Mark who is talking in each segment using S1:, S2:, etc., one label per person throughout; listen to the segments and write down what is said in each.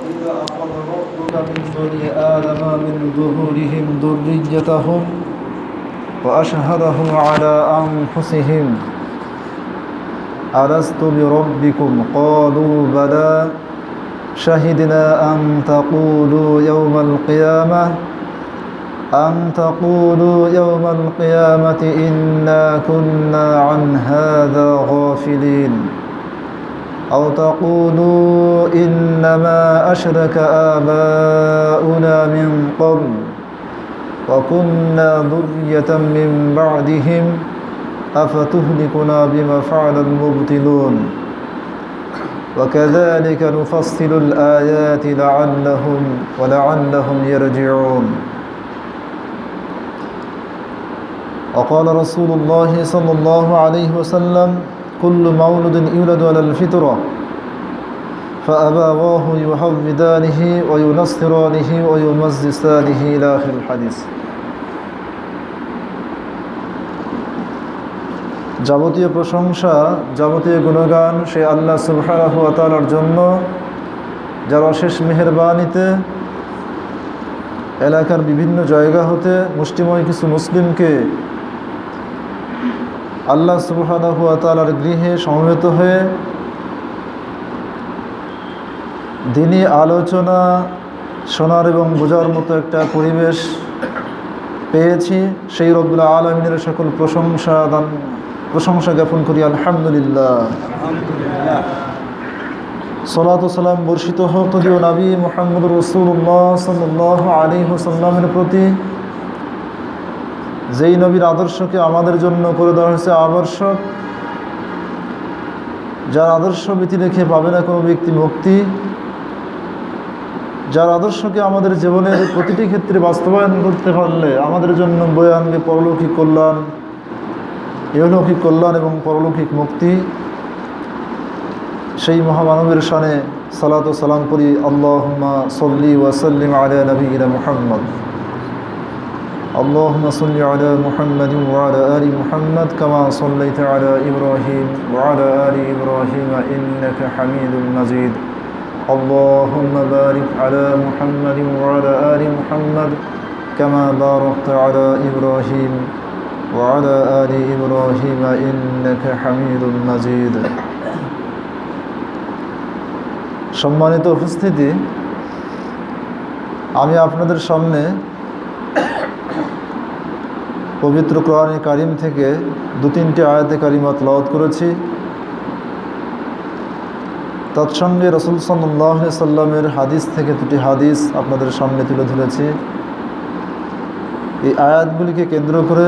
S1: وإذا أخذ ربك من بني آدم من ظهورهم ذريتهم وأشهدهم على أنفسهم ألست بربكم قالوا بلى شهدنا أن تقولوا يوم القيامة إنا كنا عن هذا غافلين أو تقولوا إنما أشرك آباؤنا من قبل وكنا ذرية من بعدهم أفتهلكنا بما فعل المبطلون وكذلك نفصل الآيات ولعلهم يرجعون وقال رسول الله صلى الله عليه وسلم كل مولود يولد على الفطرة فأبواه يهودانه وينصرانه ويمجسانه إلى آخر الحديث। যাবতীয় প্রশংসা, যাবতীয় গুণগান সে আল্লাহ সুবহানাহু ওয়া তাআলার জন্য, যার অশেষ মেহেরবানিতে এলাকার বিভিন্ন জায়গা হতে মুষ্টিময় কিছু মুসলিমকে আল্লাহ সুবহানাহু ওয়া তাআলার গৃহে সমবেত হয়ে দিনী আলোচনা শোনার এবং বোঝার মতো একটা পরিবেশ পেয়েছি। সেই রব্বুল আলামিনের সকল প্রশংসা জ্ঞাপন করি আলহামদুলিল্লাহ। সালাত ও সালাম বর্ষিত হোক তদীয় নবী মুহাম্মদুর রাসূলুল্লাহ সাল্লাল্লাহু আলাইহি ওয়াসাল্লামের প্রতি, যেই নবীর আদর্শকে আমাদের জন্য করে দেওয়া হয়েছে আবশ্যক, যার আদর্শ ব্যতি রেখে পাবে না কোনো ব্যক্তি মুক্তি, যার আদর্শকে আমাদের জীবনের প্রতিটি ক্ষেত্রে বাস্তবায়ন করতে পারলে আমাদের জন্য বয়ে আনবে পরলৌকিক কল্যাণ, ইহলৌকিক কল্যাণ এবং পরলৌকিক মুক্তি। সেই মহামানবের শানে সালাত ও সালাম করি। আল্লাহুম্মা সাল্লি ওয়া সাল্লিম আলা নবিয়িনা মুহাম্মদ। আল্লাহুম্মা সাল্লি আলা মুহাম্মাদিন ওয়া আলা আলি মুহাম্মাদ কামা সাল্লাইতা আলা ইব্রাহিম ওয়া আলা আলি ইব্রাহিম ইন্নাকা হামিদুম মাজিদ। আল্লাহুম্মা বারিক আলা মুহাম্মাদিন ওয়া আলা আলি মুহাম্মাদ কামা বারাকতা আলা ইব্রাহিম ওয়া আলা আলি ইব্রাহিম ইন্নাকা হামিদুম মাজিদ। সম্মানিত উপস্থিতি, আমি আপনাদের সামনে পবিত্র কোরআনে কারিম থেকে দু-তিনটি আয়াতে কারিমা তেলাওয়াত করেছি। তৎসঙ্গে রাসূল সাল্লাল্লাহু আলাইহি সাল্লামের হাদিস থেকে দুটি হাদিস আপনাদের সামনে তুলে ধরেছি। এই আয়াতগুলিকে কেন্দ্র করে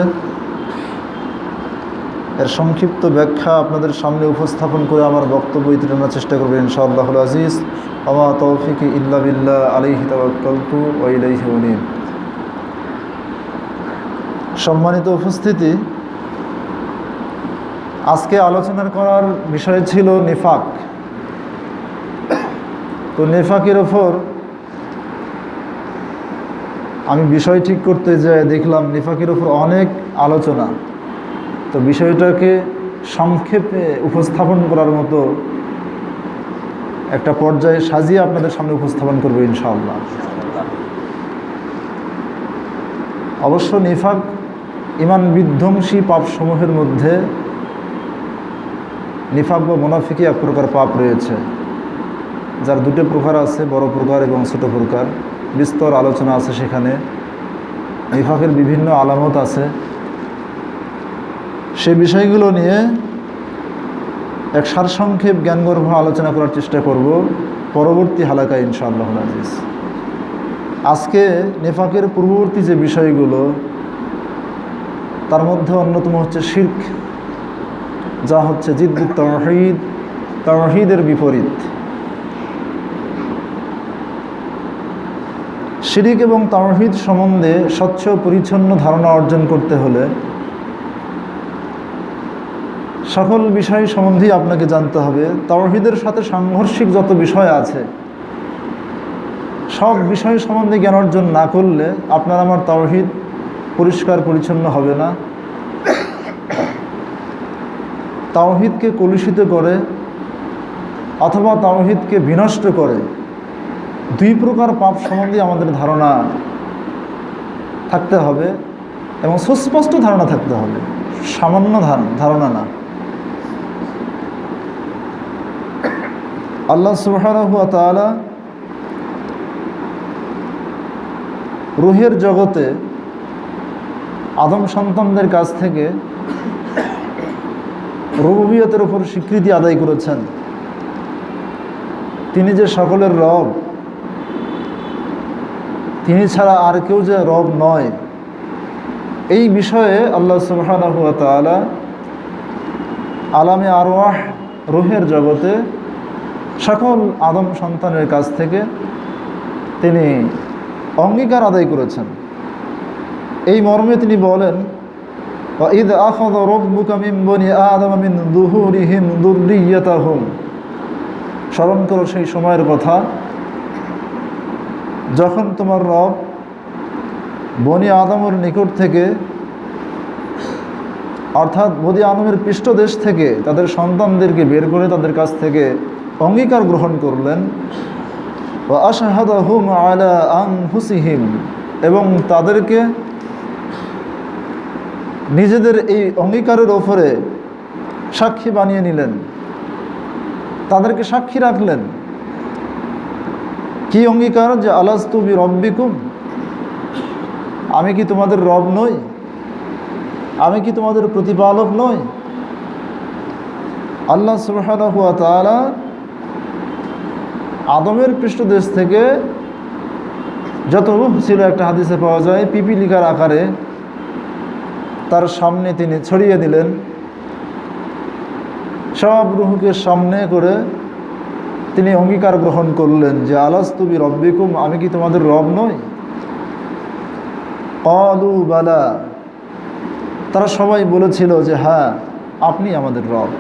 S1: এর সংক্ষিপ্ত ব্যাখ্যা আপনাদের সামনে উপস্থাপন করে আমার বক্তব্য ইতিরানোর চেষ্টা করবে ইনশাআল্লাহুল আজিজ। ওয়া তাওফিকি ইল্লা বিল্লাহ আলাইহি তাওয়াক্কালতু ওয়া ইলাইহি উনীব। সম্মানিত উপস্থিতি, আজকে আলোচনা করার বিষয় ছিল নিফাক। তো নিফাকের ওপর আমি বিষয় ঠিক করতে যেয়ে দেখলাম নিফাকের ওপর অনেক আলোচনা। তো বিষয়টাকে সংক্ষেপে উপস্থাপন করার মতো একটা পর্যায়ে সাজিয়ে আপনাদের সামনে উপস্থাপন করবো ইনশাআল্লাহ। অবশ্য নিফাক ঈমান বিধ্বংসী পাপসমূহের মধ্যে নিফাক বা মুনাফিকি এক প্রকার পাপ রয়েছে, যার দুটো প্রকার আছে, বড় প্রকার এবং ছোট প্রকার। বিস্তর আলোচনা আছে সেখানে। নিফাকের বিভিন্ন আলামত আছে। সেই বিষয়গুলো নিয়ে এক সারসংক্ষেপ জ্ঞানগর্ভ আলোচনা করার চেষ্টা করব পরবর্তী হালাকায় ইনশাআল্লাহুল আজিজ। আজকে নিফাকের পূর্ববর্তী যে বিষয়গুলো, তার মধ্যে অন্যতম হচ্ছে শিরক, যা হচ্ছে জিদ্দুত তাওহীদ, তাওহীদের বিপরীত। শিরক এবং তাওহীদ সম্বন্ধে স্বচ্ছ পরিচ্ছন্ন ধারণা অর্জন করতে হলে সকল বিষয় সম্বন্ধেই আপনাকে জানতে হবে। তাওহীদের সাথে সাংঘর্ষিক যত বিষয় আছে সব বিষয় সম্বন্ধে জ্ঞান অর্জন না করলে আপনার আমার তাওহীদ পরিষ্কার পরিচ্ছন্ন হবে না। তাওহীদকে কলুষিত করে অথবা তাওহীদকে বিনষ্ট করে দুই প্রকার পাপ সম্বন্ধে আমাদের ধারণা থাকতে হবে এবং সুস্পষ্ট ধারণা থাকতে হবে, সামান্য ধারণা না। আল্লাহ সুবহানাহু ওয়া তাআলা রূহের জগতে আদম সন্তানদের কাছ থেকে রুবুবিয়তের উপর স্বীকৃতি আদায় করেছেন। তিনি যে সকলের রব, তিনি ছাড়া আর কেউ যে রব নয়, এই বিষয়ে আল্লাহ সুবহানাহু ওয়া তাআলা আলামে আরওয়াহ রূহের জগতে সকল আদম সন্তানের কাছ থেকে তিনি অঙ্গীকার আদায় করেছেন। এই মর্মে তিনি বলেন, وَإِذْ أَخَذَ رَبُّكَ مِنْ بَنِي آدَمَ مِنْ ظُهُورِهِمْ ذُرِّيَّتَهُمْ। স্মরণ করো সেই সময়ের কথা যখন তোমার রব বনি আদমের নিকট থেকে, অর্থাৎ বনি আদমের পৃষ্ঠদেশ থেকে তাদের সন্তানদেরকে বের করে তাদের কাছ থেকে অঙ্গীকার গ্রহণ করলেন। وَأَشْهَدَهُمْ عَلَىٰ أَنفُسِهِمْ, এবং তাদেরকে নিজেদের এই অঙ্গীকারের ওপরে সাক্ষী বানিয়ে নিলেন, তাদেরকে সাক্ষী রাখলেন। কি অঙ্গীকার? যে আলাস্তু বিরব্বিকুম, আমি কি তোমাদের রব নই? আমি কি তোমাদের প্রতিপালক নই? আল্লাহ সুবহানাহু ওয়া তাআলা আদমের পৃষ্ঠদেশ থেকে যত রূহ ছিল, একটা হাদিসে পাওয়া যায়, পিপিলিকার আকারে তার সামনে তিনি ছড়িয়ে দিলেন। সব রূহকে সামনে করে তিনি অঙ্গীকার গ্রহণ করলেন যে আলাস্তু বিরব্বিকুম, আমি কি তোমাদের রব নই? ক্বালু বালা, তারা সবাই বলেছিল যে হ্যাঁ, আপনি আমাদের রব।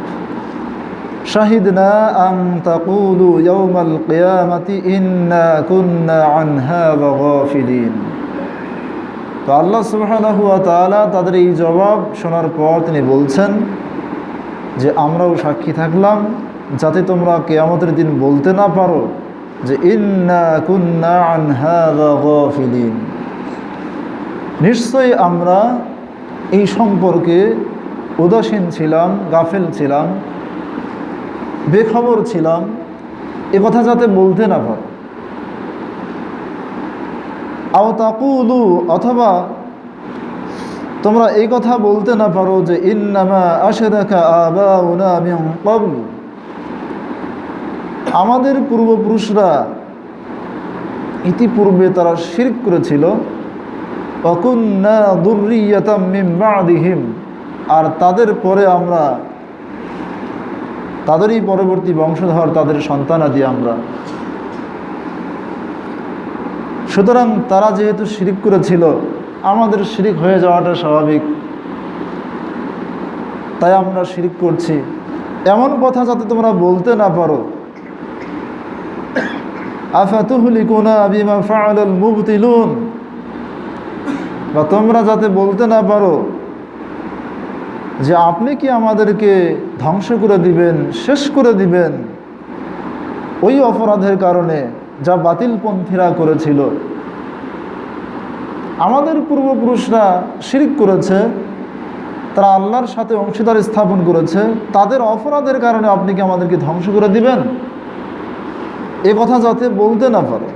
S1: শাহিদনা আন তাকুলু ইয়াউমাল কিয়ামাতি ইন্না কুন্না আন হাযা গাফিলিন। তো আল্লাহ সুবহানাহু ওয়া তাআলা তাদের এই জবাব শোনার পর তিনি বলছেন যে আমরাও সাক্ষী থাকলাম যাতে তোমরা কিয়ামতের দিন বলতে না পারো যে ইন্না কুন্না আন হাযা গাফিলিন, নিশ্চয়ই আমরা এই সম্পর্কে উদাসীন ছিলাম, গাফেল ছিলাম, বেখবর ছিলাম, এ কথা যাতে বলতে না পারো। আও তাকুলু, অথবা তোমরা এই কথা বলতে না পারো যে ইন্নামা আশরাকা আবাউনা মিন ক্বাবল, আমাদের পূর্বপুরুষরা ইতিপূর্বে তারা শিরক করেছিল। ওয়া কুন্না যুররিয়াতাম মিন বা'দিহিম, আর তাদের পরে আমরা, তাদেরই পরবর্তী বংশধর, তাদের সন্তানাদি আমরা। সুতরাং তারা যেহেতু শিরিক করেছিল, আমাদের শিরিক হয়ে যাওয়াটা স্বাভাবিক, তাই আমরা শিরিক করছি, এমন কথা যাতে তোমরা বলতে না পারো। আফাতুহলিকুনা বিমা ফাআলাল মুবতিলুন, বা তোমরা যাতে বলতে না পারো যে আপনি কি আমাদেরকে ধ্বংস করে দিবেন, শেষ করে দিবেন ওই অপরাধের কারণে যা বাতিলপন্থীরা করেছিল। আমাদের পূর্বপুরুষরা শিরক করেছে, তারা আল্লাহর সাথে অংশীদার স্থাপন করেছে, তাদের অপরাধের কারণে আপনি কি আমাদেরকে ধ্বংস করে দিবেন, এ কথা যাতে বলতে না পারো।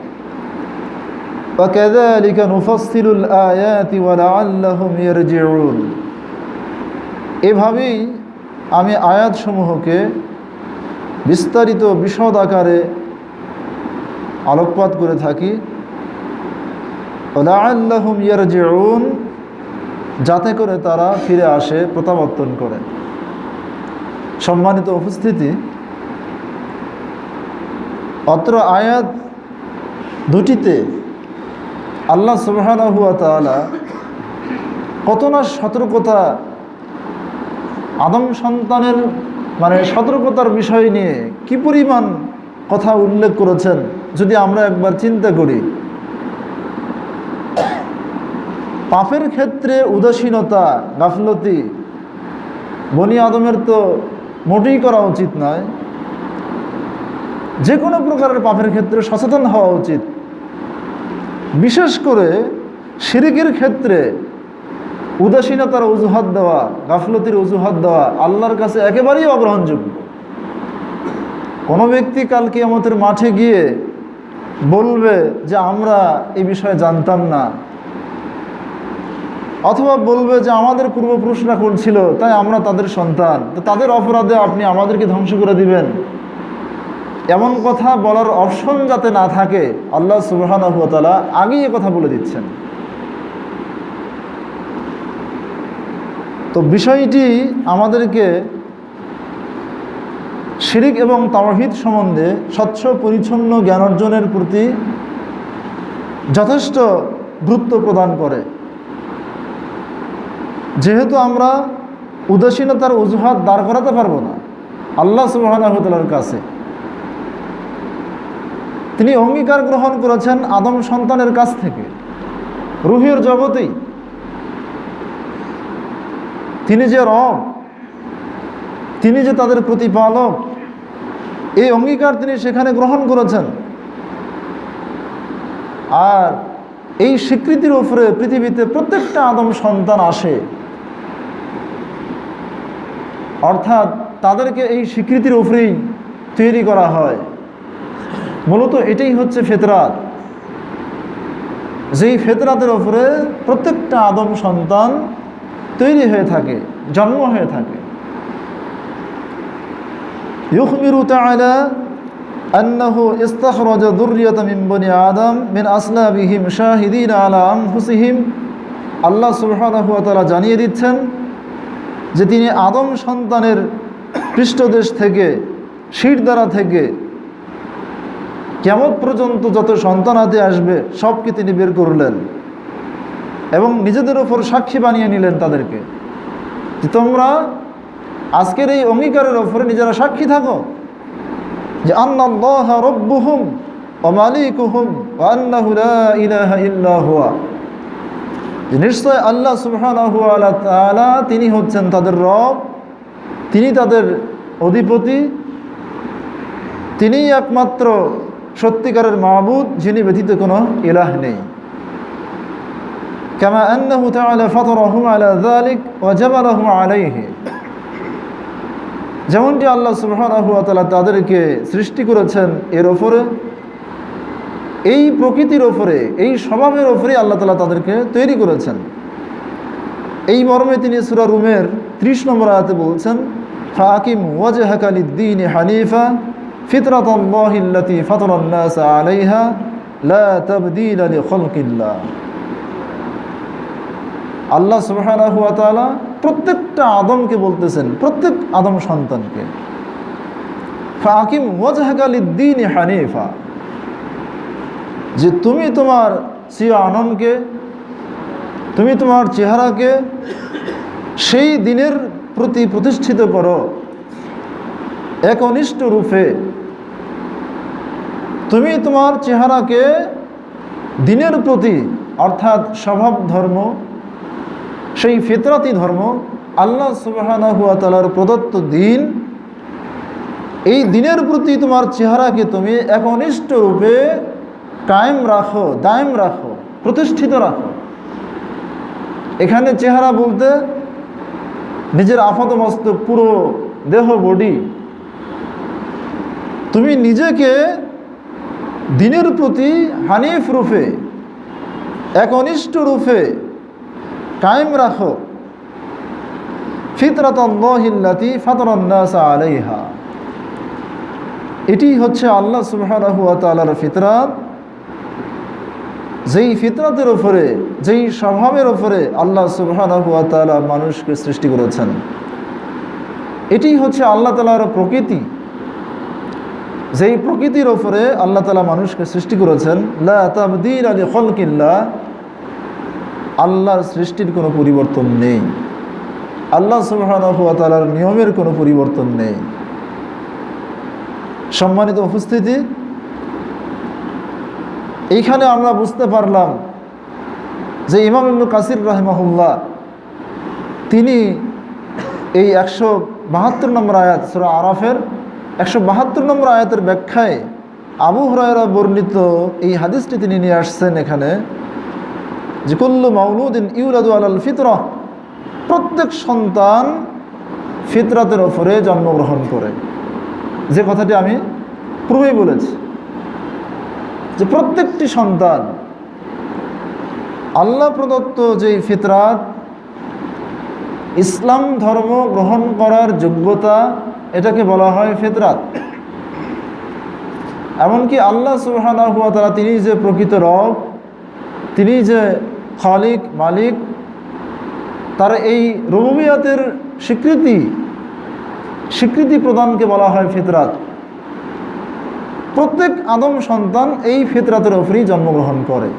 S1: وَكَذَلِكَ نُفَصِّلُ الْآيَاتِ وَلَعَلَّهُمْ يَرْجِعُونَ, এভাবেই আমি আয়াতসমূহকে বিস্তারিত বিশদ আকারে আলোকপাত করে থাকি। وَلَعَلَّهُمْ يَرْجِعُونَ, যাতে করে তারা ফিরে আসে, প্রত্যাবর্তন করে। সম্মানিত উপস্থিতি, অত্র আয়াত দুটিতে আল্লাহ সুবহানাহু ওয়া তাআলা কত না সতর্কতা, আদম সন্তানের সতর্কতার বিষয় নিয়ে কি পরিমাণ কথা উল্লেখ করেছেন যদি আমরা একবার চিন্তা করি। পাপের ক্ষেত্রে উদাসীনতা, গাফলতি বনি আদমের তো মোটেই করা উচিত নয়। যে কোনো প্রকারের পাপের ক্ষেত্রে সচেতন হওয়া উচিত। বিশেষ করে শিরকের ক্ষেত্রে উদাসীনতার অজুহাত দেওয়া, গাফলতির অজুহাত দেওয়া আল্লাহর কাছে একেবারেই অগ্রহণযোগ্য। কোনো ব্যক্তি কাল কিয়ামতের মাঠে গিয়ে বলবে যে আমরা এই বিষয়ে জানতাম না, অথবা বলবে যে আমাদের পূর্বপুরুষরা করছিল তাই আমরা তাদের সন্তান, তো তাদের অপরাধে আপনি আমাদেরকে ধ্বংস করে দিবেন, এমন কথা বলার অপশন যাতে না থাকে আল্লাহ সুবহানাহু ওয়া তাআলা আগেই এ কথা বলে দিচ্ছেন। তো বিষয়টি আমাদেরকে শিরক এবং তাওহীদ সম্বন্ধে স্বচ্ছ পরিচ্ছন্ন জ্ঞান অর্জনের প্রতি যথেষ্ট গুরুত্ব প্রদান করে। যেহেতু আমরা উদাসীনতার অজুহাত দাঁড় করাতে পারবো না আল্লাহ সুবহানাহু ওয়া তাআলার কাছে, তিনি অঙ্গীকার গ্রহণ করেছেন আদম সন্তানের কাছ থেকে রূহের জগতেই তিনি যে রব, তিনি যে তাদের প্রতিপালক, এই অঙ্গীকার তিনি সেখানে গ্রহণ করেছেন। আর এই স্বীকৃতির উপরে পৃথিবীতে প্রত্যেকটা আদম সন্তান আসে, অর্থাৎ তাদেরকে এই স্বীকৃতির উপরেই তৈরি করা হয়। মূলত এটাই হচ্ছে ফিতরাত, যেই ফিতরাতের উপরে প্রত্যেকটা আদম সন্তান তৈরি হয়ে থাকে, জন্ম হয়ে থাকে। ইউখবিরু তাআলা আন্নাহু ইস্তাখরাজা যুররিয়াতা মিন বনি আদম মিন আসলাবিহিম শাহিদিনা আলা আনফুসিহিম। আল্লাহ সুবহানাহু ওয়া তাআলা জানিয়ে দিচ্ছেন যে তিনি আদম সন্তানের পৃষ্ঠদেশ থেকে, শিরদাঁড়া থেকে কিয়ামত পর্যন্ত যত সন্তানাদি আসবে সবকে তিনি বের করলেন এবং নিজেদের ওপর সাক্ষী বানিয়ে নিলেন তাদেরকে, যে তোমরা আজকের এই অঙ্গীকারের ওপরে নিজেরা সাক্ষী থাকো যে আন্নাল্লাহা রাব্বুহুম ওয়া মালিকুহুম ওয়া আন্নাহু লা ইলাহা ইল্লা হুয়া, যে নিশ্চয় আল্লাহ সুবহানাহু ওয়া তাআলা তিনি হচ্ছেন তাদের রব, তিনি তাদের অধিপতি, তিনিই একমাত্র সত্যিকারের মাবুদ, যিনি ব্যতীত কোনো ইলাহ নেই। কামা আন্নাহু তাআলা ফাতারাহুম আলা যালিক ওয়া জাবালাহুম আলাইহি, যেমনটি আল্লাহ সুবহানাহু ওয়া তাআলা তাদেরকে সৃষ্টি করেছেন এর ওপরে, এই প্রকৃতির ওপরে, এই স্বভাবের ওপরে আল্লাহ তাআলা তাদেরকে তৈরি করেছেন। এই মর্মে তিনি সূরা রুমের 30 নম্বর আয়াতে বলছেন, ফাকিম ওয়াজহাকা লিদ-দীনি হানিফা ফিতরাতাল্লাহি আল্লাতী ফাতারান নাস আলাইহা লা তাবদীলা লিখালকিল্লাহ। আল্লাহ সুবহানাহু ওয়া তাআলা প্রত্যেকটা আদমকে বলতেছেন, প্রত্যেক আদম সন্তানকে, ফাকিম ওয়াজহাকা লিদ-দীনি হানিফা, যে তুমি তোমার সিয়াননকে, তুমি তোমার চেহারাকে সেই দিনের প্রতি প্রতিষ্ঠিত করো একনিষ্ঠ রূপে। তুমি তোমার চেহারাকে দিনের প্রতি, অর্থাৎ স্বভাব ধর্ম, সেই ফিতরাতি ধর্ম, আল্লাহ সুবহানাহু ওয়া তাআলার প্রদত্ত দিন, এই দিনের প্রতি তোমার চেহারাকে তুমি একনিষ্ঠ রূপে কায়েম রাখো, দায়েম রাখো, প্রতিষ্ঠিত রাখো। এখানে চেহারা বলতে নিজের আপাতমস্তক, পুরো দেহ, বডি, তুমি নিজেকে দিনের প্রতি হানিফ রূপে, একনিষ্ঠ রূপে কায়েম রাখো। ফিতরাতাল্লাহি আল্লাতী ফাতারান নাস আলাইহা, এটি হচ্ছে আল্লাহ সুবহানাহু ওয়া তাআলার ফিতরাত, যেই ফিতরাতের উপরে, যেই স্বভাবের উপরে আল্লাহ সুবহানাহু ওয়া তাআলা মানুষকে সৃষ্টি করেছেন। এটি হচ্ছে আল্লাহ তাআলার প্রকৃতি, যেই প্রকৃতির উপরে আল্লাহ তাআলা মানুষকে সৃষ্টি করেছেন। লা তাবদীলা লিখালকিল্লাহ, আল্লাহর সৃষ্টির কোনো পরিবর্তন নেই, আল্লাহ সুবহানাহু ওয়া তাআলার নিয়মের কোনো পরিবর্তন নেই। সম্মানিত উপস্থিতি, এইখানে আমরা বুঝতে পারলাম যে ইমাম ইবনে কাসির রাহিমাহুল্লাহ তিনি এই 172 নম্বর আয়াত সূরা আরাফের 172 নম্বর আয়াতের ব্যাখ্যায় আবু হুরায়রা বর্ণিত এই হাদিসটি তিনি নিয়ে আসছেন এখানে, যে কুল্লু মাউলুদিন ইউলাদু আলাল ফিতরাহ, প্রত্যেক সন্তান ফিতরাতের ওপরে জন্মগ্রহণ করে। যে কথাটি আমি পূর্বেই বলেছি যে প্রত্যেকটি সন্তান আল্লাহ প্রদত্ত যেই ফিতরাত, ইসলাম ধর্ম গ্রহণ করার যোগ্যতা, এটাকে বলা হয় ফিতরাত। এমনকি আল্লাহ সুবহানাহু ওয়া তাআলা তিনি যে প্রকৃত রব, তিনি যে খালিক মালিক, তার এই রুবুবিয়াতের স্বীকৃতি প্রদানকে বলা হয় ফিতরাত। প্রত্যেক আদম সন্তান এই ফিতরাতের উপরেই জন্মগ্রহণ করে।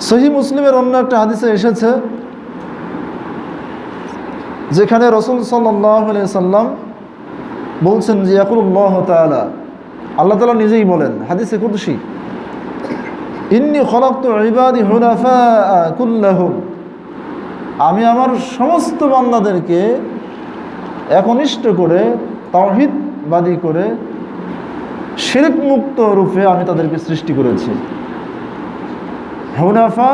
S1: সহিহ মুসলিমের অন্য একটা হাদিসে এসেছে, যেখানে রাসূল সাল্লাল্লাহু আলাইহি সাল্লাম বলছেন যে ইয়াকুলুল্লাহু তাআলা, আল্লাহ তাআলা নিজেই বলেন হাদিসে কুদসি, ইন্নী খলাকতু ইবাদি হুনাফা কুল্লাহুম, আমি আমার সমস্ত বান্দাদেরকে একনিষ্ঠ করে, তাওহীদবাদী করে, শিরক মুক্ত রূপে আমি তাদেরকে সৃষ্টি করেছি। হুনাফা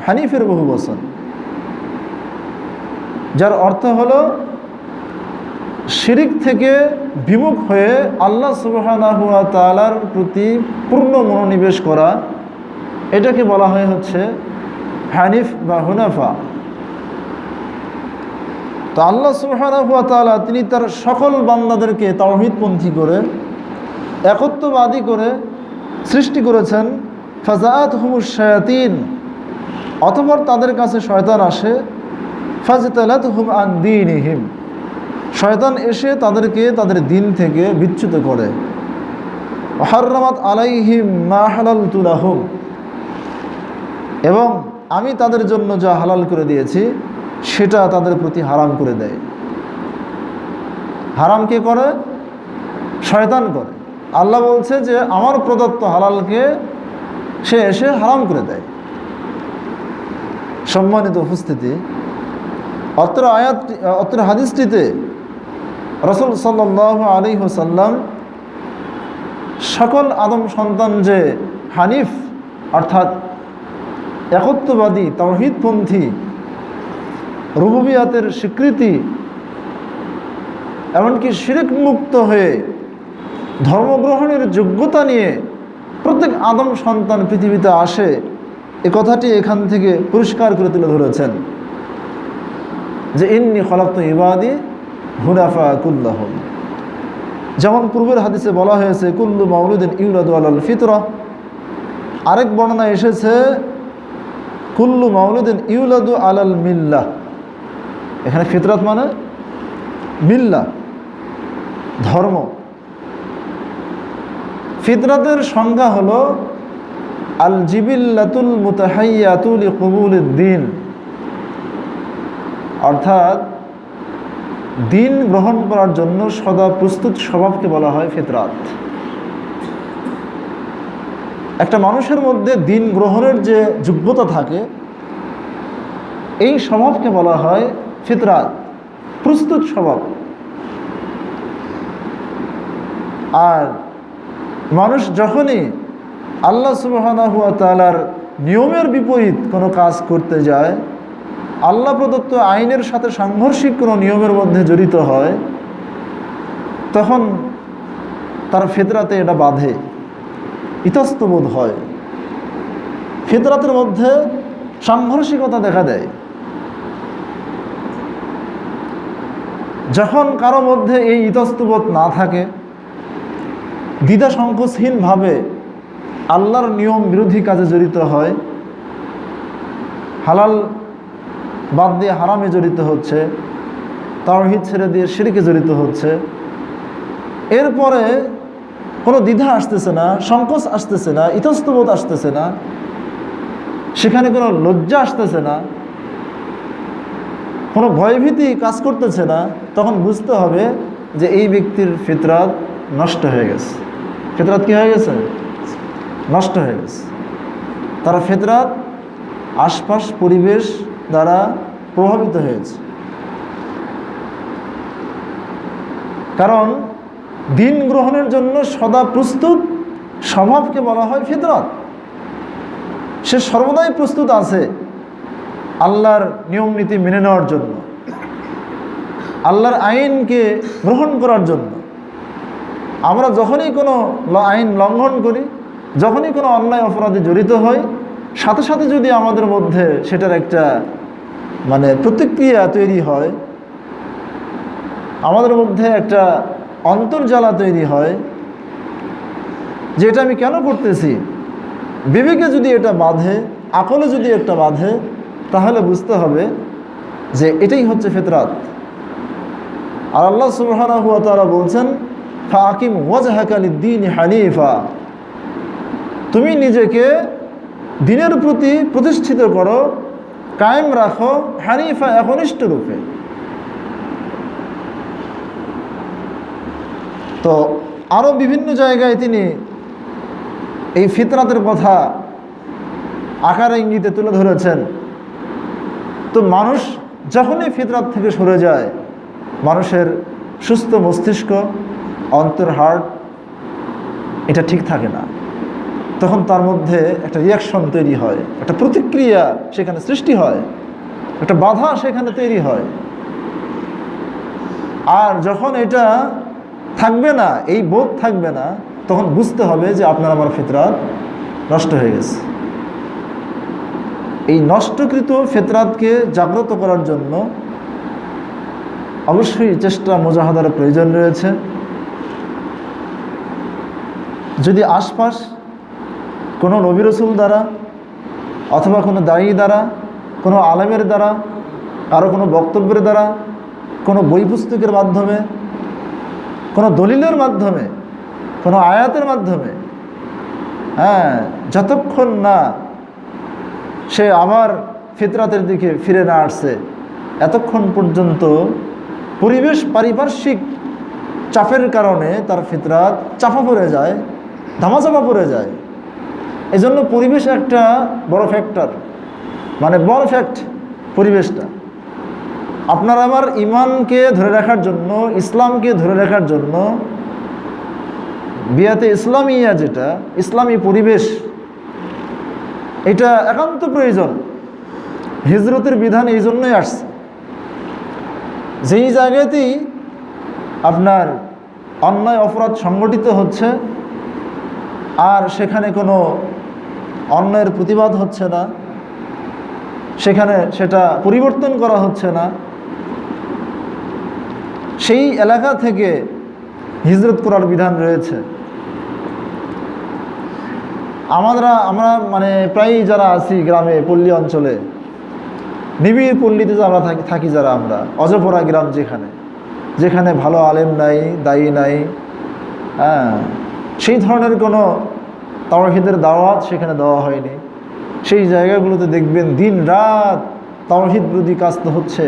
S1: হানিফের বহু বচন, যার অর্থ হলো শিরিক থেকে বিমুখ হয়ে আল্লাহ সুবহানাহু ওয়া তাআলার প্রতি পূর্ণ মনোনিবেশ করা, এটাকে বলা হয় হচ্ছে হানিফ বা হুনাফা। তো আল্লাহ সুবহানাহু ওয়া তাআলা তিনি তার সকল বান্দাদেরকে তাওহীদপন্থী করে, একত্ববাদী করে সৃষ্টি করেছেন। ফাজাআতহুমুশ শায়াতিন, অতঃপর তাদের কাছে শয়তান আসে। ফাজতালাতহুম আন দীনিহিম, শয়তান এসে তাদেরকে তাদের দিন থেকে বিচ্যুত করে। হাররামাত আলাইহিম মা হালালতু লাহুম, এবং আমি তাদের জন্য যা হালাল করে দিয়েছি সেটা তাদের প্রতি হারাম করে দেয়। হারাম কে করে? শয়তান করে। আল্লাহ বলছে যে আমার প্রদত্ত হালালকে সে এসে হারাম করে দেয়। সম্মানিত উপস্থিতি, অত্র হাদিসটিতে রাসূল সাল্লাল্লাহু আলাইহি ওয়াসাল্লাম সকল আদম সন্তান যে হানিফ অর্থাৎ একত্ববাদী, তাওহীদপন্থী, রুবুবিয়াতের স্বীকৃতি, এমনকি শিরক মুক্ত হয়ে ধর্মগ্রহণের যোগ্যতা নিয়ে প্রত্যেক আদম সন্তান পৃথিবীতে আসে, এ কথাটি এখান থেকে পরিষ্কার করে তুলে ধরেছেন যে ইন্নী খলাকতু ইবাদি হুনাফা কুল্লাহুম। যেমন পূর্বের হাদিসে বলা হয়েছে কুল্লু মাউলুদিন ইউলাদু আলাল ফিতরাহ, আরেক বর্ণনা এসেছে কুল্লু মাউলুদিন ইউলাদু আলাল মিল্লাহ। এখানে ফিতরাত মানে মিল্লাহ, ধর্ম। ফিতরাতের সংজ্ঞা হলো আল জিবিল্লাতুল মুতাহাইয়াতু লিকুবুলিদ দ্বীন, অর্থাৎ দিন গ্রহণ করার জন্য সদা প্রস্তুত স্বভাবকে বলা হয় ফিতরাত। একটা মানুষের মধ্যে দিন গ্রহণের যে যোগ্যতা থাকে, এই স্বভাবকে বলা হয় ফিতরাত, প্রস্তুত স্বভাব। আর মানুষ যখনই আল্লাহ সুবহানাহু ওয়া তাআলার নিয়মের বিপরীত কোনো কাজ করতে যায়, আল্লাহ প্রদত্ত আইনের সাথে সাংঘর্ষিক কোনো নিয়মের মধ্যে জড়িত হয়, তখন তার ফিতরাতে এটা বাধে, ইতস্তবোধ হয়, ফিতরাতের মধ্যে সাংঘর্ষিকতা দেখা দেয়। যখন কারো মধ্যে এই ইতস্তবোধ না থাকে, দ্বিধা সংকোচহীনভাবে আল্লাহর নিয়ম বিরোধী কাজে জড়িত হয়, হালাল বাদ দিয়ে হারামে জড়িত হচ্ছে, তাওহীদ ছেড়ে দিয়ে শিরকে জড়িত হচ্ছে, এরপরে কোনো দ্বিধা আসতেছে না, সংকোচ আসতেছে না, ইতস্তবোধ আসতেছে না, সেখানে কোনো লজ্জা আসতেছে না, কোনো ভয়ভীতি কাজ করতেছে না, তখন বুঝতে হবে যে এই ব্যক্তির ফিতরাত নষ্ট হয়ে গেছে। ফিতরাত কি হয়ে গেছে? নষ্ট হয়ে গেছে। তারা ফিতরাত আশপাশ পরিবেশ দ্বারা প্রভাবিত হয়েছে। কারণ দিন গ্রহণের জন্য সদা প্রস্তুত স্বভাবকে বলা হয় ফিতরত। সে সর্বদাই প্রস্তুত আছে আল্লাহর নিয়ম নীতি মেনে নেওয়ার জন্য, আল্লাহর আইনকে গ্রহণ করার জন্য। আমরা যখনই কোনো আইন লঙ্ঘন করি, যখনই কোনো অন্যায় অপরাধে জড়িত হই, সাথে সাথে যদি আমাদের মধ্যে সেটার একটা প্রতিক্রিয়া তৈরি হয়, আমাদের মধ্যে একটা অন্তর্জ্বালা তৈরি হয় যে এটা আমি কেন করতেছি, বিবেকে যদি এটা বাঁধে, আকলে যদি একটা বাঁধে, তাহলে বুঝতে হবে যে এটাই হচ্ছে ফিতরাত। আর আল্লাহ সুবহানাহু ওয়া তাআলা বলছেন, ফাকিম ওয়াজহাকা লিদ-দীন হানিফা, তুমি নিজেকে দিনের প্রতি প্রতিষ্ঠিত করো, কায়েম রাখো, হানিফা একনিষ্ঠ রূপে। তো আরও বিভিন্ন জায়গায় তিনি এই ফিতরাতের কথা আকার ইঙ্গিতে তুলে ধরেছেন। তো মানুষ যখনই ফিতরাত থেকে সরে যায়, মানুষের সুস্থ মস্তিষ্ক, অন্তর, হার্ট এটা ঠিক থাকে না, তখন তার মধ্যে একটা রিয়াকশন তৈরি হয়, একটা প্রতিক্রিয়া সেখানে সৃষ্টি হয়, একটা বাধা সেখানে তৈরি হয়। আর যখন এটা থাকবে না, এই বোধ থাকবে না, তখন বুঝতে হবে যে আপনার আমার ফিতরাত নষ্ট হয়ে গেছে। এই নষ্টকৃত ফিতরাতকে জাগ্রত করার জন্য অবশ্যই চেষ্টা মুজাহাদার প্রয়োজন রয়েছে। যদি আশপাশ কোনো নবী রাসূল দ্বারা অথবা কোনো দায়ী দ্বারা, কোনো আলেমের দ্বারা, কারো কোনো বক্তব্যের দ্বারা, কোনো বই পুস্তকের মাধ্যমে, কোনো দলিলের মাধ্যমে, কোনো আয়াতের মাধ্যমে, যতক্ষণ না সে আবার ফিতরাতের দিকে ফিরে না আসছে, এতক্ষণ পর্যন্ত পরিবেশ, পারিপার্শ্বিক চাপের কারণে তার ফিতরাত চাপা পড়ে যায়, ধামাচাপা পড়ে যায়। এজন্য পরিবেশ একটা বড় ফ্যাক্টর, বড় ফ্যাক্ট পরিবেশটা। আপনার আমার ইমানকে ধরে রাখার জন্য, ইসলামকে ধরে রাখার জন্য বিয়াতে ইসলামিয়া, যেটা ইসলামী পরিবেশ, এটা একান্ত প্রয়োজন। হিজরতের বিধান এই জন্যই আসছে, যেই জায়গাতেই আপনার অন্যায় অপরাধ সংগঠিত হচ্ছে আর সেখানে কোনো অন্যায়ের প্রতিবাদ হচ্ছে না, সেখানে সেটা পরিবর্তন করা হচ্ছে না, সেই এলাকা থেকে হিজরত করার বিধান রয়েছে। আমরা প্রায়ই যারা আছি গ্রামে, পল্লী অঞ্চলে, নিবিড় পল্লীতে আমরা থাকি যারা, আমরা অজপরা গ্রাম, যেখানে ভালো আলেম নাই, দায়ী নাই, সেই ধরনের কোনো তাওহীদের দাওয়াত সেখানে দেওয়া হয়নি। সেই জায়গাগুলোতে দেখবেন দিন রাত তাওহীদ বিরোধী কাজ তো হচ্ছে,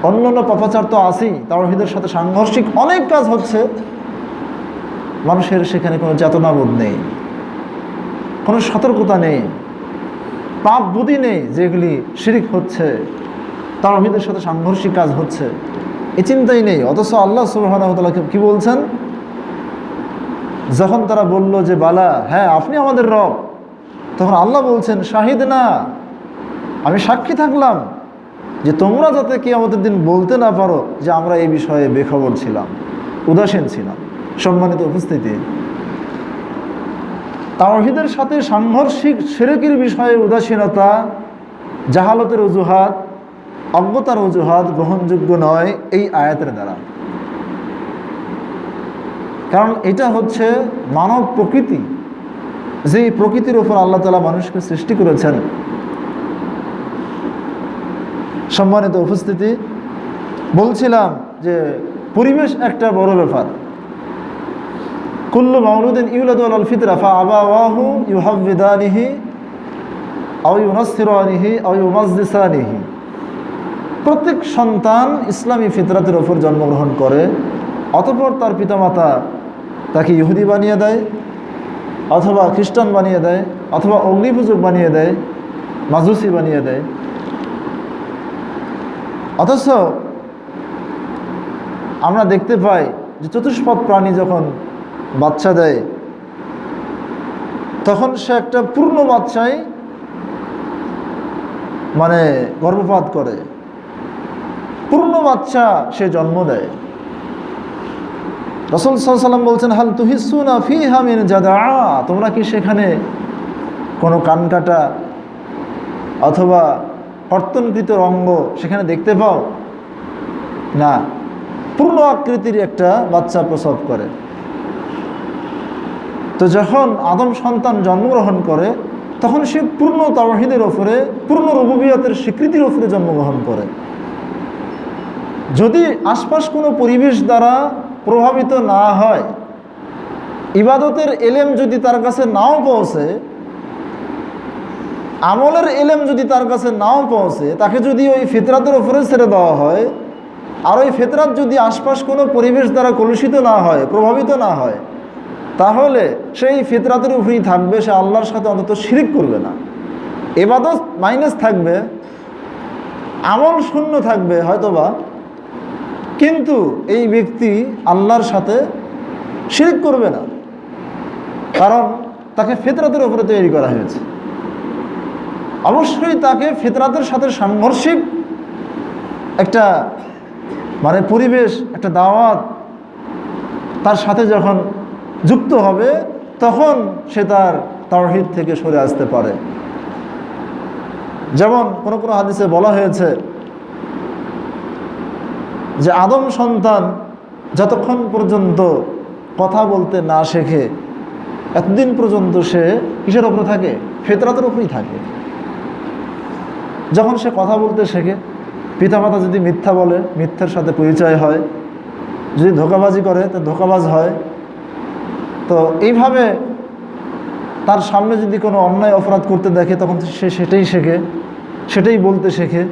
S1: অন্যান্য পাপাচার তো আছেই, তাওহীদের সাথে সাংঘর্ষিক অনেক কাজ হচ্ছে। মানুষের সেখানে কোনো চেতনাবোধ নেই, কোনো সতর্কতা নেই, পাপ বুদ্ধি নেই, যেগুলি শিরক হচ্ছে, তাওহীদের সাথে সাংঘর্ষিক কাজ হচ্ছে, এই চিন্তাই নেই। অথচ আল্লাহ সুবহানাহু ওয়া তাআলা কি বলছেন, যখন তারা বলল যে বালা, হ্যাঁ আপনি আমাদের রব, তখন আল্লাহ বলছেন, শাহিদ না, আমি সাক্ষী থাকলাম যে তোমরা যাতে কিয়ামতের দিন বলতে না পারো যে আমরা এই বিষয়ে বেখবর ছিলাম, উদাসীন ছিলাম। সম্মানিত উপস্থিতি, তাওহীদের সাথে সাংঘর্ষিক শিরকের বিষয়ে উদাসীনতা, জাহালতের অজুহাত, অজ্ঞতার অজুহাত গ্রহণযোগ্য নয় এই আয়াতের দ্বারা। কারণ এটা হচ্ছে মানব প্রকৃতি, যেই প্রকৃতির উপর আল্লাহ তাআলা মানুষকে সৃষ্টি করেছেন। সম্মানিত উপস্থিতি, বলছিলাম যে পরিবেশ একটা বড় ব্যাপার। কুল্লু মাউলুদিন ইউলাদু আলাল ফিতরা ফাআবাওয়াহু ইউহাব্বিদানিহি আও ইউনাসসিরানিহি আও ইউমাজ্জিসানিহি। প্রত্যেক সন্তান ইসলামী ফিতরাতের উপর জন্মগ্রহণ করে, অতঃপর তার পিতামাতা তাকে ইহুদি বানিয়ে দেয়, অথবা খ্রিস্টান বানিয়ে দেয়, অথবা অগ্নিপূজক বানিয়ে দেয়, মাজুসি বানিয়ে দেয়। অথচ আমরা দেখতে পাই যে চতুষ্পদ প্রাণী যখন বাচ্চা দেয় তখন সে একটা পূর্ণ বাচ্চাই মানে গর্ভপাত করে, পূর্ণ বাচ্চা সে জন্ম দেয়। রাসূল সাল্লাল্লাহু আলাইহি ওয়াসাল্লাম বলছেন, হাল তুহিসুনা ফিহা মিন জাদআ, তোমরা কি সেখানে কোনো কানকাটা অথবা কর্তনকৃত অঙ্গ সেখানে দেখতে পাও? না, পূর্ণ আকৃতির একটা বাচ্চা প্রসব করে। তো যখন আদম সন্তান জন্মগ্রহণ করে তখন সে পূর্ণ তাওহীদের ওপরে, পূর্ণ রুবুবিয়তের স্বীকৃতির ওপরে জন্মগ্রহণ করে। যদি আশপাশ কোনো পরিবেশ দ্বারা প্রভাবিত না হয়, ইবাদতের এলেম যদি তার কাছে নাও পৌঁছে, আমলের এলেম যদি তার কাছে নাও পৌঁছে, তাকে যদি ওই ফিতরাতের ওপরে ছেড়ে দেওয়া হয়, আর ওই ফিতরাত যদি আশপাশ কোনো পরিবেশ দ্বারা কলুষিত না হয়, প্রভাবিত না হয়, তাহলে সেই ফিতরাতের উপরেই থাকবে, সে আল্লাহর সাথে অন্তত শিরিক করবে না। ইবাদত মাইনাস থাকবে, আমল শূন্য থাকবে হয়তোবা, কিন্তু এই ব্যক্তি আল্লাহর সাথে শিরিক করবে না, কারণ তাকে ফিতরাতের উপরে তৈরি করা হয়েছে। অবশ্যই তাকে ফিতরাতের সাথে সাংঘর্ষিক একটা মানে পরিবেশ, একটা দাওয়াত তার সাথে যখন যুক্ত হবে তখন সে তার তাওহীদ থেকে সরে আসতে পারে। যেমন কোনো কোনো হাদিসে বলা হয়েছে যে আদম সন্তান যতক্ষণ পর্যন্ত কথা বলতে না শেখে এতদিন পর্যন্ত সে কিসের ওপরে থাকে? ফিতরাতের উপরেই থাকে। যখন সে কথা বলতে শেখে, পিতামাতা যদি মিথ্যা বলে, মিথ্যার সাথে পরিচয় হয়, যদি ধোঁকাবাজি করে তো ধোঁকাবাজ হয়। তো এইভাবে তার সামনে যদি কোনো অন্যায় অপরাধ করতে দেখে তখন সে সেটাই শেখে, সেটাই বলতে শেখে।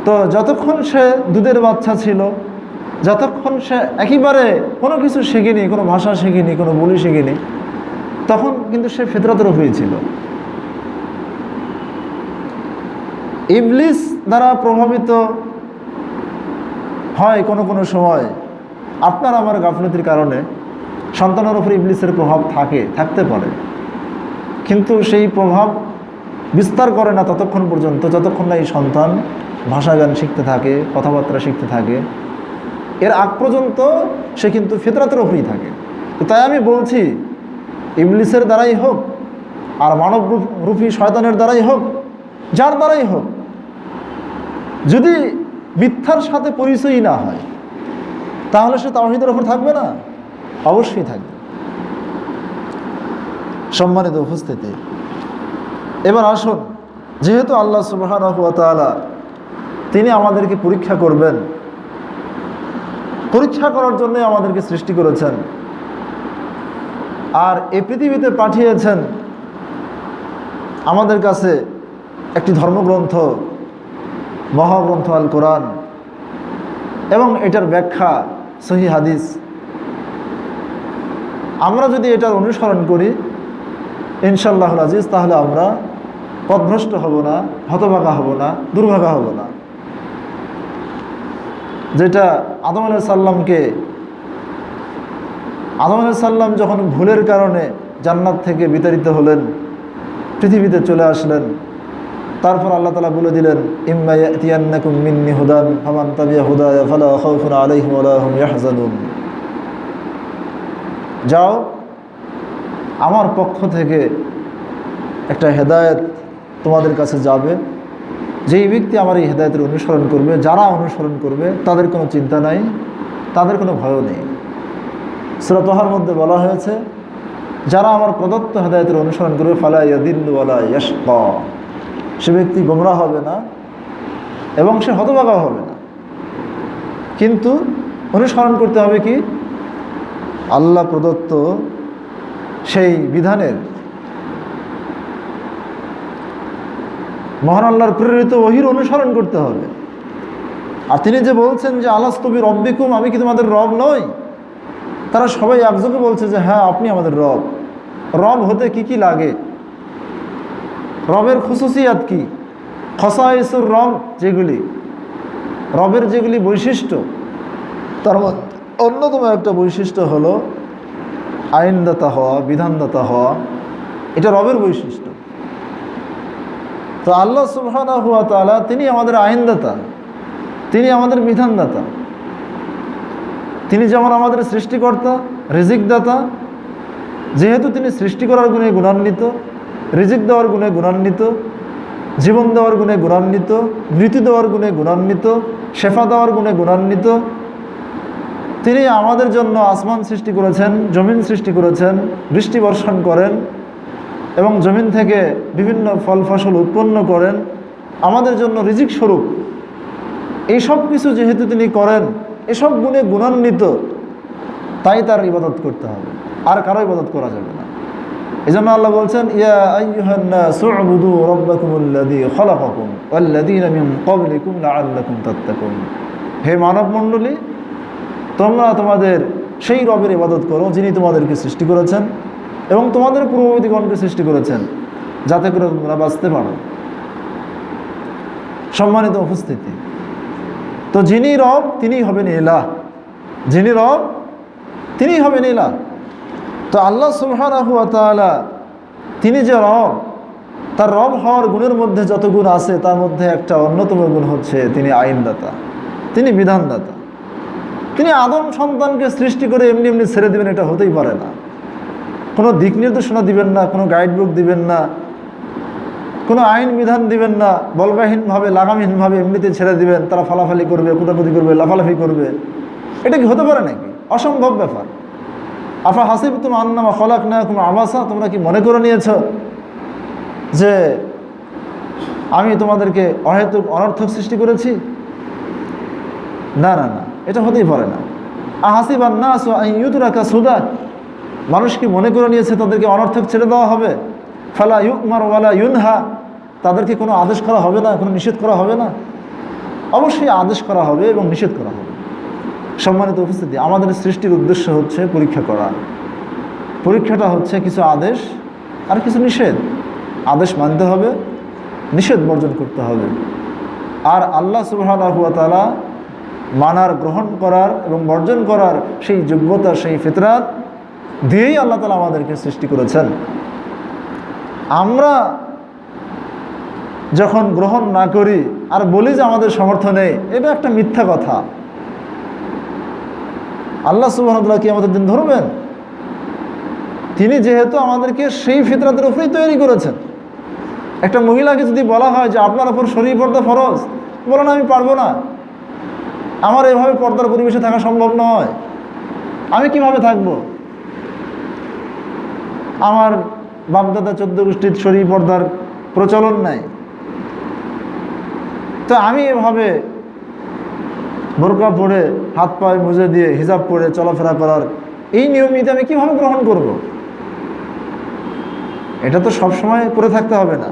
S1: তো যতক্ষণ সে দুধের বাচ্চা ছিল, যতক্ষণ সে একেবারে কোনো কিছু শেখেনি, কোনো ভাষা শেখেনি, কোনো বলি শেখেনি, তখন কিন্তু সে ফিতরাতের উপরেই ছিল। ইবলিস দ্বারা প্রভাবিত হয় কোনো কোনো সময়, আপনার আমার গাফলতির কারণে সন্তানের উপর ইবলিসের প্রভাব থাকতে পারে, কিন্তু সেই প্রভাব বিস্তার করে না ততক্ষণ পর্যন্ত যতক্ষণ না এই সন্তান ভাষা গান শিখতে থাকে, কথাবার্তা শিখতে থাকে। এর আগ পর্যন্ত সে কিন্তু ফিতরাতের উপরেই থাকে। তো তাই আমি বলছি, ইবলিসের দ্বারাই হোক আর মানব রূপী শয়তানের দ্বারাই হোক, যার দ্বারাই হোক, যদি মিথ্যার সাথে পরিচয়ই না হয় তাহলে সে তাওহীদের উপর থাকবে না? অবশ্যই থাকবে। সম্মানিত উপস্থিতি, এবার আসুন, যেহেতু আল্লাহ সুবহানাহু ওয়া তাআলা তিনি আমাদেরকে পরীক্ষা করবেন, পরীক্ষা করার জন্য আমাদেরকে সৃষ্টি করেছেন আর এই পৃথিবীতে পাঠিয়েছেন আমাদের কাছে একটি ধর্মগ্রন্থ, মহাগ্রন্থ আল কোরআন, এবং এটার ব্যাখ্যা সহিহ হাদিস। আমরা যদি এটার অনুসরণ করি ইনশাআল্লাহুল আজিজ, তাহলে আমরা পথভ্রষ্ট হব না, হতভাগা হব না, দুর্ভাগা হব না। যেটা আদম আলাইহিস সাল্লাম যখন ভুলের কারণে জান্নাত থেকে বিতাড়িত হলেন, পৃথিবীতে চলে আসলেন, তারপর আল্লাহ তাআলা বলে দিলেন, ইম্মা ইয়াতিয়ান্নাকুম মিন্নি হুদান ফামান তাবিআ হুদায়া ফালা খাউফুন আলাইহিম ওয়ালা হুম ইয়াহজানুন। যাও, আমার পক্ষ থেকে একটা হেদায়েত তোমাদের কাছে যাবে, যেই ব্যক্তি আমার এই হেদায়েতের অনুসরণ করবে, যারা অনুসরণ করবে তাদের কোনো চিন্তা নাই, তাদের কোনো ভয় নেই। সূরা তাহার মধ্যে বলা হয়েছে, যারা আমার প্রদত্ত হেদায়েতের অনুসরণ করবে ফালা ইয়াদিল্লু ওয়ালা ইয়াশকা, সে ব্যক্তি গোমরাহ হবে না এবং সে হতভাগা হবে না। কিন্তু অনুসরণ করতে হবে কি? আল্লাহ প্রদত্ত সেই বিধানের, মহান আল্লাহর প্রেরিত ওহীর অনুসরণ করতে হবে। আর তিনি যে বলছেন যে আলাস্তু বিরব্বিকুম, আমি কি তোমাদের রব নই? তারা সবাই একযোগে বলছে যে হ্যাঁ, আপনি আমাদের রব। রব হতে কি কি লাগে, রবের খুসুসিয়াত কি, খসাইসুর রব, যেগুলি রবের যেগুলি বৈশিষ্ট্য, অন্যতম একটা বৈশিষ্ট্য হলো আইনদাতা হওয়া, বিধানদাতা হওয়া। এটা রবের বৈশিষ্ট্য। তো আল্লাহ সুবহানাহু ওয়া তাআলা তিনি আমাদের আইনদাতা, তিনি আমাদের বিধানদাতা। তিনি যেমন আমাদের সৃষ্টিকর্তা, রিজিকদাতা, যেহেতু তিনি সৃষ্টি করার গুণে গুণান্বিত, রিজিক দেওয়ার গুণে গুণান্বিত, জীবন দেওয়ার গুণে গুণান্বিত, মৃত্যু দেওয়ার গুণে গুণান্বিত, শেফা দেওয়ার গুণে গুণান্বিত। তিনি আমাদের জন্য আসমান সৃষ্টি করেছেন, জমিন সৃষ্টি করেছেন, বৃষ্টি বর্ষণ করেন এবং জমিন থেকে বিভিন্ন ফল ফসল উৎপন্ন করেন আমাদের জন্য রিজিক স্বরূপ। এই সব কিছু যেহেতু তিনি করেন, এসব গুণে গুণান্বিত, তাই তার ইবাদত করতে হবে, আর কারো ইবাদত করা যাবে না। এই জন্য আল্লাহ বলছেন, ইয়া আইয়ুহান নাসু উবুদু রাব্বাকুমুল্লাযী খালাকাকুম ওয়াল্লাযীনা মিন ক্বাবলিকুম লাআল্লাকুম তাত্তাকুন। হে মানব মণ্ডলী, তোমরা তোমাদের সেই রবের ইবাদত করো যিনি তোমাদেরকে সৃষ্টি করেছেন এবং তোমাদের পূর্ববর্তীগণকে সৃষ্টি করেছেন, যাতে করে তোমরা বাঁচতে পারো। সম্মানিত উপস্থিতি, তো যিনি রব তিনিই হবেন ইলাহ, যিনি রব তিনিই হবেন ইলাহ। তো আল্লাহ সুবহানাহু ওয়া তাআলা তিনি যে রব, তার রব হওয়ার গুণের মধ্যে যত গুণ আছে তার মধ্যে একটা অন্যতম গুণ হচ্ছে তিনি আইনদাতা, তিনি বিধানদাতা। তিনি আদম সন্তানকে সৃষ্টি করে এমনি এমনি ছেড়ে দিবেন, এটা হতেই পারে না। কোনো দিক নির্দেশনা দিবেন না, কোনো গাইডবুক দিবেন না, কোনো আইন বিধান দিবেন না, বলগাহীনভাবে লাগামহীনভাবে এমনিতে ছেড়ে দিবেন, তারা ফালাফালি করবে, কুটাকুটি করবে, লাফালাফি করবে। এটা কি হতে পারে নাকি? অসম্ভব ব্যাপার। আফা হাসিবতুম আন্নামা খালাকনাকুম আবাসা, তোমরা কি মনে করে নিয়েছ যে আমি তোমাদেরকে অহেতুক অনর্থক সৃষ্টি করেছি? না না না, এটা হতেই পারে না। আহাসিবান নাসু আন ইউতরাকা সুদা, মানুষ কি মনে করে নিয়েছে তাদেরকে অনর্থক ছেড়ে দেওয়া হবে? ফালা ইউমার ওয়ালা ইউনহা, তাদেরকে কোনো আদেশ করা হবে না, কোনো নিষেধ করা হবে না? অবশ্যই আদেশ করা হবে এবং নিষেধ করা হবে। সম্মানিত উপস্থিতি, আমাদের সৃষ্টির উদ্দেশ্য হচ্ছে পরীক্ষা করা। পরীক্ষাটা হচ্ছে কিছু আদেশ আর কিছু নিষেধ। আদেশ মানতে হবে, নিষেধ বর্জন করতে হবে। আর আল্লাহ সুবহানাহু ওয়া তাআলা মানার, গ্রহণ করার এবং বর্জন করার সেই যোগ্যতা, সেই ফিতরাত দিয়েই আল্লাহ তাআলা আমাদেরকে সৃষ্টি করেছেন। আমরা যখন গ্রহণ না করি আর বলি যে আমাদের সামর্থ্য নেই, এটা একটা মিথ্যা কথা। আল্লাহ সুবহানাহু ওয়া তাআলা কি আমাদের দিন ধরবেন? তিনি যেহেতু আমাদেরকে সেই ফিতরাতের উপরেই তৈরি করেছেন। একটা মহিলাকে যদি বলা হয় যে আপনার উপর শরীর পর্দা ফরজ, বলেন আমি পারবো না, আমার এভাবে পর্দার পরিবেশে থাকা সম্ভব নয়, আমি কিভাবে থাকবো? আমার বাপদাদা 14 গোষ্ঠীর শরীর পর্দার প্রচলন নাই, তো আমি এভাবে বোরকা পরে, হাত পায়ে মুজে দিয়ে, হিজাব পরে চলাফেরা করার এই নিয়ম নীতি আমি কীভাবে গ্রহণ করব? এটা তো সবসময় করে থাকতে হবে না।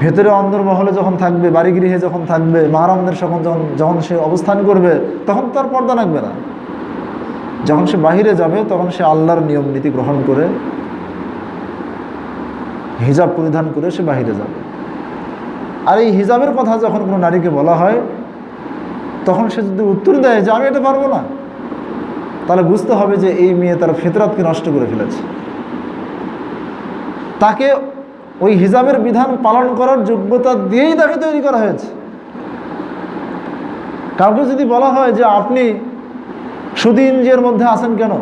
S1: ভেতরে অন্দরমহলে যখন থাকবে, বাড়ি গৃহে যখন থাকবে, মাহরামদের যখন সে অবস্থান করবে, তখন তার পর্দা লাগবে না। যখন সে বাহিরে যাবে তখন সে আল্লাহর নিয়ম নীতি গ্রহণ করে হিজাব পরিধান করে সে বাহিরে যাবে। আর এই হিজাবের কথা যখন কোনো নারীকে বলা হয়, তখন সে যদি উত্তর দেয় যে আমি এটা পারবো না, তাহলে বুঝতে হবে যে এই মেয়ে তার ফিতরাতকে নষ্ট করে ফেলেছে। তাকে ওই হিজাবের বিধান পালন করার যোগ্যতা দিয়েই তাকে তৈরি করা হয়েছে। কাউকে যদি বলা হয় যে আপনি সুদী ইন্দ্রিয়ের মধ্যে আছেন কেন,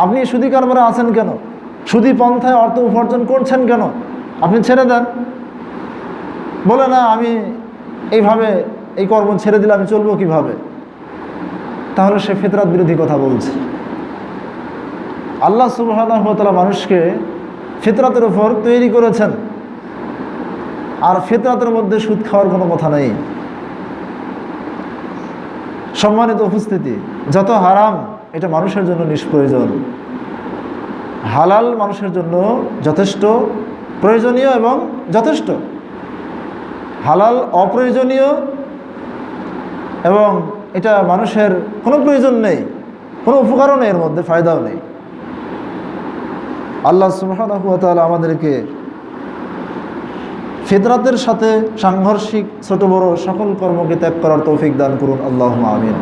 S1: আপনি সুদী কারবারে আছেন কেন, সুদী পন্থায় অর্থ উপার্জন করছেন কেন, আপনি ছেড়ে দেন। বলে না আমি এইভাবে এই কর্ম ছেড়ে দিলে আমি চলবো কিভাবে? তাহলে সে ফিতরাত বিরোধী কথা বলছে। আল্লাহ সুবহানাহু ওয়া তাআলা মানুষকে ফিতরাতের উপর তৈরি করেছেন, আর ফিতরাতের মধ্যে সুদ খাওয়ার কোনো কথা নেই। সম্মানিত উপস্থিতি, যত হারাম এটা মানুষের জন্য নিষ্প্রয়োজন, হালাল মানুষের জন্য যথেষ্ট প্রয়োজনীয় এবং যথেষ্ট। হালাল অপ্রয়োজনীয় এবং এটা মানুষের কোনো প্রয়োজন নেই, কোনো উপকারও নেই, এর মধ্যে ফায়দাও নেই। আল্লাহ সুবহানাহু ওয়া তাআলা আমাদেরকে ফিতরাতের সাথে সাংঘর্ষিক ছোট বড় সকল কর্মকে ত্যাগ করার তৌফিক দান করুন, আল্লাহুম্মা আমিন।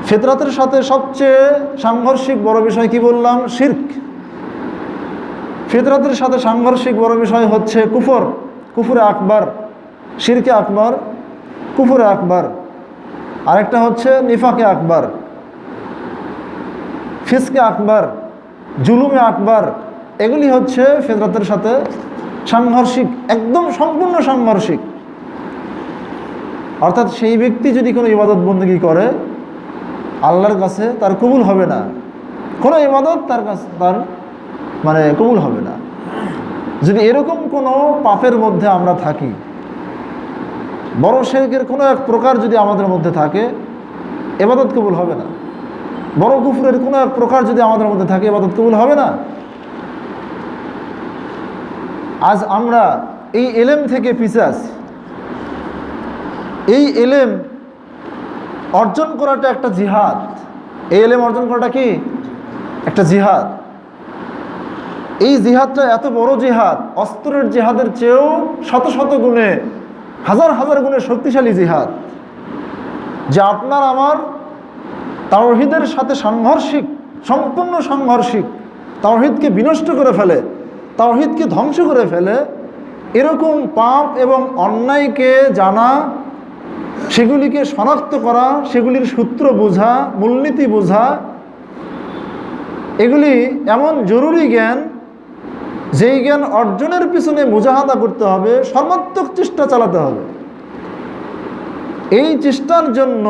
S1: ফিতরাতের সাথে সবচেয়ে সাংঘর্ষিক বড় বিষয় কি বললাম? শিরক। ফিতরাতের সাথে সাংঘর্ষিক বড় বিষয় হচ্ছে কুফরে আকবার, শিরকে আকবার, কুফরে আকবার। আরেকটা হচ্ছে নিফাকে আকবার, ফিসকে আকবার, জুলুমে আকবার। এগুলি হচ্ছে ফিতরাতের সাথে সাংঘর্ষিক, একদম সম্পূর্ণ সাংঘর্ষিক। অর্থাৎ সেই ব্যক্তি যদি কোনো ইবাদত বন্দেগী করে, আল্লাহর কাছে তার কবুল হবে না। কোনো ইবাদত তার কাছে কবুল হবে না। যদি এরকম কোনো পাপের মধ্যে আমরা থাকি, বড় শিরকের কোনো এক প্রকার যদি আমাদের মধ্যে থাকে, ইবাদত কবুল হবে না। বড় কুফরের কোনো এক প্রকার যদি আমাদের মধ্যে থাকে, ইবাদত কবুল হবে না। আজ আমরা এই এলেম থেকে পিছে আছি। এই এলেম অর্জন করাটা একটা জিহাদ। এই এলেম অর্জন করাটা কি একটা জিহাদ। এই জিহাদটা এত বড় জিহাদ, অস্ত্রের জিহাদের চেয়েও শত শত গুণে, হাজার হাজার গুণে শক্তিশালী জিহাদ, যে আপনার আমার তাওহীদের সাথে সাংঘর্ষিক, সম্পূর্ণ সাংঘর্ষিক। তাওহীদকে বিনষ্ট করে ফেলে, তাওহীদকে ধ্বংস করে ফেলে। এরকম পাপ এবং অন্যায়কে জানা, সেগুলিকে শনাক্ত করা, সেগুলির সূত্র বোঝা, মূলনীতি বোঝা, এগুলি এমন জরুরি জ্ঞান, যেই জ্ঞান অর্জনের পিছনে মুজাহাদা করতে হবে, সর্বাত্মক চেষ্টা চালাতে হবে। এই চেষ্টার জন্য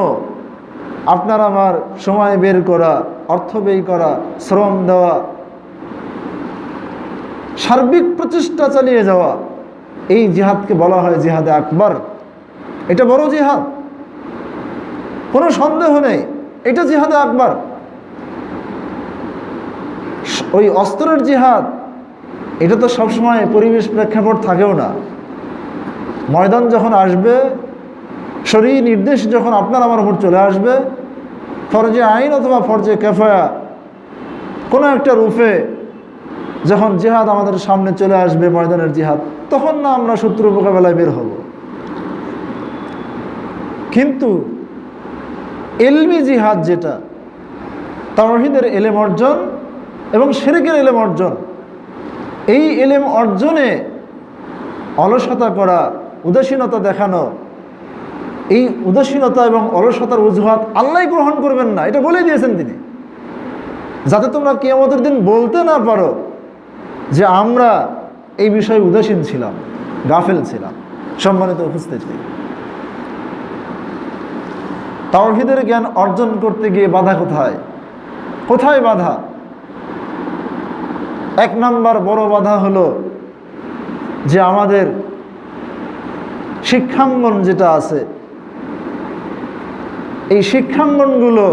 S1: আপনার আমার সময় বের করা, অর্থ ব্যয় করা, শ্রম দেওয়া, সার্বিক প্রচেষ্টা চালিয়ে যাওয়া, এই জিহাদকে বলা হয় জিহাদে আকবর। এটা বড় জিহাদ, কোনো সন্দেহ নেই, এটা জিহাদে আকবর। ওই অস্ত্রের জিহাদ, এটা তো সবসময় পরিবেশ প্রেক্ষাপট থাকেও না। ময়দান যখন আসবে, শরী নির্দেশ যখন আপনার আমার উপর চলে আসবে, ফরজে আইন অথবা ফরজে কেফায়া কোনো একটা রূপে যখন জিহাদ আমাদের সামনে চলে আসবে, ময়দানের জিহাদ, তখন না আমরা শত্রু মোকাবেলায় বের হব। কিন্তু ইলমি জিহাদ, যেটা তাওহীদের ইলম অর্জন এবং শিরকের ইলম অর্জন, এই ইলম অর্জনে অলসতা করা, উদাসীনতা দেখানো, এই উদাসীনতা এবং অলসতার অজুহাত আল্লাহ গ্রহণ করবেন না, এটা বলে দিয়েছেন তিনি, যাতে তোমরা কিয়ামতের দিন বলতে না পারো যে আমরা এই বিষয়ে উদাসীন ছিলাম, গাফেল ছিলাম। সম্মানিত উপস্থিতি, তাওহীদের জ্ঞান অর্জন করতে গিয়ে বাধা কোথায়? কোথায় বাধা? এক নাম্বার বড় বাধা হলো যে আমাদের শিক্ষাঙ্গন যেটা আছে, এই শিক্ষাঙ্গনগুলো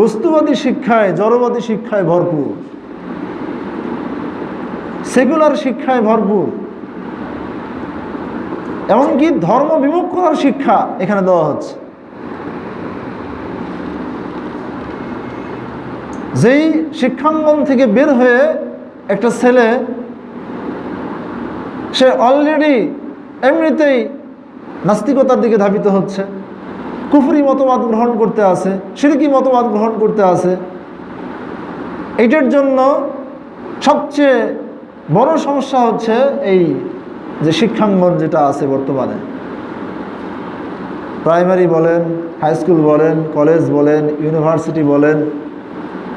S1: বস্তুবাদী শিক্ষায়, জড়বাদী শিক্ষায় ভরপুর, সেকুলার শিক্ষায় ভরপুর। এমনকি ধর্ম বিমুখ করার শিক্ষা এখানে দেওয়া হচ্ছে। যেই শিক্ষাঙ্গন থেকে বের হয়ে একটা ছেলে, সে অলরেডি এমনিতেই নাস্তিকতার দিকে ধাবিত হচ্ছে, কুফরি মতবাদ গ্রহণ করতে আছে, শিরকি মতবাদ গ্রহণ করতে আছে। এইটার জন্য সবচেয়ে বড় সমস্যা হচ্ছে এই যে শিক্ষাঙ্গন যেটা আছে বর্তমানে, প্রাইমারি বলেন, হাই স্কুল বলেন, কলেজ বলেন, ইউনিভার্সিটি বলেন,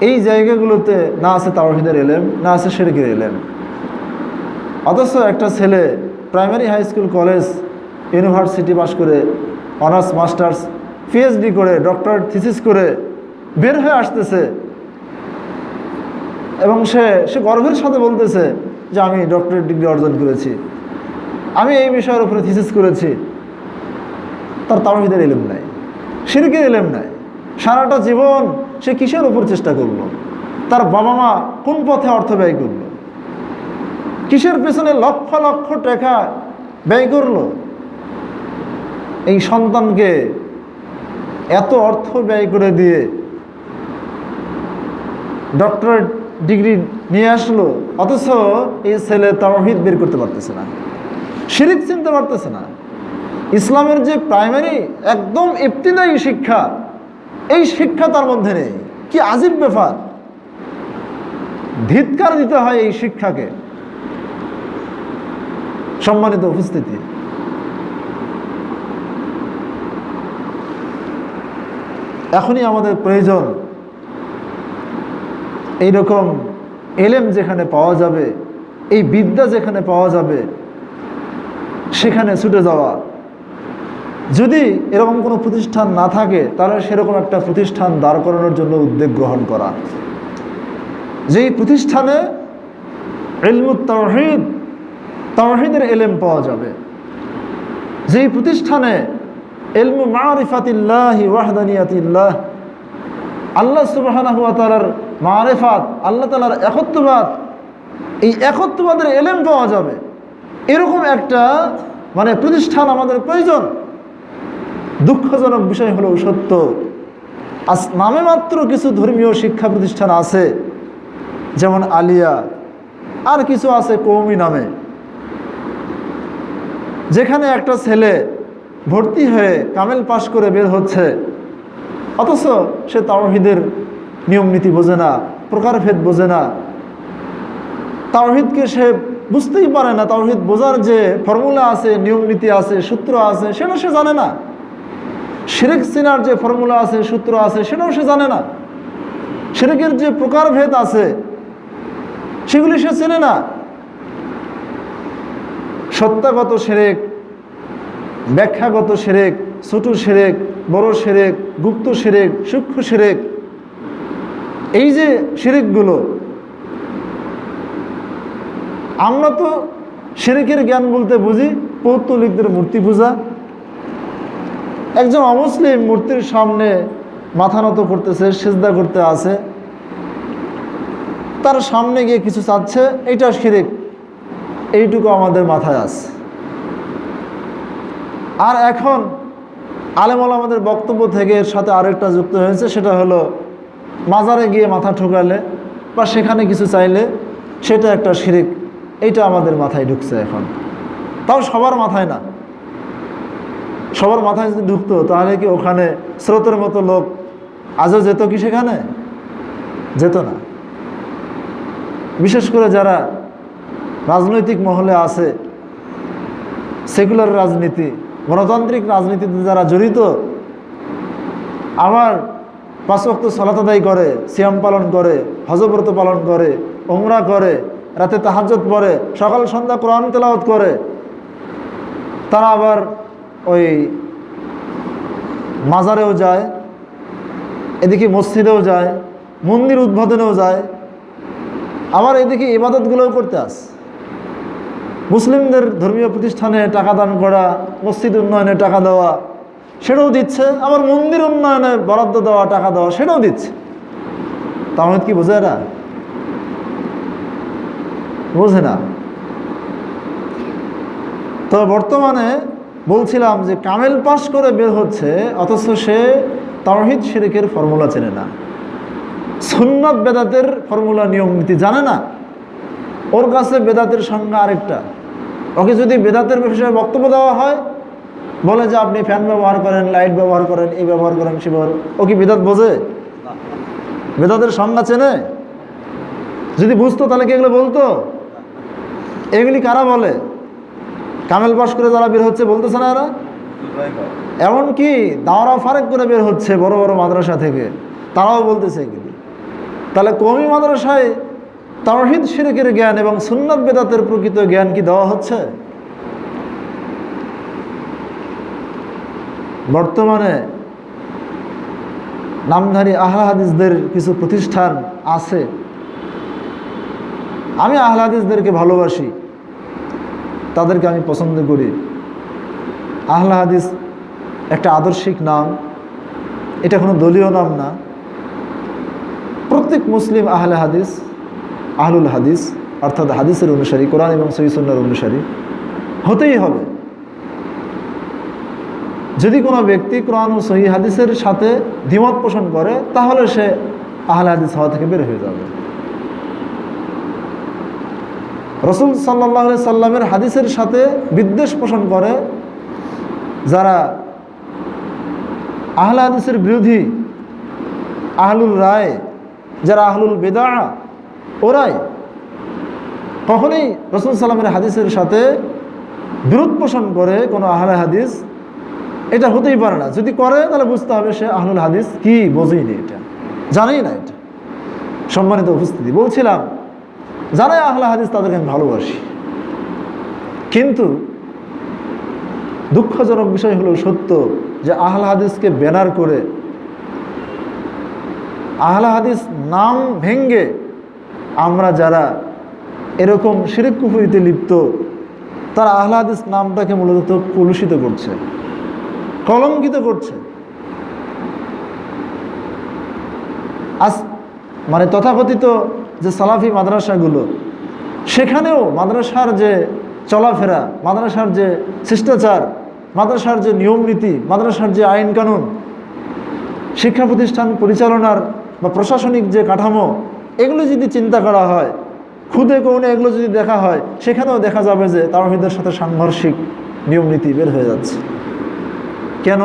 S1: এই জায়গাগুলোতে না আছে তাওহীদের ইলম, না আছে শিরকের ইলম। অথচ একটা ছেলে primary, high school, college, university পাশ করে, অনার্স, মাস্টার্স, পিএইচডি করে, ডক্টরেট থিসিস করে বের হয়ে আসতেছে, এবং সে গর্বের সাথে বলতেছে যে আমি ডক্টরেট ডিগ্রি অর্জন করেছি, আমি এই বিষয়ের উপরে থিসিস করেছি। তার তাওহীদের ইলম নাই, শিরকের ইলম নাই। সারাটা জীবন সে কিসের উপর চেষ্টা করলো? তার বাবা মা কোন পথে অর্থ ব্যয় করলো? কিসের পেছনে লক্ষ লক্ষ টাকা ব্যয় করলো? এই সন্তানকে এত অর্থ ব্যয় করে দিয়ে ডক্টরেট ডিগ্রি নিয়ে আসলো, অথচ এই ছেলে তাওহীদ বের করতে পারতেছে না, শিরক চিনতে পারতেছে না। ইসলামের যে প্রাইমারি একদম ইবতিদায়ী শিক্ষা, এই শিক্ষা তার মধ্যে নেই। কি আজীব ব্যাপার! ধিক্কার দিতে হয় এই শিক্ষাকে। সম্মানিত উপস্থিতি, এখনই আমাদের প্রয়োজন এইরকম এলেম যেখানে পাওয়া যাবে, এই বিদ্যা যেখানে পাওয়া যাবে, সেখানে ছুটে যাওয়া। যদি এরকম কোনো প্রতিষ্ঠান না থাকে, তাহলে সেরকম একটা প্রতিষ্ঠান দাঁড় করানোর জন্য উদ্যোগ গ্রহণ করা, যেই প্রতিষ্ঠানে ইলমুত তাওহীদ, তাওহীদের এলেম পাওয়া যাবে, যেই প্রতিষ্ঠানে ইলমু মারিফাতিল্লাহি ওয়াহদানিয়াতিল্লাহ, আল্লাহ সুবহানাহু ওয়া তাআলার মারিফাত, আল্লাহ তাআলার একত্ববাদ, এই একত্ববাদের এলেম পাওয়া যাবে, এরকম একটা প্রতিষ্ঠান আমাদের প্রয়োজন। দুঃখজনক বিষয় হলো সত্য, আজ নামে মাত্র কিছু ধর্মীয় শিক্ষা প্রতিষ্ঠান আছে, যেমন আলিয়া, আর কিছু আছে কওমি নামে, যেখানে একটা ছেলে ভর্তি হয়ে কামেল পাশ করে বের হচ্ছে, অথচ সে তাওহীদের নিয়ম নীতি বোঝে না, প্রকারভেদ বোঝে না, তাওহীদকে সে বুঝতেই পারে না। তাওহীদ বোঝার যে ফর্মুলা আছে, নিয়ম নীতি আছে, সূত্র আছে, সেটা সে জানে না। শিরক চিনার যে ফর্মুলা আছে, সূত্র আছে, সেটাও সে জানে না। শিরকের যে প্রকারভেদ আছে, সেগুলি সে চেনে না। সত্তাগত শিরক, ব্যাখ্যাগত শিরক, ছোট শিরক, বড় শিরক, গুপ্ত শিরক, সূক্ষ্ম শিরক, এই যে শিরকগুলো, আমরা তো শিরকের জ্ঞান বলতে বুঝি পৌত্তলিকদের মূর্তি পূজা। একজন অমুসলিম মূর্তির সামনে মাথা নত করতেছে, সিজদা করতে আছে, তার সামনে গিয়ে কিছু চাচ্ছে, এইটা শিরক, এইটুকু আমাদের মাথায় আছে। আর এখন আলেম ওলামাদের বক্তব্য থেকে এর সাথে আরেকটা যুক্ত হয়েছে, সেটা হলো মাজারে গিয়ে মাথা ঠোকালে বা সেখানে কিছু চাইলে সেটা একটা শিরক, এইটা আমাদের মাথায় ঢুকছে এখন। তাও সবার মাথায় না। সবার মাথায় যদি ঢুকতো, তাহলে কি ওখানে স্রোতের মতো লোক আজও যেত কি সেখানে? যেত না। বিশেষ করে যারা রাজনৈতিক মহলে আছে, সেকুলার রাজনীতি, গণতান্ত্রিক রাজনীতিতে যারা জড়িত, আবার 5 ওয়াক্ত সালাত আদায় করে, সিয়াম পালন করে, হজ ব্রত পালন করে, উমরা করে, রাতে তাহাজ্জুদ পড়ে, সকাল সন্ধ্যা কোরআন তেলাওয়াত করে, তারা আবার ওই মাজারেও যায়, এদিকে মসজিদেও যায়, মন্দির উদ্বোধনেও যায়, আবার এদিকে ইবাদতগুলোও করতে আসে। মুসলিমদের ধর্মীয় প্রতিষ্ঠানে টাকা দান করা, মসজিদ উন্নয়নে টাকা দেওয়া, সেটাও দিচ্ছে, আবার মন্দির উন্নয়নে বরাদ্দ দেওয়া, টাকা দেওয়া, সেটাও দিচ্ছে। তাওহীদ কি বোঝে এরা? বোঝে না। তো বর্তমানে বলছিলাম যে কামেল পাশ করে বের হচ্ছে, অথচ সে তাওহীদ শিরকের ফর্মুলা চেনে না, সুন্নাত বেদাতের ফর্মুলা নিয়ম নীতি জানে না। ওর কাছে বেদাতের সংজ্ঞা আরেকটা। ওকে যদি বেদাতের বিষয়ে বক্তব্য দেওয়া হয়, বলে যে আপনি ফ্যান ব্যবহার করেন, লাইট ব্যবহার করেন, এই ব্যবহার করেন, সে ব্যবহার। ও কি বেদাত বোঝে? বেদাতের সংজ্ঞা চেনে? যদি বুঝতো তাহলে কি এগুলো বলতো? এগুলি কারা বলে? কামেল পাশ করে যারা বের হচ্ছে বলতেছে না এরা? এমনকি দাওরা ফারেক করে বের হচ্ছে বড় বড় মাদ্রাসা থেকে, তারাও বলতেছে এগুলি। তাহলে কওমি মাদ্রাসায় তাওহীদ শিরকের জ্ঞান এবং সুন্নাত বেদাতের প্রকৃত জ্ঞান কি দেওয়া হচ্ছে? বর্তমানে নামধারী আহলে হাদিসদের কিছু প্রতিষ্ঠান আছে। আমি আহলে হাদিসদেরকে ভালোবাসি, তাদেরকে আমি পছন্দ করি। আহলে হাদিস একটা আদর্শিক নাম, এটা কোনো দলীয় নাম না। প্রত্যেক মুসলিম আহলে হাদিস, আহলুল হাদিস, অর্থাৎ হাদিসের অনুসারী, কোরআন এবং সহিহ সুন্নাহর অনুসারী হতেই হবে। যদি কোনো ব্যক্তি কোরআন ও সহিহ হাদিসের সাথে দ্বিমত পোষণ করে, তাহলে সে আহলে হাদিস হওয়া থেকে বের হয়ে যাবে। রাসূল সাল্লাল্লাহু আলাইহি সাল্লামের হাদিসের সাথে বিদ্বেষ পোষণ করে যারা আহলে হাদিসের বিরোধী, আহলুল রায়, যারা আহলুল বিদআহ, ওরাই কখনোই রাসূল সাল্লামের হাদিসের সাথে বিরোধ পোষণ করে কোনো আহলে হাদিস, এটা হতেই পারে না। যদি করে তাহলে বুঝতে হবে সে আহলুল হাদিস কি বোঝেই না, এটা জানেই না। এটা সম্মানিত উপস্থিতি, বলছিলাম যারাই আহলে হাদিস তাদেরকে আমি ভালোবাসি, কিন্তু দুঃখজনক বিষয় হলো সত্য যে আহলে হাদিসকে ব্যানার করে, আহলে হাদিস নাম ভেঙ্গে আমরা যারা এরকম শিরক কুফরিতে লিপ্ত, তারা আহলে হাদিস নামটাকে মূলত কলুষিত করছে, কলঙ্কিত করছে। আজ মানে তথাকথিত যে সালাফি মাদ্রাসাগুলো, সেখানেও মাদ্রাসার যে চলাফেরা, মাদ্রাসার যে শিষ্টাচার, মাদ্রাসার যে নিয়ম নীতি, মাদ্রাসার যে আইন কানুন, শিক্ষা প্রতিষ্ঠান পরিচালনার বা প্রশাসনিক যে কাঠামো, এগুলো যদি চিন্তা করা হয়, খুদে কৌনে এগুলো যদি দেখা হয়, সেখানেও দেখা যাবে যে তাওহীদের সাথে সাংঘর্ষিক নিয়ম নীতি বের হয়ে যাচ্ছে। কেন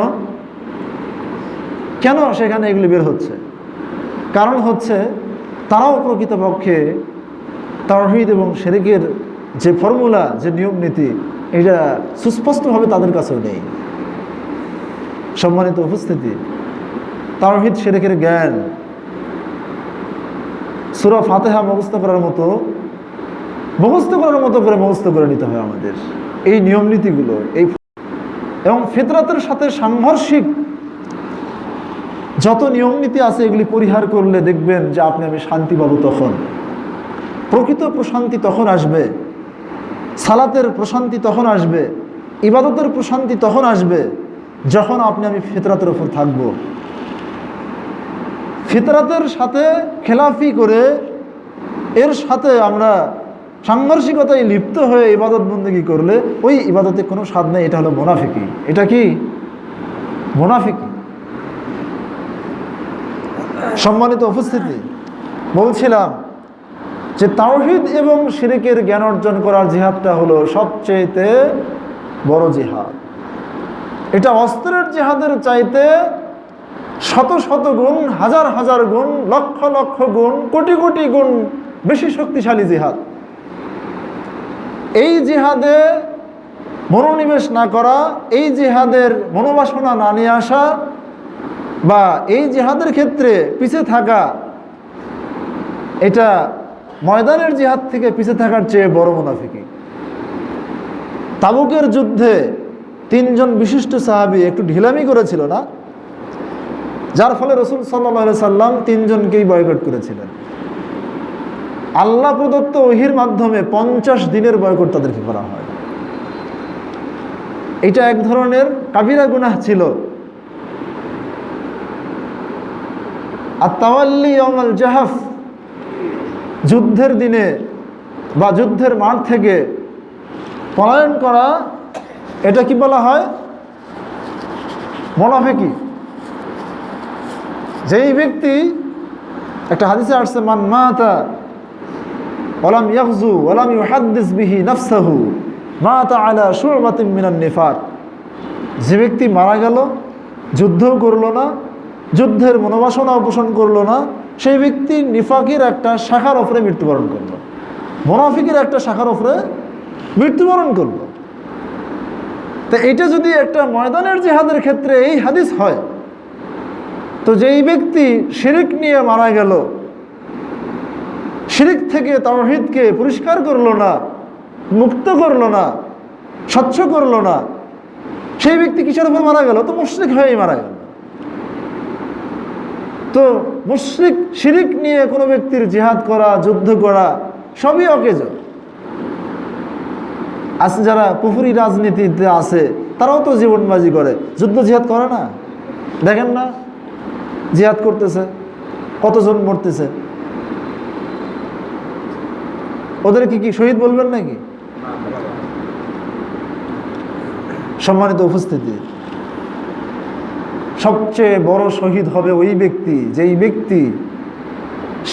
S1: কেন সেখানে এগুলি বের হচ্ছে? কারণ হচ্ছে তারাও প্রকৃতপক্ষে তাওহীদ এবং শিরকের যে ফর্মুলা, যে নিয়ম নীতি, এটা সুস্পষ্টভাবে তাদের কাছেও নেই। সম্মানিত উপস্থিতি, তাওহীদ শিরকের জ্ঞান সূরা ফাতিহা মুখস্থ করার মতো করে মুখস্থ করে নিতে হয় আমাদের এই নিয়ম নীতিগুলো, এবং ফিতরাতের সাথে সাংঘর্ষিক যত নিয়ম নীতি আছে এগুলি পরিহার করলে দেখবেন যে আপনি আমি শান্তি পাবো। তখন প্রকৃত প্রশান্তি তখন আসবে, সালাতের প্রশান্তি তখন আসবে, ইবাদতের প্রশান্তি তখন আসবে যখন আপনি আমি ফিতরাতের উপর থাকব। ফিতরাতের সাথে খেলাফি করে এর সাথে আমরা সাংঘর্ষিকতায় লিপ্ত হয়ে ইবাদত বন্দেগী করলে ওই ইবাদতে কোনো স্বাদ নেই। এটা হলো মুনাফিকি। এটা কি? মুনাফিকি। সম্মানিত উপস্থিতি, বলছিলাম যে তাওহীদ এবং শিরকের জ্ঞান অর্জন করার জিহাদটা হলো সবচেয়ে বড় জিহাদ। এটা অস্ত্রের জিহাদের চাইতে শত শত গুণ, হাজার হাজার গুণ, লক্ষ লক্ষ গুণ, কোটি কোটি গুণ বেশি শক্তিশালী জিহাদ। এই জিহাদে মনোনিবেশ না করা, এই জিহাদের মনোবাসনা না নিয়ে আসা, বা এই জিহাদের ক্ষেত্রে পিছিয়ে থাকা, এটা ময়দানের জিহাদ থেকে পিছিয়ে থাকার চেয়ে বড় মুনাফিকি। তাবুকের যুদ্ধে 3 জন বিশিষ্ট সাহাবী একটু ঢিলামি করেছিল না, যার ফলে রাসূল সাল্লাল্লাহু আলাইহি সাল্লাম 3 জনকেই বয়কট করেছিলেন। আল্লাহ প্রদত্ত ওহীর মাধ্যমে 50 দিনের বয়কট তাদেরকে করা হয়। এটা এক ধরনের কাবিরা গুনাহ ছিল। আত-তাওয়াল্লি ইয়াউমাল জাহাফ, যুদ্ধের দিনে বা যুদ্ধের মাঠ থেকে পলায়ন করা, এটা কি বলা হয়? মুনাফিকি। যেই ব্যক্তি, একটা হাদিসে আসছে, মান মাতা ওয়ালাম ইয়াগজু ওয়ালাম ইউহাদ্দিস বিহি নাফসাহু মাতা আলা শু'বাতিন মিনান নিফাক। যে ব্যক্তি মারা গেল, যুদ্ধও করলো না, যুদ্ধের মনোবাসনাও পোষণ করলো না, সেই ব্যক্তি নিফাকের একটা শাখার ওপরে মৃত্যুবরণ করলো, মুনাফিকের একটা শাখার ওপরে মৃত্যুবরণ করলো। তো এটা যদি একটা ময়দানের জিহাদের ক্ষেত্রে এই হাদিস হয়, তো যেই ব্যক্তি শিরক নিয়ে মারা গেল, শিরক থেকে তাওহীদকে পরিষ্কার করলো না, মুক্ত করলো না, স্বচ্ছ করলো না, সেই ব্যক্তি কিসের উপর মারা গেল? তো মুশরিক হয়েই মারা গেল। তো মুশরিক, শিরক নিয়ে কোনো ব্যক্তির জিহাদ করা, যুদ্ধ করা সবই অকেজ। আজ যারা কুফরি রাজনীতিতে আছে তারাও তো জীবনবাজি করে, যুদ্ধ জিহাদ করে না। দেখেন না জিহাদ করতেছে, কতজন মরতেছে, ওদেরকে কি শহীদ বলবেন নাকি? সম্মানিত উপস্থিতি, সবচেয়ে বড় শহীদ হবে ওই ব্যক্তি যেই ব্যক্তি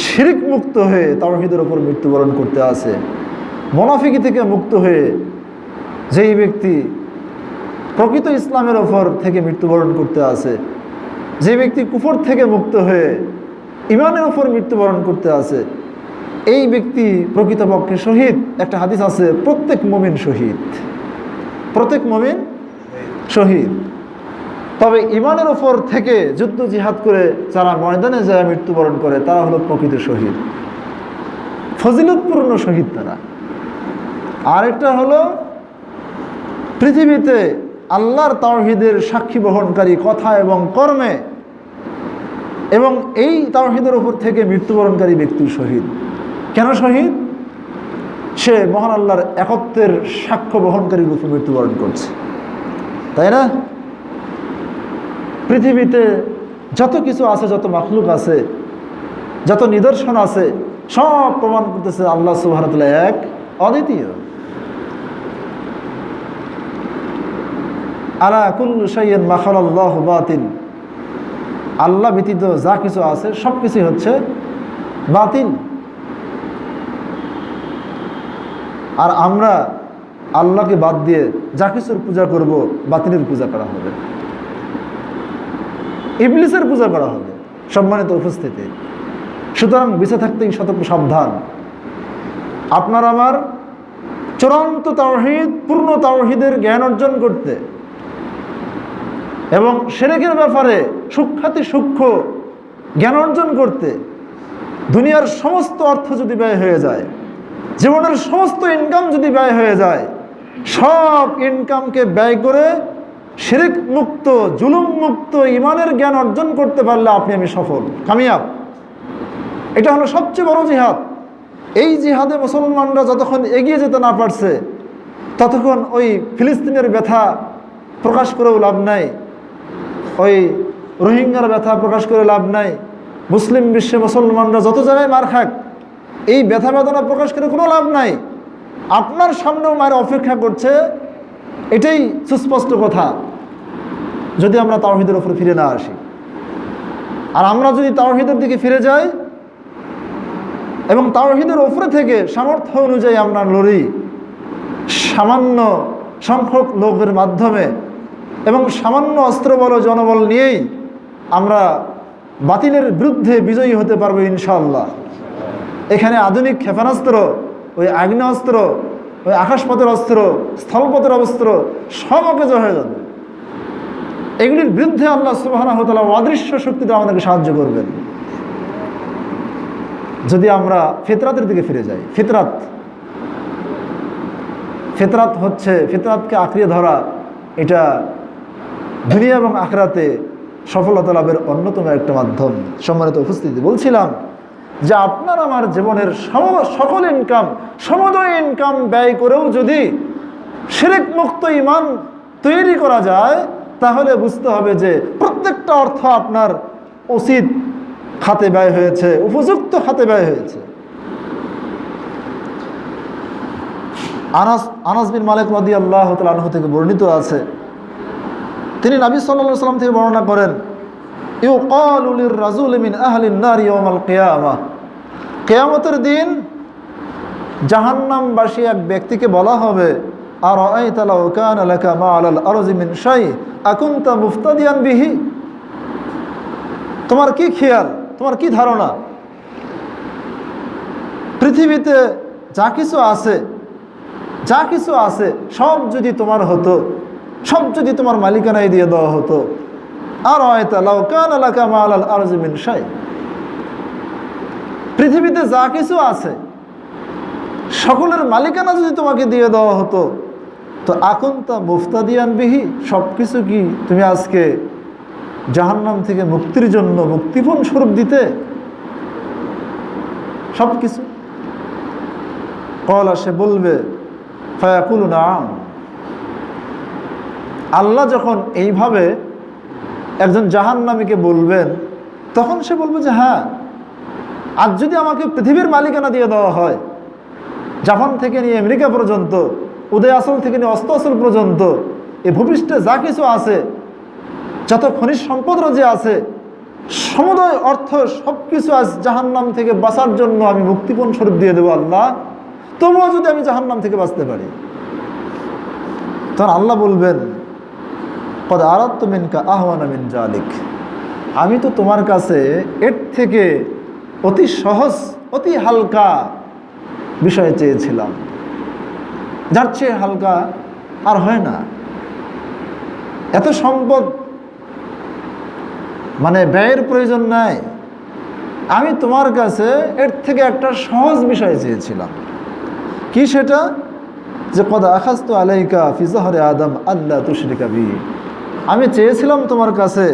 S1: শিরক মুক্ত হয়ে তাওহীদের উপর মৃত্যুবরণ করতে আছে, মুনাফিকি থেকে মুক্ত হয়ে যেই ব্যক্তি প্রকৃত ইসলামের ওপর থেকে মৃত্যুবরণ করতে আছে, যে ব্যক্তি কুফর থেকে মুক্ত হয়ে ইমানের ওপর মৃত্যুবরণ করতে আছে, এই ব্যক্তি প্রকৃতপক্ষে শহীদ। একটা হাদিস আছে, প্রত্যেক মুমিন শহীদ, প্রত্যেক মুমিন শহীদ। তবে ইমানের ওপর থেকে যুদ্ধ জিহাদ করে যারা ময়দানে যায় মৃত্যুবরণ করে, তারা হলো প্রকৃত শহীদ, ফজিলতপূর্ণ শহীদ তারা। আরেকটা হলো পৃথিবীতে আল্লাহর তাওহীদের সাক্ষী বহনকারী কথা এবং কর্মে, এবং এই তাওহীদের উপর থেকে মৃত্যুবরণকারী ব্যক্তি শহীদ। কেন শহীদ? সে মহান আল্লাহর একত্বের সাক্ষ্য বহনকারী রূপে মৃত্যুবরণ করছে, তাই না? পৃথিবীতে যত কিছু আছে, যত মাখলুক আছে, যত নিদর্শন আছে, সব প্রমাণ করতেছে আল্লাহ সুবহানাহু ওয়া তাআলা এক, অদ্বিতীয়। আলা কুল্লু শাইইন মা খালাল্লাহু বাতিল। আল্লাহ ব্যতীত যা কিছু আছে সব কিছুই হচ্ছে বাতিল। আর আমরা আল্লাহকে বাদ দিয়ে যা কিছুর পূজা করব, বাতিলের পূজা করা হবে, ইবলিসের পূজা করা হবে। সম্মানিত উপস্থিতি, সুতরাং বেঁচে থাকতেই সতর্ক সাবধান। আপনার আমার চূড়ান্ত তাওহীদ, পূর্ণ তাওহীদের জ্ঞান অর্জন করতে এবং শিরকের ব্যাপারে সূক্ষ্মাতি সূক্ষ্ম জ্ঞান অর্জন করতে দুনিয়ার সমস্ত অর্থ যদি ব্যয় হয়ে যায়, জীবনের সমস্ত ইনকাম যদি ব্যয় হয়ে যায়, সব ইনকামকে ব্যয় করে শিরক মুক্ত, জুলুম মুক্ত ইমানের জ্ঞান অর্জন করতে পারলে আপনি আমি সফল, কামিয়াব। এটা হলো সবচেয়ে বড় জিহাদ। এই জিহাদে মুসলমানরা যতক্ষণ এগিয়ে যেতে না পারছে, ততক্ষণ ওই ফিলিস্তিনের ব্যথা প্রকাশ করেও লাভ নাই, ওই রোহিঙ্গার ব্যথা প্রকাশ করে লাভ নাই। মুসলিম বিশ্বে মুসলমানরা যত জায়গায় মার খাক, এই ব্যথা বেদনা প্রকাশ করে কোনো লাভ নাই। আপনার সামনেও মায়ের অপেক্ষা করছে, এটাই সুস্পষ্ট কথা, যদি আমরা তাওহীদের উপর ফিরে না আসি। আর আমরা যদি তাওহীদের দিকে ফিরে যাই এবং তাওহীদের উপরে থেকে সামর্থ্য অনুযায়ী আমরা লড়ি, সামান্য সংখ্যক লোকের মাধ্যমে এবং সামান্য অস্ত্রবল জনবল নিয়েই আমরা বাতিলের বিরুদ্ধে বিজয়ী হতে পারবো ইনশাআল্লাহ। এখানে আধুনিক ক্ষেপণাস্ত্র, ওই আগ্নেয়াস্ত্র, ওই আকাশপথের অস্ত্র, স্থলপথের অস্ত্র সব অকেজ হয়ে যাবে। এগুলির বিরুদ্ধে আল্লাহ সুবহানাহু ওয়া তাআলা অদৃশ্য শক্তিতে আমাদেরকে সাহায্য করবেন যদি আমরা ফিতরাতের দিকে ফিরে যাই। ফিতরাত হচ্ছে, ফিতরাতকে আঁকড়িয়ে ধরা, এটা দুনিয়া এবং আখিরাতে সফলতা লাভের অন্যতম একটা মাধ্যম। সম্মানিত উপস্থিতি, বলছিলাম যে আপনার আমার জীবনের সকল ইনকাম, সমুদয় ইনকাম ব্যয় করেও যদি শিরক মুক্ত ঈমান তৈরি করা যায়, তাহলে বুঝতে হবে যে প্রত্যেকটা অর্থ আপনার উচিত খাতে ব্যয় হয়েছে, উপযুক্ত খাতে ব্যয় হয়েছে। আনাস বিন মালিক রাদিয়াল্লাহু তাআলা আনহু থেকে বর্ণিত আছে, তিনি নবী সাল্লাল্লাহু আলাইহি ওয়াসাল্লাম থেকে বর্ণনা করেন, ইউকালু লির-রাজুলি মিন আহলিন নার ইয়াওমাল কিয়ামাহ। কিয়ামতের দিন জাহান্নামবাসী এক ব্যক্তিকে বলা হবে, আরাআইতা লাউ কানা লাকা মা আলাল আরজি মিন শাই আকুনতা মুফতাদিয়ান বিহি। তোমার কি খেয়াল, তোমার কি ধারণা, পৃথিবীতে যা কিছু আছে সব যদি তোমার হতো, সব যদি তোমার মালিকানায় দিয়ে দেওয়া হতো, আরাআইতা লাউ কানা লাকা মা আলাল আরজি মিন শাই, পৃথিবীতে যা কিছু আছে সকলের মালিকানা যদি তোমাকে দিয়ে দেওয়া হতো, তো আকুনতা মুফতাদিয়ান বিহি, সব কিছু কি তুমি আজকে জাহান্নাম থেকে মুক্তির জন্য মুক্তিপণ স্বরূপ দিতে? সব কিছু? কলা, সে বলবে, ফায়াকুলু নাআম। আল্লাহ যখন এইভাবে একজন জাহান্নামীকে বলবেন, তখন সে বলবে যে হ্যাঁ, আজ যদি আমাকে পৃথিবীর মালিকানা দিয়ে দেওয়া হয়, জাপান থেকে নিয়ে আমেরিকা পর্যন্ত, উদয় আসল থেকে নিয়ে অস্ত আসল পর্যন্ত, এই ভূপৃষ্ঠে যা কিছু আছে, যত খনিজ সম্পদরা যে আছে, সমুদয় অর্থ সব কিছু আজ জাহান্নাম থেকে বাঁচার জন্য আমি মুক্তিপণ স্বরূপ দিয়ে দেবো আল্লাহ, তবুও যদি আমি জাহান্নাম থেকে বাঁচতে পারি, তখন আল্লাহ বলবেন কদ আরাদতু মিনকা আহওয়ানা মিন যালিক, আমি তো তোমার কাছে এর থেকে অতি সহজ অতি হালকা বিষয় চেয়েছিলাম, যার চেয়ে হালকা আর হয় না। এত সম্পদ মানে ব্যয়ের প্রয়োজন নাই, আমি তোমার কাছে এর থেকে একটা সহজ বিষয় চেয়েছিলাম। কি সেটা? যে কদ আখাযতু আলাইকা ফি যহরি আদম আল্লা তুশরিকা বি, আমি চেয়েছিলাম তোমার কাছে,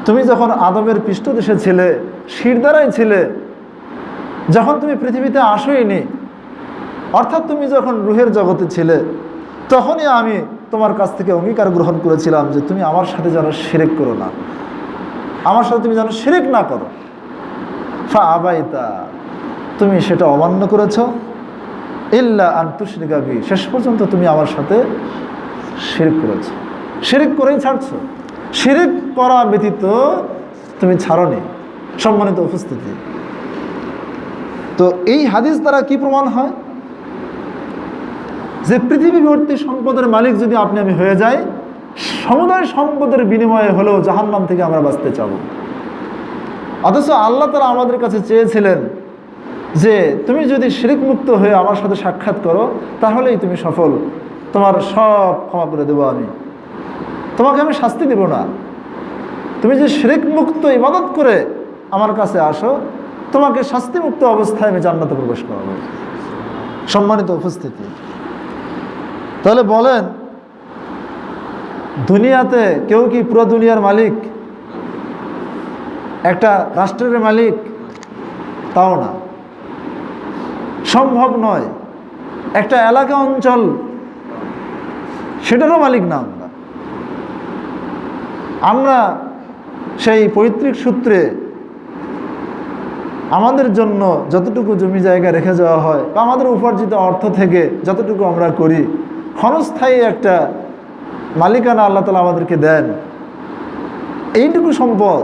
S1: তুমি যখন আদমের পৃষ্ঠদেশে ছিলে, শিরদাঁড়ায় ছিলে, যখন তুমি পৃথিবীতে আসোইনি, অর্থাৎ তুমি যখন রুহের জগতে ছিলে, তখনই আমি তোমার কাছ থেকে অঙ্গীকার গ্রহণ করেছিলাম যে তুমি আমার সাথে যেন শিরক করো না, আমার সাথে তুমি যেন শিরক না করো। ফা আবাইতা, তুমি সেটা অমান্য করেছ। ইল্লা আন তুশরিকা বি, শেষ পর্যন্ত তুমি আমার সাথে শিরক করেছ, শিরক করেই ছাড়ছো, শিরক করা ব্যতীত তুমি ছাড়নি। সম্মানিত উপস্থিতি, তো এই হাদিস দ্বারা কি প্রমাণ হয়? যে পৃথিবী ভর্তি সম্পদের মালিক যদি আপনি আমি হয়ে যাই, সমুদায় সম্পদের বিনিময়ে হলেও জাহান্নাম থেকে আমরা বাঁচতে চাব। অথচ আল্লাহ তাআলা আমাদের কাছে চেয়েছিলেন যে তুমি যদি শিরক মুক্ত হয়ে আমার সাথে সাক্ষাৎ করো, তাহলেই তুমি সফল, তোমার সব ক্ষমা করে দেবো, আমি তোমাকে আমি শাস্তি দেব না। তুমি যে শিরক মুক্ত ইবাদত করে আমার কাছে আসো, তোমাকে শাস্তিমুক্ত অবস্থায় আমি জান্নাতে প্রবেশ করাবো। সম্মানিত উপস্থিতি, তাহলে বলেন, দুনিয়াতে কেউ কি পুরো দুনিয়ার মালিক? একটা রাষ্ট্রের মালিক? তাও না, সম্ভব নয়। একটা এলাকা অঞ্চল, সেটারও মালিক না আমরা। আমরা সেই পৈতৃক সূত্রে আমাদের জন্য যতটুকু জমি জায়গা রেখে যাওয়া হয় বা আমাদের উপার্জিত অর্থ থেকে যতটুকু আমরা করি, ক্ষণস্থায়ী একটা মালিকানা আল্লাহ তাআলা আমাদেরকে দেন। এইটুকু সম্পদ,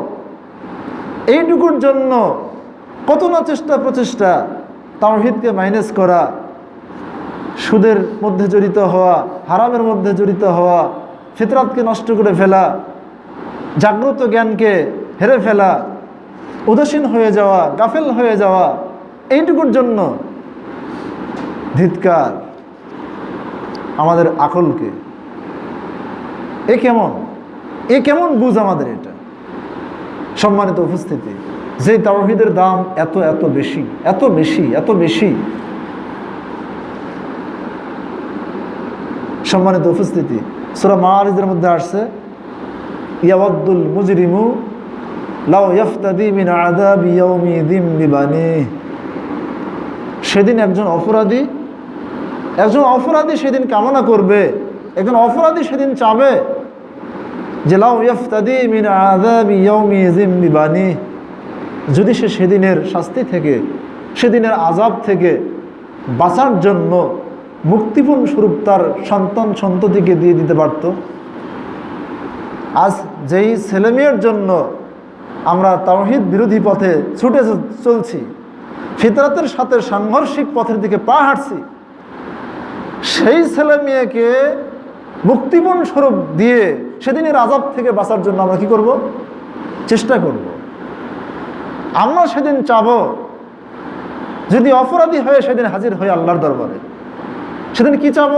S1: এইটুকুর জন্য কত না চেষ্টা প্রচেষ্টা, তাওহীদকে মাইনাস করা, সুদের মধ্যে জড়িত হওয়া, হারামের মধ্যে জড়িত হওয়া, ফিতরাতকে নষ্ট করে ফেলা, জাগ্রত জ্ঞানকে হেরে ফেলা, উদাসীন হয়ে যাওয়া, গাফেল হয়ে যাওয়া, এইটুকুর জন্য ধিক্কার আমাদের আকলকে। এ কেমন বুঝ আমাদের এটা? সম্মানিত উপস্থিতি, যে তাওহীদের দাম এত এত বেশি, এত বেশি, এত বেশি। সম্মানিত উপস্থিতি, সূরা মাআরিজের মধ্যে আসছে, ইয়াওয়াদ্দুল মুজরিমু লাউ ইয়াফতাদি মিন আযাবি ইয়াউমিযিন বিবানিহি, সেদিন একজন অপরাধী সেদিন কামনা করবে, একজন অপরাধী সেদিন চাবে যে লাউ ইয়াফতাদি মিন আযাবি ইয়াউমিযিন বিবানিহি, যদি সে সেদিনের শাস্তি থেকে, সেদিনের আযাব থেকে বাঁচার জন্য মুক্তিপণ স্বরূপ তার সন্তান সন্ততিকে দিয়ে দিতে পারত। আজ যেই ছেলেমেয়ের জন্য আমরা তাওহীদ বিরোধী পথে ছুটে চলছি, ফিতরাতের সাথে সাংঘর্ষিক পথের দিকে পা হাঁটছি, সেই ছেলে মেয়েকে মুক্তিপণ স্বরূপ দিয়ে সেদিনের আযাব থেকে বাঁচার জন্য আমরা কি করব? চেষ্টা করব। আমরা সেদিন চাব, যদি অপরাধী হয়ে সেদিন হাজির হয়ে আল্লাহর দরবারে, সেদিন কি চাব?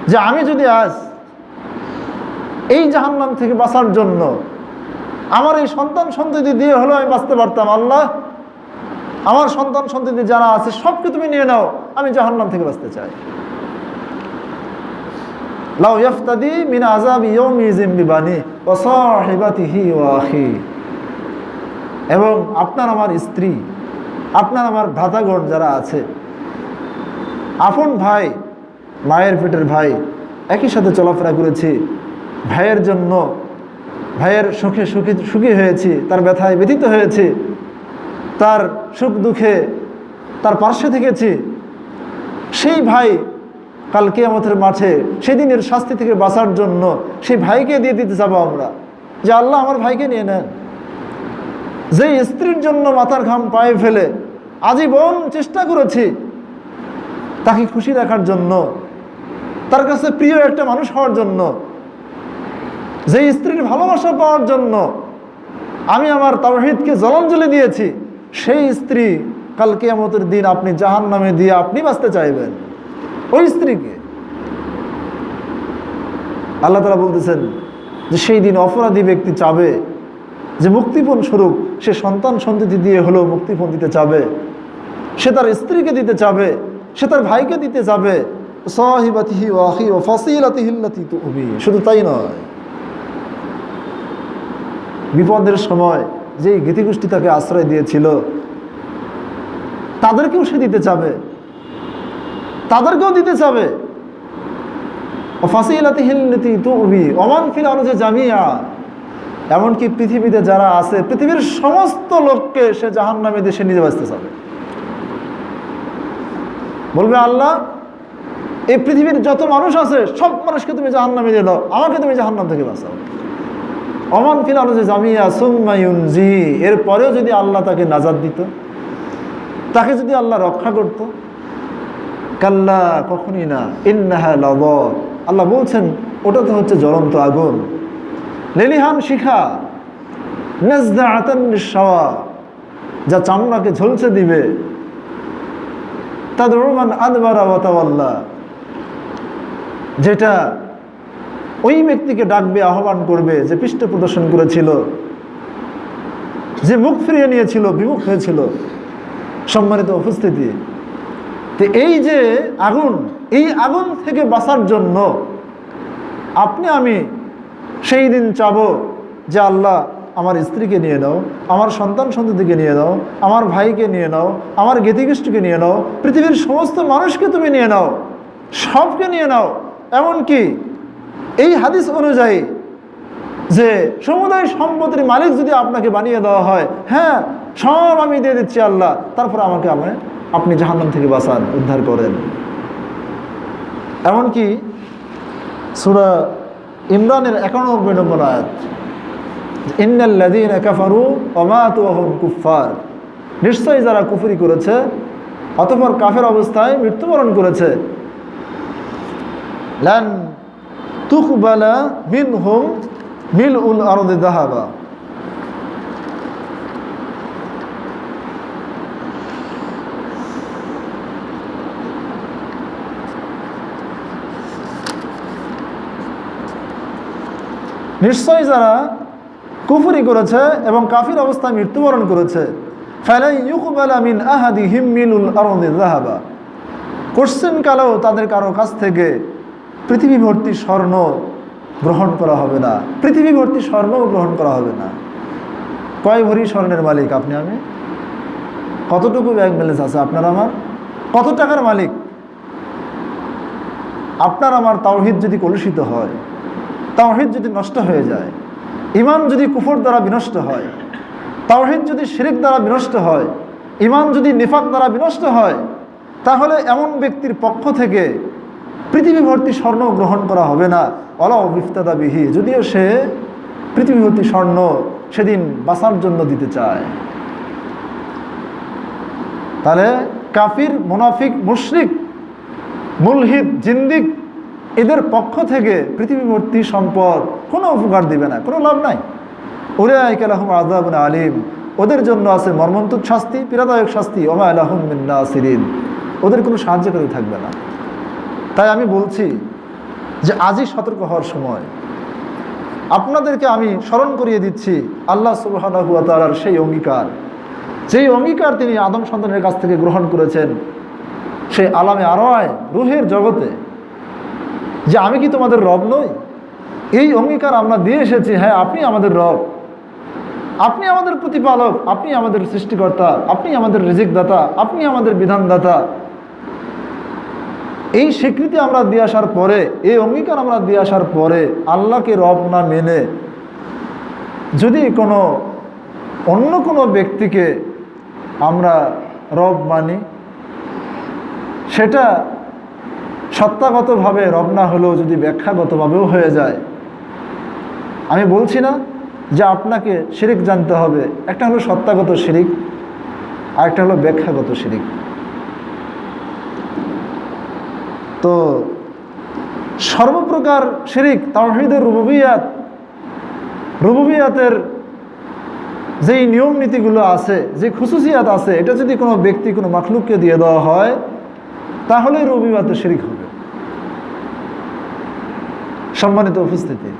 S1: যে আমি যদি আজ এই জাহান্নাম থেকে বাঁচার জন্য আমার এই সন্তান সন্ততি দিয়ে হলেও আমি বাঁচতে পারতাম, আল্লাহ আমার সন্তান সন্ততি যারা আছে সবকে তুমি নিয়ে নাও, আমি জাহান্নাম থেকে বাঁচতে চাই। লাউ ইয়াফতাদি মিন আযাবি ইয়াউমিযিন বিবানিহি ওয়া সাহিবাতিহি ওয়া আখি, এবং আপনার আমার স্ত্রী, আপনার আমার ভ্রাতাগণ যারা আছে, আপন ভাই, মায়ের পেটের ভাই, একই সাথে চলাফেরা করেছি, ভাইয়ের জন্য, ভাইয়ের সুখে সুখী হয়েছি, তার ব্যথায় ব্যথিত হয়েছি, তার সুখ দুঃখে তার পার্শ্বে থেকেছি, সেই ভাই কাল কিয়ামতের মাঠে সেদিনের শাস্তি থেকে বাঁচার জন্য সেই ভাইকে দিয়ে দিতে যাবো আমরা, যে আল্লাহ আমার ভাইকে নিয়ে নেন। যে স্ত্রীর জন্য মাথার ঘাম পায়ে ফেলে আজীবন চেষ্টা করেছি তাকে খুশি রাখার জন্য, তার কাছে প্রিয় একটা মানুষ হওয়ার জন্য, যে স্ত্রীর ভালোবাসা পাওয়ার জন্য আমি আমার তাওহীদকে জলাঞ্জলি দিয়েছি, সেই স্ত্রী কাল কিয়ামতের দিন আপনি জাহান্নামে দিয়ে আপনি বাঁচতে চাইবেন ওই স্ত্রীকে। আল্লাহ তাআলা বলতেছেন যে সেই দিন অপরাধী ব্যক্তি চাবে যে মুক্তিপণ স্বরূপ সে সন্তান সন্ততি দিয়ে হলেও মুক্তিপণ দিতে চাবে, সে তার স্ত্রীকে দিতে চাবে, সে তার ভাইকে দিতে চাবে। সাহিবাতিহি ওয়া আখি ওয়া ফাসিলাতিহি আল্লাতী তুবি। শুধু তাই নয়, বিপদের সময় যেই গীতিগোষ্ঠী তাকে আশ্রয় দিয়েছিল তাদেরকেও সে দিতে চাবে, তাদেরকেও দিতে চাবে। ফাসিলাতিহি আল্লাতী তুবি ওমান ফিল আরদি জামিয়া। এমনকি পৃথিবীতে যারা আছে পৃথিবীর সমস্ত লোককে সে জাহান্নামে দিয়ে সে নিজে বাঁচতে চাবে। বলবে আল্লাহ এই পৃথিবীর যত মানুষ আছে সব মানুষকে তুমি জাহান্নামে দিয়ে দাও, আমাকে তুমি জাহান্নাম থেকে বাঁচাও। ওমান ফিল আরদি জামিয়া সুম্মা ইউনজি। এরপরেও যদি আল্লাহ তাকে নাজাত দিত, তাকে যদি আল্লাহ রক্ষা করত, কাল্লা কখনই না, ইন্নাহা লাযা। আল্লাহ বলছেন ওটা তো হচ্ছে জ্বলন্ত আগুন, লেলিহান শিখা, নাজদাআতান লিশ-শাওয়া, যা চামড়াকে ঝলসে দিবে। তাদউ মান আদবারা ওয়া তাওয়াল্লা, যেটা ওই ব্যক্তিকে ডাকবে, আহ্বান করবে যে পৃষ্ঠ প্রদর্শন করেছিল, যে মুখ ফিরিয়ে নিয়েছিল, বিমুখ হয়েছিল। সম্মানিত উপস্থিতি, তো এই যে আগুন, এই আগুন থেকে বাঁচার জন্য আপনি আমি সেই দিন চাবো যে আল্লাহ আমার স্ত্রীকে নিয়ে নাও, আমার সন্তান সন্ততিকে নিয়ে নাও, আমার ভাইকে নিয়ে নাও, আমার জ্ঞাতিগোষ্ঠীকে নিয়ে নাও, পৃথিবীর সমস্ত মানুষকে তুমি নিয়ে নাও, সবকে নিয়ে নাও। এমনকি এই হাদিস অনুযায়ী যে সমুদায় সম্পত্তির মালিক যদি আপনাকে বানিয়ে দেওয়া হয়, হ্যাঁ সব আমি দিয়ে দিচ্ছি আল্লাহ, তারপর আমাকে আপনি জাহান্নাম থেকে বাঁচান, উদ্ধার করেন। এমনকি সূরা ইমরানের 91 নম্বর আয়াত, ইন্নাল্লাযীনা কাফারু ওয়া মাতু ওয়া হুম কুফফার। নিশ্চয়ই যারা কুফরি করেছে অতঃপর কাফের অবস্থায় মৃত্যুবরণ করেছে, লান তুকবালা মিনহুম মিলউল আরদি যাহাবা। নিশ্চয়ই যারা কুফরি করেছে এবং কাফির অবস্থায় মৃত্যুবরণ করেছে, ফালা ইউকবালা মিন আহাদিহিম মিলুল আরদি যাহাবা। কোশ্চেন কালেও তাদের কারো কাছ থেকে পৃথিবী ভর্তি স্বর্ণ গ্রহণ করা হবে না, পৃথিবী ভর্তি স্বর্ণও গ্রহণ করা হবে না। কয় ভরি স্বর্ণের মালিক আপনি আমি? কতটুকু ব্যাংক ব্যালেন্স আছে আপনার আমার? কত টাকার মালিক? আপনার আমার তাওহীদ যদি কলুষিত হয়, তাওহীদ যদি নষ্ট হয়ে যায়, ঈমান যদি কুফর দ্বারা বিনষ্ট হয়, তাওহীদ যদি শিরক দ্বারা বিনষ্ট হয়, ঈমান যদি নিফাক দ্বারা বিনষ্ট হয়, তাহলে এমন ব্যক্তির পক্ষ থেকে পৃথিবী ভর্তি স্বর্ণ গ্রহণ করা হবে না। ওয়ালাউ ইফতাদা বিহি, যদিও সে পৃথিবী ভর্তি স্বর্ণ সেদিন বাঁচার জন্য দিতে চায়। তাহলে কাফির, মুনাফিক, মুশরিক, মুলহিদ, জিন্দিক এদের পক্ষ থেকে পৃথিবী ভর্তি সম্পদ কোনো উপকার দিবে না, কোনো লাভ নাই। উলাইকা লাহুম আযাবুন আলীম, ওদের জন্য আছে মর্মন্তুদ শাস্তি, পীড়াদায়ক শাস্তি। ওয়া মা লাহুম মিন নাসিরিন, ওদের কোনো সাহায্যকারী থাকবে না। তাই আমি বলছি যে আজই সতর্ক হওয়ার সময়। আপনাদেরকে আমি স্মরণ করিয়ে দিচ্ছি আল্লাহ সুবহানাহু ওয়া তাআলার সেই অঙ্গীকার, যেই অঙ্গীকার তিনি আদম সন্তানের কাছ থেকে গ্রহণ করেছেন সেই আলামে আরওয়ায়, রূহের জগতে, যে আমি কি তোমাদের রব নই? এই অঙ্গীকার আমরা দিয়ে এসেছি, হ্যাঁ আপনি আমাদের রব, আপনি আমাদের প্রতিপালক, আপনি আমাদের সৃষ্টিকর্তা, আপনি আমাদের রিজিকদাতা, আপনি আমাদের বিধানদাতা। এই স্বীকৃতি আমরা দিয়ে আসার পরে, এই অঙ্গীকার আমরা দিয়ে আসার পরে আল্লাহকে রব না মেনে যদি অন্য কোনো ব্যক্তিকে আমরা রব মানি, সেটা সত্তাগতভাবে রব না হলেও যদি ব্যাখ্যাগতভাবেও হয়ে যায়। আমি বলছি না যে আপনাকে শিরিক জানতে হবে, একটা হলো সত্তাগত শিরিক, আরেকটা হলো ব্যাখ্যাগত শিরিক। তো সর্বপ্রকার শিরিক, তাওহীদের রুবুবিয়াতের যেই নিয়ম নীতিগুলো আছে, যে খুসুসিয়াত আছে, এটা যদি কোনো ব্যক্তি কোনো মাখলুককে দিয়ে দেওয়া হয় তাহলে রুবুবিয়াতের শিরিক হবে। সম্মানিত উপস্থিতি,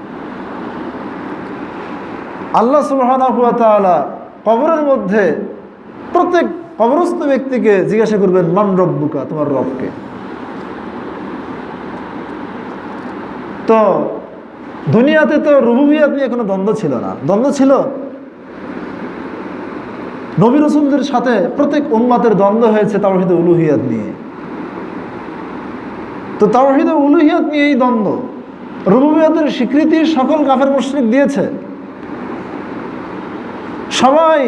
S1: আল্লাহ সুবহানাহু ওয়া তাআলা কবরের মধ্যে প্রত্যেক কবরস্থ ব্যক্তিকে জিজ্ঞাসা করবেন, মান রব্বুকা, তোমার রবকে। তো দুনিয়াতে তো রুবুবিয়াত নিয়ে কোনো দ্বন্দ্ব ছিল না। দ্বন্দ্ব ছিল নবী রাসূলদের সাথে প্রত্যেক উম্মতের দ্বন্দ্ব হয়েছে তাওহীদ উলুহিয়াত নিয়ে। তো তাওহীদ উলুহিয়াত নিয়ে এই দ্বন্দ্ব, রুবুবিয়াতের স্বীকৃতি সকল কাফের মুশরিক দিয়েছে। সবাই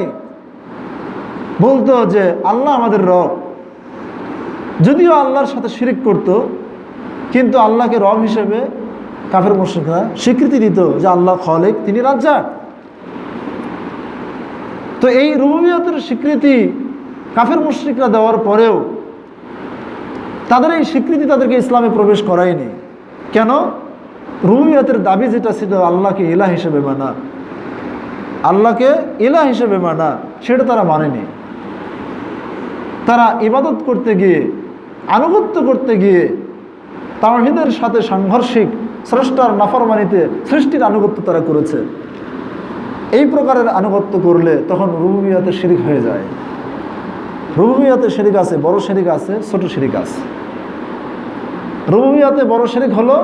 S1: বলতো যে আল্লাহ আমাদের রব, যদিও আল্লাহর সাথে শিরিক করত, কিন্তু আল্লাহকে রব হিসেবে কাফের মুশরিকরা স্বীকৃতি দিত যে আল্লাহ খালিক, তিনি রাজ্জাক। তো এই রুবুবিয়াতের স্বীকৃতি কাফের মুশরিকরা দেওয়ার পরেও তাদের এই স্বীকৃতি তাদেরকে ইসলামে প্রবেশ করায়নি। কেন? রুবুবিয়াতের দাবি যেটা ছিল আল্লাহকে ইলাহ হিসেবে মানা, আল্লাহকে ইলাহ হিসেবে মানা, সেটা তারা মানেনি। তারা ইবাদত করতে গিয়ে, আনুগত্য করতে গিয়ে তাওহীদের সাথে সাংঘর্ষিক স্রষ্টার নাফরমানিতে সৃষ্টির আনুগত্য তারা করেছে। এই প্রকারের আনুগত্য করলে তখন রুবুবিয়াতে শিরিক হয়ে যায়। রুবুবিয়াতে শিরিক আছে, বড় শিরিক আছে, ছোট শিরিক আছে। রুবুবিয়াতে বড় শিরিক হলো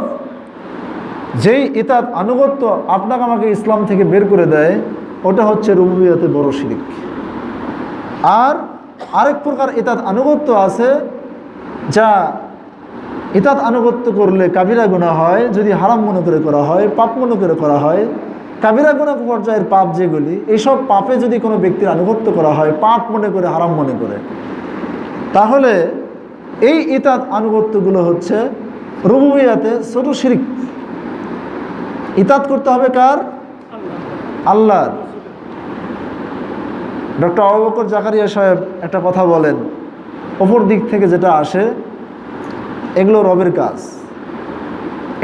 S1: যেই ইতাত আনুগত্য আপনাকে আমাকে ইসলাম থেকে বের করে দেয়, ওটা হচ্ছে রুবুবিয়াতে বড় শিরিক। আর আরেক প্রকার ইতাত আনুগত্য আছে, যা ইতাত আনুগত্য করলে কাবিরা গুনাহ হয়, যদি হারাম মনে করে করা হয়, পাপ মনে করে করা হয়। কাবিরা গুনাহ পর্যায়ের পাপ যেগুলি, এইসব পাপে যদি কোনো ব্যক্তির আনুগত্য করা হয় পাপ মনে করে, হারাম মনে করে, তাহলে এই ইতাত আনুগত্যগুলো হচ্ছে রুবুবিয়াতে ছোট শিরিক। ইতাত করতে হবে কার? আল্লাহর। ডক্টর আবু বকর জাকারিয়া সাহেব একটা কথা বলেন, অপর দিক থেকে যেটা আসে এগুলো রবের কাজ,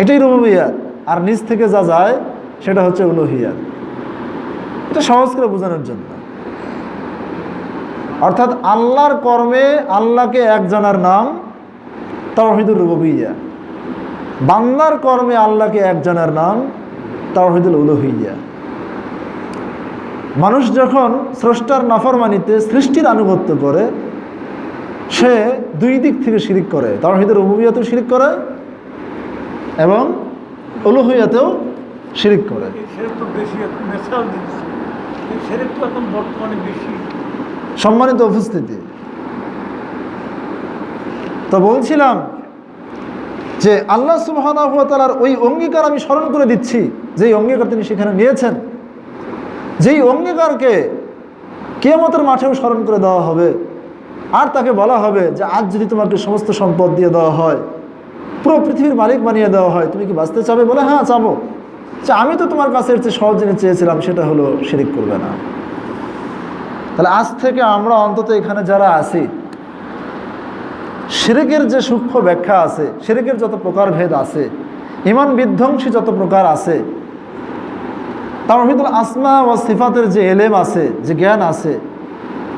S1: এটাই রুবুবিয়াত। আর নিজ থেকে যা যায় সেটা হচ্ছে উলুহিয়াত। এটা সহজ করে বোঝানোর জন্য। অর্থাৎ আল্লাহর কর্মে আল্লাহকে এক জানার নাম তাওহীদুর রুবুবিয়্যাহ, বান্দার কর্মে আল্লাহকে এক জানার নাম তাওহীদুল উলুহিয়্যাহ। মানুষ যখন স্রষ্টার নাফরমানিতে সৃষ্টির আনুগত্য করে, সে দুই দিক থেকে শিরিক করে, তাওহীদুর রুবুবিয়্যাতেও শিরিক করে এবং উলুহিয়্যাতেও শিরিক করে। সম্মানিত উপস্থিতি, তো বলছিলাম যে আল্লাহ সুবহানাহু ওয়া তাআলার ওই অঙ্গীকার আমি স্মরণ করে দিচ্ছি, যেই অঙ্গীকার তিনি সেখানে নিয়েছেন, যেই অঙ্গীকারকে কিয়ামতের মাঠেও স্মরণ করে দেওয়া হবে। আর তাকে বলা হবে যে আজ যদি তোমাকে সমস্ত সম্পদ দিয়ে দেওয়া হয়, পুরো পৃথিবীর মালিক বানিয়ে দেওয়া হয়, তুমি কি বাঁচতে চাবে? বলে হ্যাঁ চাবো। যে আমি তো তোমার কাছে এর চেয়ে সহজ জিনিস চেয়েছিলাম, সেটা হলো শিরিক করবে না। তাহলে আজ থেকে আমরা অন্তত এখানে যারা আছি, শিরিকের যে সূক্ষ্ম ব্যাখ্যা আছে, শিরিকের যত প্রকারভেদ আছে, ঈমান বিধ্বংসী যত প্রকার আছে, তাওহীদুল আসমা ওয়া সিফাতের যে এলেম আছে, যে জ্ঞান আছে,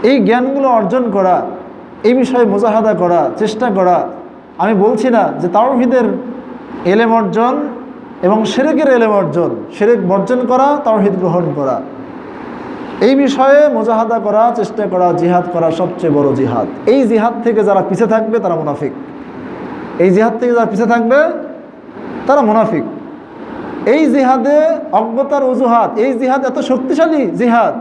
S1: এই জ্ঞানগুলো অর্জন করা, এই বিষয়ে মুজাহাদা করা, চেষ্টা করা। আমি বলছি না যে তাওহীদের এলেম অর্জন এবং শিরকের এলেম অর্জন, শিরক বর্জন করা, তাওহীদ গ্রহণ করা, এই বিষয়ে মুজাহাদা করা, চেষ্টা করা, জিহাদ করা সবচেয়ে বড় জিহাদ। এই জিহাদ থেকে যারা পিছে থাকবে তারা মুনাফিক। এই জিহাদ থেকে যারা পিছে থাকবে তারা মুনাফিক। এই জিহাদে অজ্ঞতার অজুহাত, এই জিহাদ এত শক্তিশালী জিহাদ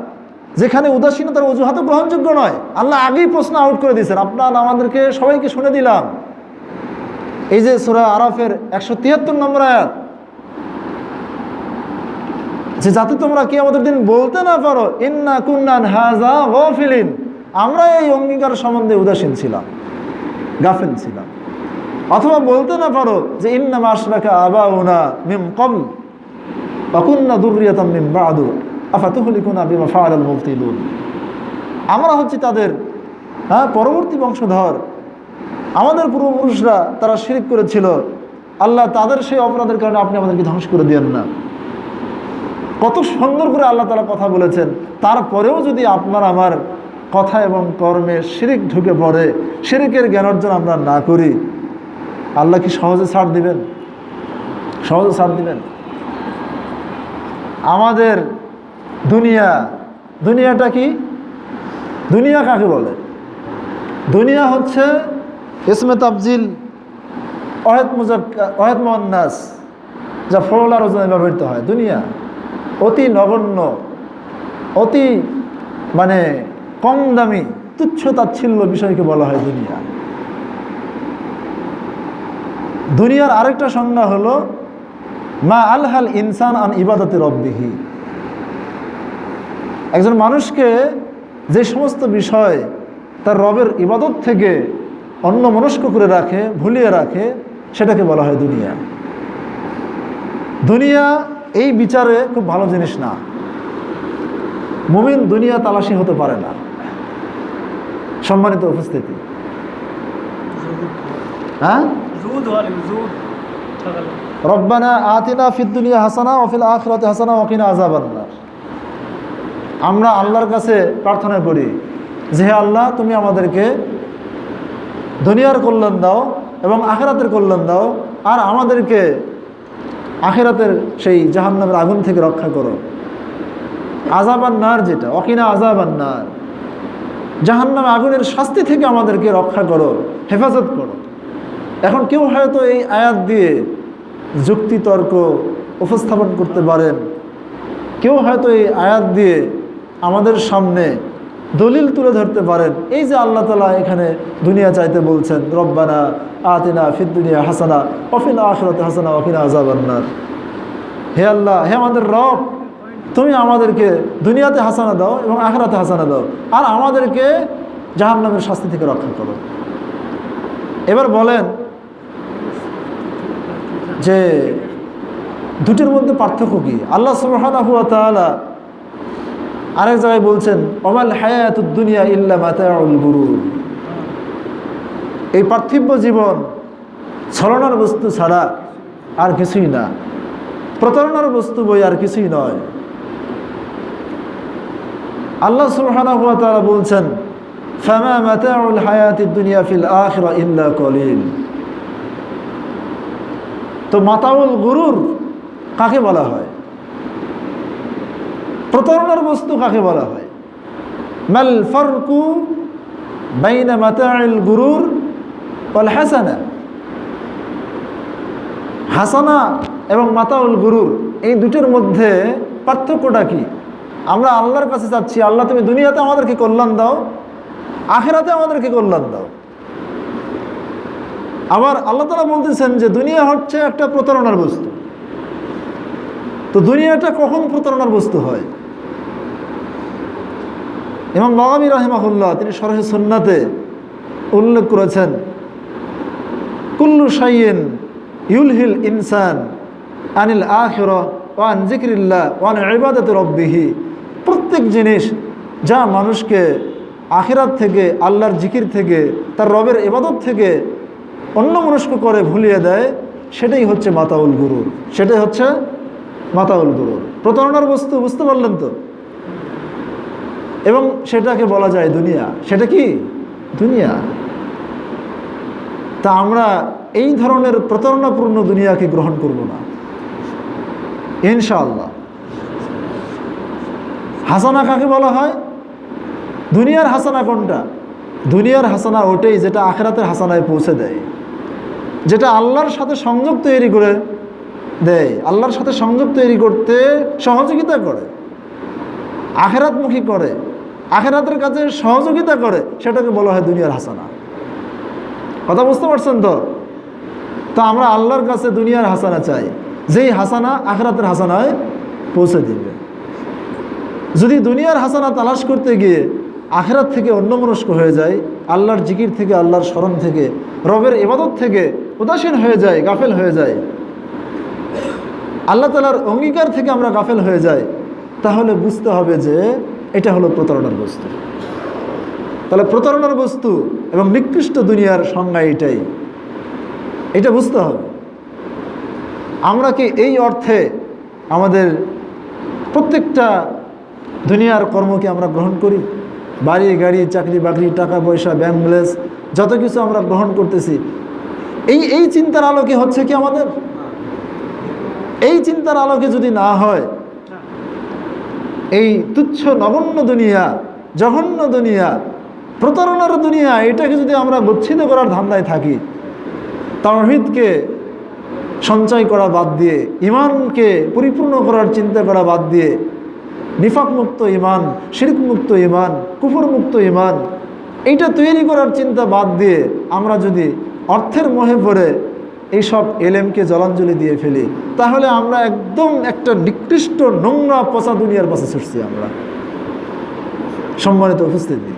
S1: যেখানে উদাসীনতার অজুহাতও গ্রহণযোগ্য নয়। আল্লাহ আগেই প্রশ্ন আউট করে দিয়েছেন, আপনার আমাদেরকে সবাইকে শুনে দিলাম। এই যে সূরা আরাফের 173 নম্বর আয়াত, যে যাতে তোমরা কিয়ামতের দিন বলতে না পারো ইন্না কুন্না আন হাযা গাফিলিন, আমরা এই অঙ্গীকার সম্বন্ধে উদাসীন ছিলাম, গাফিল ছিলাম। অথবা বলতে না পারো যে ইন্নামা আশরাকা আবাউনা মিন ক্বাবল ওয়া কুন্না যুররিয়াতাম মিন বা'দু আফাতুহলিকুনা বিমা ফাআলাল মুবতিলুন, আমরা হচ্ছে তাদের পরবর্তী বংশধর, আমাদের পূর্বপুরুষরা তারা শিরক করেছিল, আল্লাহ তাদের সেই অপরাধের কারণে আপনি আমাদেরকে ধ্বংস করে দিয়েন না। কত সুন্দর করে আল্লাহ তাআলা কথা বলেছেন। তারপরেও যদি আপনার আমার কথা এবং কর্মে শিরক ঢুকে পড়ে, শিরকের জ্ঞান অর্জন আমরা না করি, আল্লাহ কি সহজে ছাড় দিবেন? সহজে ছাড় দিবেন? আমাদের দুনিয়াটা কি? দুনিয়া কাকে বলে? দুনিয়া হচ্ছে ইসমে তাফজিল ওয়াহেদ মুআন্নাস, যা ফরলার ওজনে ব্যবহৃত হয়। দুনিয়া অতি নগণ্য, অতি কম দামি, তুচ্ছ তাচ্ছিল্য বিষয়কে বলা হয় দুনিয়া। দুনিয়ার আরেকটা সংজ্ঞা হলো মা আলহাল ইনসান আন ইবাদতি রব্বিহি। একজন মানুষকে যে সমস্ত বিষয় তার রবের ইবাদত থেকে অন্যমনস্ক করে রাখে, ভুলিয়ে রাখে, সেটাকে বলা হয় দুনিয়া। দুনিয়া এই বিচারে খুব ভালো জিনিস না। মুমিন দুনিয়া তালাশি হতে পারে না। সম্মানিত উপস্থিতি, হ্যাঁ, রব্বানা আতিনা ফিদ দুনিয়া হাসানা ওয়া ফিল আখিরাতি হাসানা ওয়া কিনা আযাবান নার। আমরা আল্লাহর কাছে প্রার্থনা করি যে হে আল্লাহ, তুমি আমাদেরকে দুনিয়ার কল্যাণ দাও এবং আখিরাতের কল্যাণ দাও, আর আমাদেরকে আখিরাতের সেই জাহান্নামের আগুন থেকে রক্ষা করো। আযাবান নার, যেটা ওয়াকিনা আযাবান নার, জাহান্নাম আগুনের শাস্তি থেকে আমাদেরকে রক্ষা করো, হেফাজত করো। এখন কেউ হয়তো এই আয়াত দিয়ে যুক্তি তর্ক উপস্থাপন করতে পারেন, কেউ হয়তো এই আয়াত দিয়ে আমাদের সামনে দলিল তুলে ধরতে পারেন। এই যে আল্লাহ তাআলা এখানে দুনিয়া চাইতে বলছেন, রব্বানা আতিনা ফিদ দুনিয়া হাসানা ওয়া ফিল আখিরাতি হাসানা ওয়া কিনা আযাবান নার। হে আল্লাহ, হে আমাদের রব, তুমি আমাদেরকে দুনিয়াতে হাসানা দাও এবং আখিরাতে হাসানা দাও, আর আমাদেরকে জাহান্নামের শাস্তি থেকে রক্ষা করো। এবার বলেন যে দুটির মধ্যে পার্থক্য কি? আল্লাহ সুবহানাহু ওয়া তাআলা আরেক জায়গায় বলছেন, ওয়ামাল হায়াতুদ দুনিয়া ইল্লা মাতাউল গুরুর। এই পার্থিব জীবন ছলনার বস্তু ছাড়া আর কিছুই না, প্রতারণার বস্তু বই আর কিছুই নয়। আল্লাহ সুবহানাহু ওয়া তাআলা বলছেন, ফামা মাতাউল হায়াতিদ দুনিয়া ফিল আখিরা ইল্লা কলিল। তো মাতাউল গুরুর কাকে বলা হয়? প্রতারণার বস্তু কাকে বলা হয়? মাল ফারকু বাইনা মাতাউল গুরুর ওয়াল হাসানা। হাসানা এবং মাতাউল গুরুর, এই দুটোর মধ্যে পার্থক্যটা কি? আমরা আল্লাহর কাছে চাচ্ছি, আল্লাহ তুমি দুনিয়াতে আমাদেরকে কল্যাণ দাও, আখিরাতে আমাদেরকে কল্যাণ দাও। আবার আল্লাহ তাআলা বলতেছেন যে দুনিয়া হচ্ছে একটা প্রতারণার বস্তু। তো দুনিয়াটা কখন প্রতারণার বস্তু হয়? ইমাম বাগাবী রাহিমাহুল্লাহ তিনি শরহ সুন্নাতে উল্লেখ করেছেন, কুল্লু শাইইন ইউলহিল ইনসান আনিল আখিরাহ ওয়া আন যিকরিল্লাহ ওয়া আন ইবাদাতি রাব্বিহি। প্রত্যেক জিনিস যা মানুষকে আখিরাত থেকে, আল্লাহর জিকির থেকে, তার রবের ইবাদত থেকে অন্যমনস্ক করে ভুলিয়ে দেয়, সেটাই হচ্ছে মাতাউল গুরুর। সেটাই হচ্ছে মাতাউল গুরুর, প্রতারণার বস্তু। বুঝতে পারলেন তো? এবং সেটাকে বলা যায় দুনিয়া। সেটা কি? দুনিয়া। তা আমরা এই ধরনের প্রতারণাপূর্ণ দুনিয়াকে গ্রহণ করব না ইনশাআল্লাহ। হাসানা কাকে বলা হয়? দুনিয়ার হাসানা কোনটা? দুনিয়ার হাসানা ওটাই যেটা আখিরাতের হাসানায় পৌঁছে দেয়, যেটা আল্লাহর সাথে সংযোগ তৈরি করে দেয়, আল্লাহর সাথে সংযোগ তৈরি করতে সহযোগিতা করে, আখিরাতমুখী করে, আখিরাতের কাছে সহযোগিতা করে, সেটাকে বলা হয় দুনিয়ার হাসানা। কথা বুঝতে পারছেন তো? তা আমরা আল্লাহর কাছে দুনিয়ার হাসানা চাই, যেই হাসানা আখিরাতের হাসানায় পৌঁছে দিবে। যদি দুনিয়ার হাসানা তালাশ করতে গিয়ে আখিরাত থেকে অন্যমনস্ক হয়ে যায়, আল্লাহর জিকির থেকে, আল্লাহর স্মরণ থেকে, রবের ইবাদত থেকে উদাসীন হয়ে যায়, গাফেল হয়ে যায়, আল্লাহ তাআলার অঙ্গীকার থেকে আমরা গাফেল হয়ে যাই, তাহলে বুঝতে হবে যে এটা হলো প্রতারণার বস্তু। তাহলে প্রতারণার বস্তু এবং নিকৃষ্ট দুনিয়ার সংজ্ঞা এটাই, এটা বুঝতে হবে। আমরা কি এই অর্থে আমাদের প্রত্যেকটা দুনিয়ার কর্মকে আমরা গ্রহণ করি? বাড়ি গাড়ি, চাকরি বাকরি, টাকা পয়সা, ব্যাংক ব্যালেন্স, যত কিছু আমরা গ্রহণ করতেছি, এই চিন্তার আলোকে হচ্ছে কি আমাদের? এই চিন্তার আলোকে যদি না হয়, এই তুচ্ছ নগণ্য দুনিয়া, জঘন্য দুনিয়া, প্রতারণার দুনিয়া, এটাকে যদি আমরা গচ্ছিত করার ধান্দায় থাকি, তাওহীদকে সঞ্চয় করা বাদ দিয়ে, ইমানকে পরিপূর্ণ করার চিন্তা করা বাদ দিয়ে, নিফাক মুক্ত ইমান, শিরক মুক্ত ইমান, কুফর মুক্ত ইমান, এইটা তৈরি করার চিন্তা বাদ দিয়ে আমরা যদি অর্থের মোহে পড়ে এইসব এলেমকে জলাঞ্জলি দিয়ে ফেলি, তাহলে আমরা একদম একটা নিকৃষ্ট নোংরা পচা দুনিয়ার পাশে ছুটছি আমরা। সম্মানিত উপস্থিতি,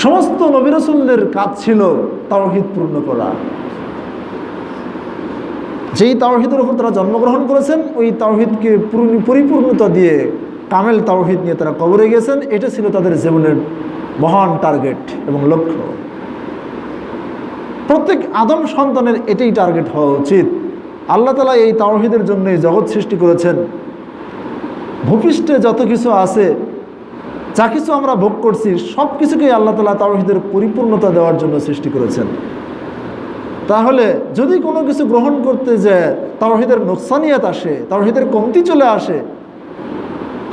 S1: সমস্ত নবী রাসূলদের কাজ ছিল তাওহীদ পূর্ণ করা। যেই তাওহীদের উপর তারা জন্মগ্রহণ করেছেন, ওই তাওহীদকে পরিপূর্ণতা দিয়ে কামেল তাওহীদ নিয়ে তারা কবরে গেছেন। এটা ছিল তাদের জীবনের মহান টার্গেট এবং লক্ষ্য। প্রত্যেক আদম সন্তানের এটাই টার্গেট হওয়া উচিত। আল্লাহ তাআলা এই তাওহীদের জন্যই জগৎ সৃষ্টি করেছেন। ভূপৃষ্ঠে যত কিছু আছে, যা কিছু আমরা ভোগ করছি, সব কিছুকেই আল্লাহ তাআলা তাওহীদের পরিপূর্ণতা দেওয়ার জন্য সৃষ্টি করেছেন। তাহলে যদি কোনো কিছু গ্রহণ করতে যায় তাওহীদের নোকসানিয়াত আসে, তাওহীদের কমতি চলে আসে,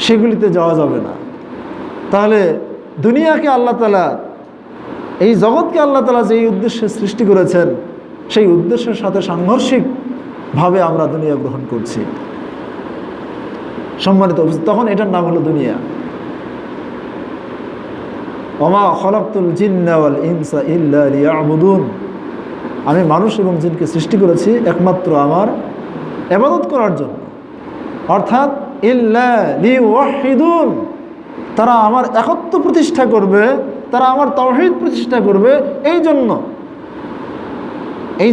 S1: সেগুলিতে যাওয়া যাবে না। তাহলে দুনিয়াকে আল্লাহ তাআলা, এই জগৎকে আল্লাহ তাআলা যেই উদ্দেশ্যে সৃষ্টি করেছেন, সেই উদ্দেশ্যের সাথে সাংঘর্ষিকভাবে আমরা দুনিয়া গ্রহণ করছি। সম্মানিত, তখন এটার নাম হলো দুনিয়া। ওমা খলাকতুল জিন্না ওয়াল ইনসা ইল্লা লিয়াবুদুন, আমি মানুষ এবং জিনকে সৃষ্টি করেছি একমাত্র আমার ইবাদত করার জন্য। অর্থাৎ ইল্লা লিওয়াহিদুন, তারা আমার একত্ব প্রতিষ্ঠা করবে, তারা আমার তাওহীদ প্রতিষ্ঠা করবে। এই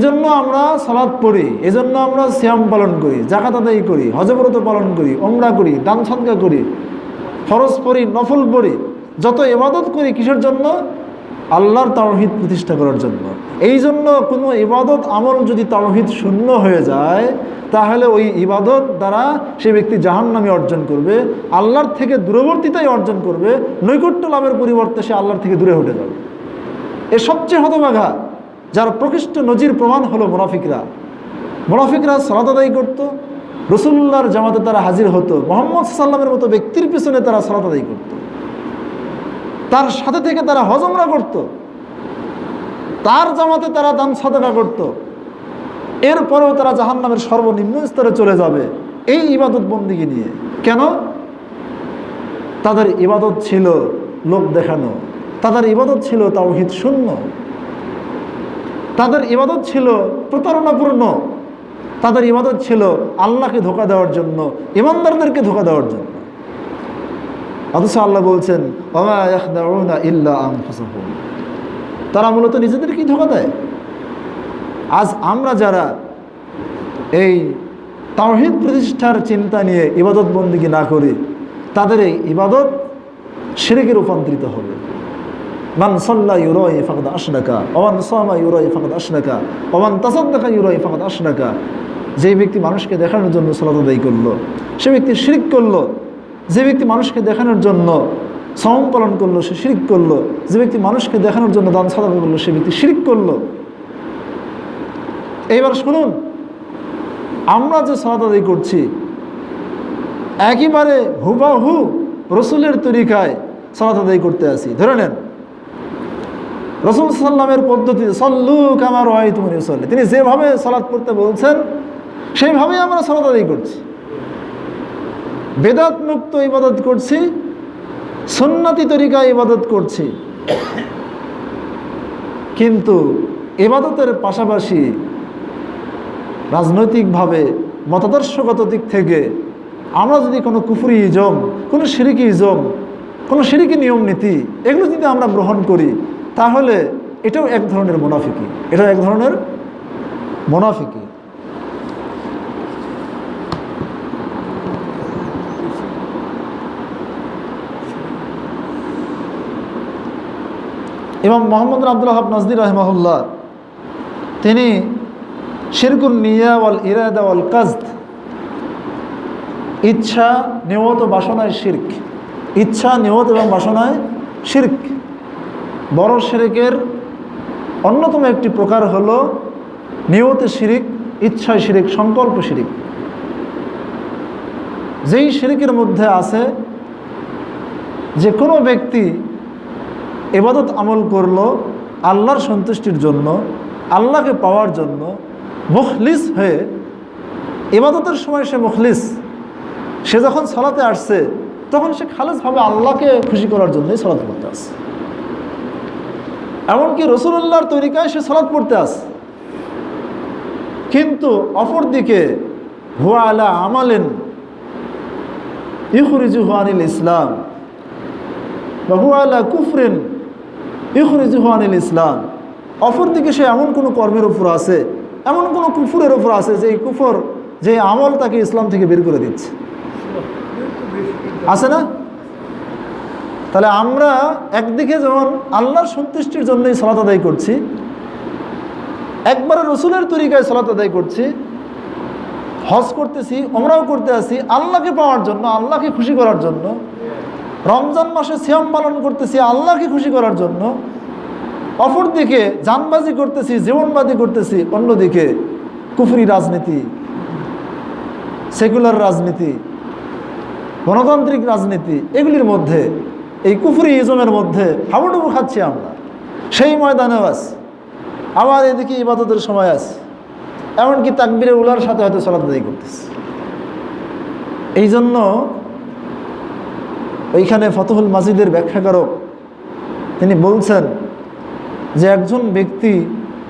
S1: জন্য আমরা সালাত পড়ি, এই জন্য আমরা সিয়াম পালন করি, যাকাত আদায় করি, হজ ব্রত পালন করি, উমরা করি, দান সাদকা করি, ফরজ পড়ি, নফল পড়ি, যত ইবাদত করি কিসের জন্য? আল্লাহর তাওহীদ প্রতিষ্ঠা করার জন্য। এই জন্য কোনো ইবাদত আমল যদি তাওহীদ শূন্য হয়ে যায়, তাহলে ওই ইবাদত দ্বারা সে ব্যক্তি জাহান্নামে অর্জন করবে, আল্লাহর থেকে দূরবর্তিতাই অর্জন করবে, নৈকট্য লাভের পরিবর্তে সে আল্লাহর থেকে দূরে হটে যাবে। এর সবচেয়ে হতভাগা, যার প্রকৃষ্ট নজির প্রমাণ হলো মুনাফিকরা। মুনাফিকরা সালাত আদায় করত, রাসূলুল্লাহর জামাতে তারা হাজির হতো, মুহাম্মদ সাল্লাল্লাহু আলাইহি ওয়াসাল্লামের মতো ব্যক্তির পিছনে তারা সালাত আদায় করত, তার সাথে থেকে তারা হজ উমরা করত, তার জামাতে তারা দান সাদকা করত। এরপরেও তারা জাহান্নামের সর্বনিম্ন স্তরে চলে যাবে এই ইবাদত বন্দিগি নিয়ে। কেন? তাদের ইবাদত ছিল লোক দেখানো, তাদের ইবাদত ছিল তাওহীদ শূন্য, তাদের ইবাদত ছিল প্রতারণাপূর্ণ, তাদের ইবাদত ছিল আল্লাহকে ধোঁকা দেওয়ার জন্য, ইমানদারদেরকে ধোঁকা দেওয়ার জন্য। অথচ আল্লাহ বলছেন ওমা ইয়াখদাউনা ইল্লা আনফুসাহুম, তারা মূলত নিজেদেরকেই ধোঁকা দেয়। আজ আমরা যারা এই তাওহীদ প্রতিষ্ঠার চিন্তা নিয়ে ইবাদত বন্দেগী না করি, তাদের এই ইবাদত শিরকে রূপান্তরিত হবে। মান সাল্লা ইউরাই ফাকাদ আশরাকা, ওমান সামা ইউরাই ফাকাদ আশরাকা, ওমান তাসাদ্দাকা ইউরাই ফাকাদ আশরাকা। যে ব্যক্তি মানুষকে দেখানোর জন্য সালাত আদায় করলো, সে ব্যক্তি শিরক করলো। যে ব্যক্তি মানুষকে দেখানোর জন্য সাওম পালন করলো, সে শিরক করলো। যে ব্যক্তি মানুষকে দেখানোর জন্য দান সাদকা করলো, সে ব্যক্তি শিরক করলো। এইবার শুনুন, আমরা যে সালাত আদায় করছি একেবারে হুবাহু রসুলের তরিকায় সালাত আদায় করতে আসি। ধরে নেন রাসূল সাল্লামের পদ্ধতিতে, সল্লু কামা রাআইতুমুনি উসাল্লি, তিনি যেভাবে সালাত পড়তে বলছেন সেইভাবেই আমরা সালাত আদায় করছি। বেদাত মুক্ত ইবাদত করছি, সুন্নতি তরিকায় ইবাদত করছি। কিন্তু ইবাদতের পাশাপাশি রাজনৈতিকভাবে মতাদর্শগত দিক থেকে আমরা যদি কোনো কুফরি ইজম, কোনো শিরকি ইজম, কোনো শিরকি নিয়ম নীতি এগুলো যদি আমরা গ্রহণ করি, তাহলে এটাও এক ধরনের মুনাফিকি, এটাও এক ধরনের মুনাফিকি। ইমাম মোহাম্মদ আব্দুল ওয়াহাব নজদি রাহিমাহুল্লাহ তিনি শিরকুন নিয়া ওয়াল ইরাদা ওয়াল কাসদ, ইচ্ছা, নিয়ত, বাসনায় শিরক, ইচ্ছা, নিয়ত এবং বাসনায় শিরক। বড় শিরকের অন্যতম একটি প্রকার হলো নিয়তে শিরিক, ইচ্ছায় শিরিক, সংকল্প শিরিক। যেই শিরিকের মধ্যে আছে যে কোনো ব্যক্তি ইবাদত আমল করলো আল্লাহর সন্তুষ্টির জন্য, আল্লাহকে পাওয়ার জন্য, মুখলিস হয়ে, ইবাদতের সময় সে মুখলিস, সে যখন সালাতে আসছে তখন সে খালেসভাবে আল্লাহকে খুশি করার জন্যই সালাত পড়তে আসে। এমনকি রাসূলুল্লাহর তরিকায় সে সালাত পড়তে আসে, কিন্তু অপরদিকে হুয়া আলা আমালেন ইখরিজুহু আনিল ইসলাম বা হুয়া আলা কুফরিন ইখরিজুহু আনিল ইসলাম, অপরদিকে সে এমন কোনো কর্মের উপর আছে, এমন কোনো কুফরের উপর আছে যে কুফর, যে আমল তাকে ইসলাম থেকে বের করে দিচ্ছে। আছে না? তাহলে আমরা একদিকে যেমন আল্লাহর সন্তুষ্টির জন্যই সালাত আদায় করছি, একবারে রসুলের তরিকায় সালাত আদায় করছি, হজ করতেছি, ওমরাও করতে আসি আল্লাহকে পাওয়ার জন্য, আল্লাহকে খুশি করার জন্য, রমজান মাসে সিয়াম পালন করতেছি আল্লাহকে খুশি করার জন্য, অপরদিকে জানবাজি করতেছি, জীবনবাদী করতেছি, অন্যদিকে কুফরি রাজনীতি, সেকুলার রাজনীতি, গণতান্ত্রিক রাজনীতি, এগুলির মধ্যে, এই কুফরি ইজমের মধ্যে হাবুডুবু খাচ্ছি আমরা। সেই ময়দানেও আছি, আবার এদিকে ইবাদতের সময় আছে, এমনকি তাকবীরে উলার সাথে হয়তো সালাত আদায় করতেছে। এই জন্য ওইখানে ফতহুল মাজিদের ব্যাখ্যাকারক তিনি বলছেন যে একজন ব্যক্তি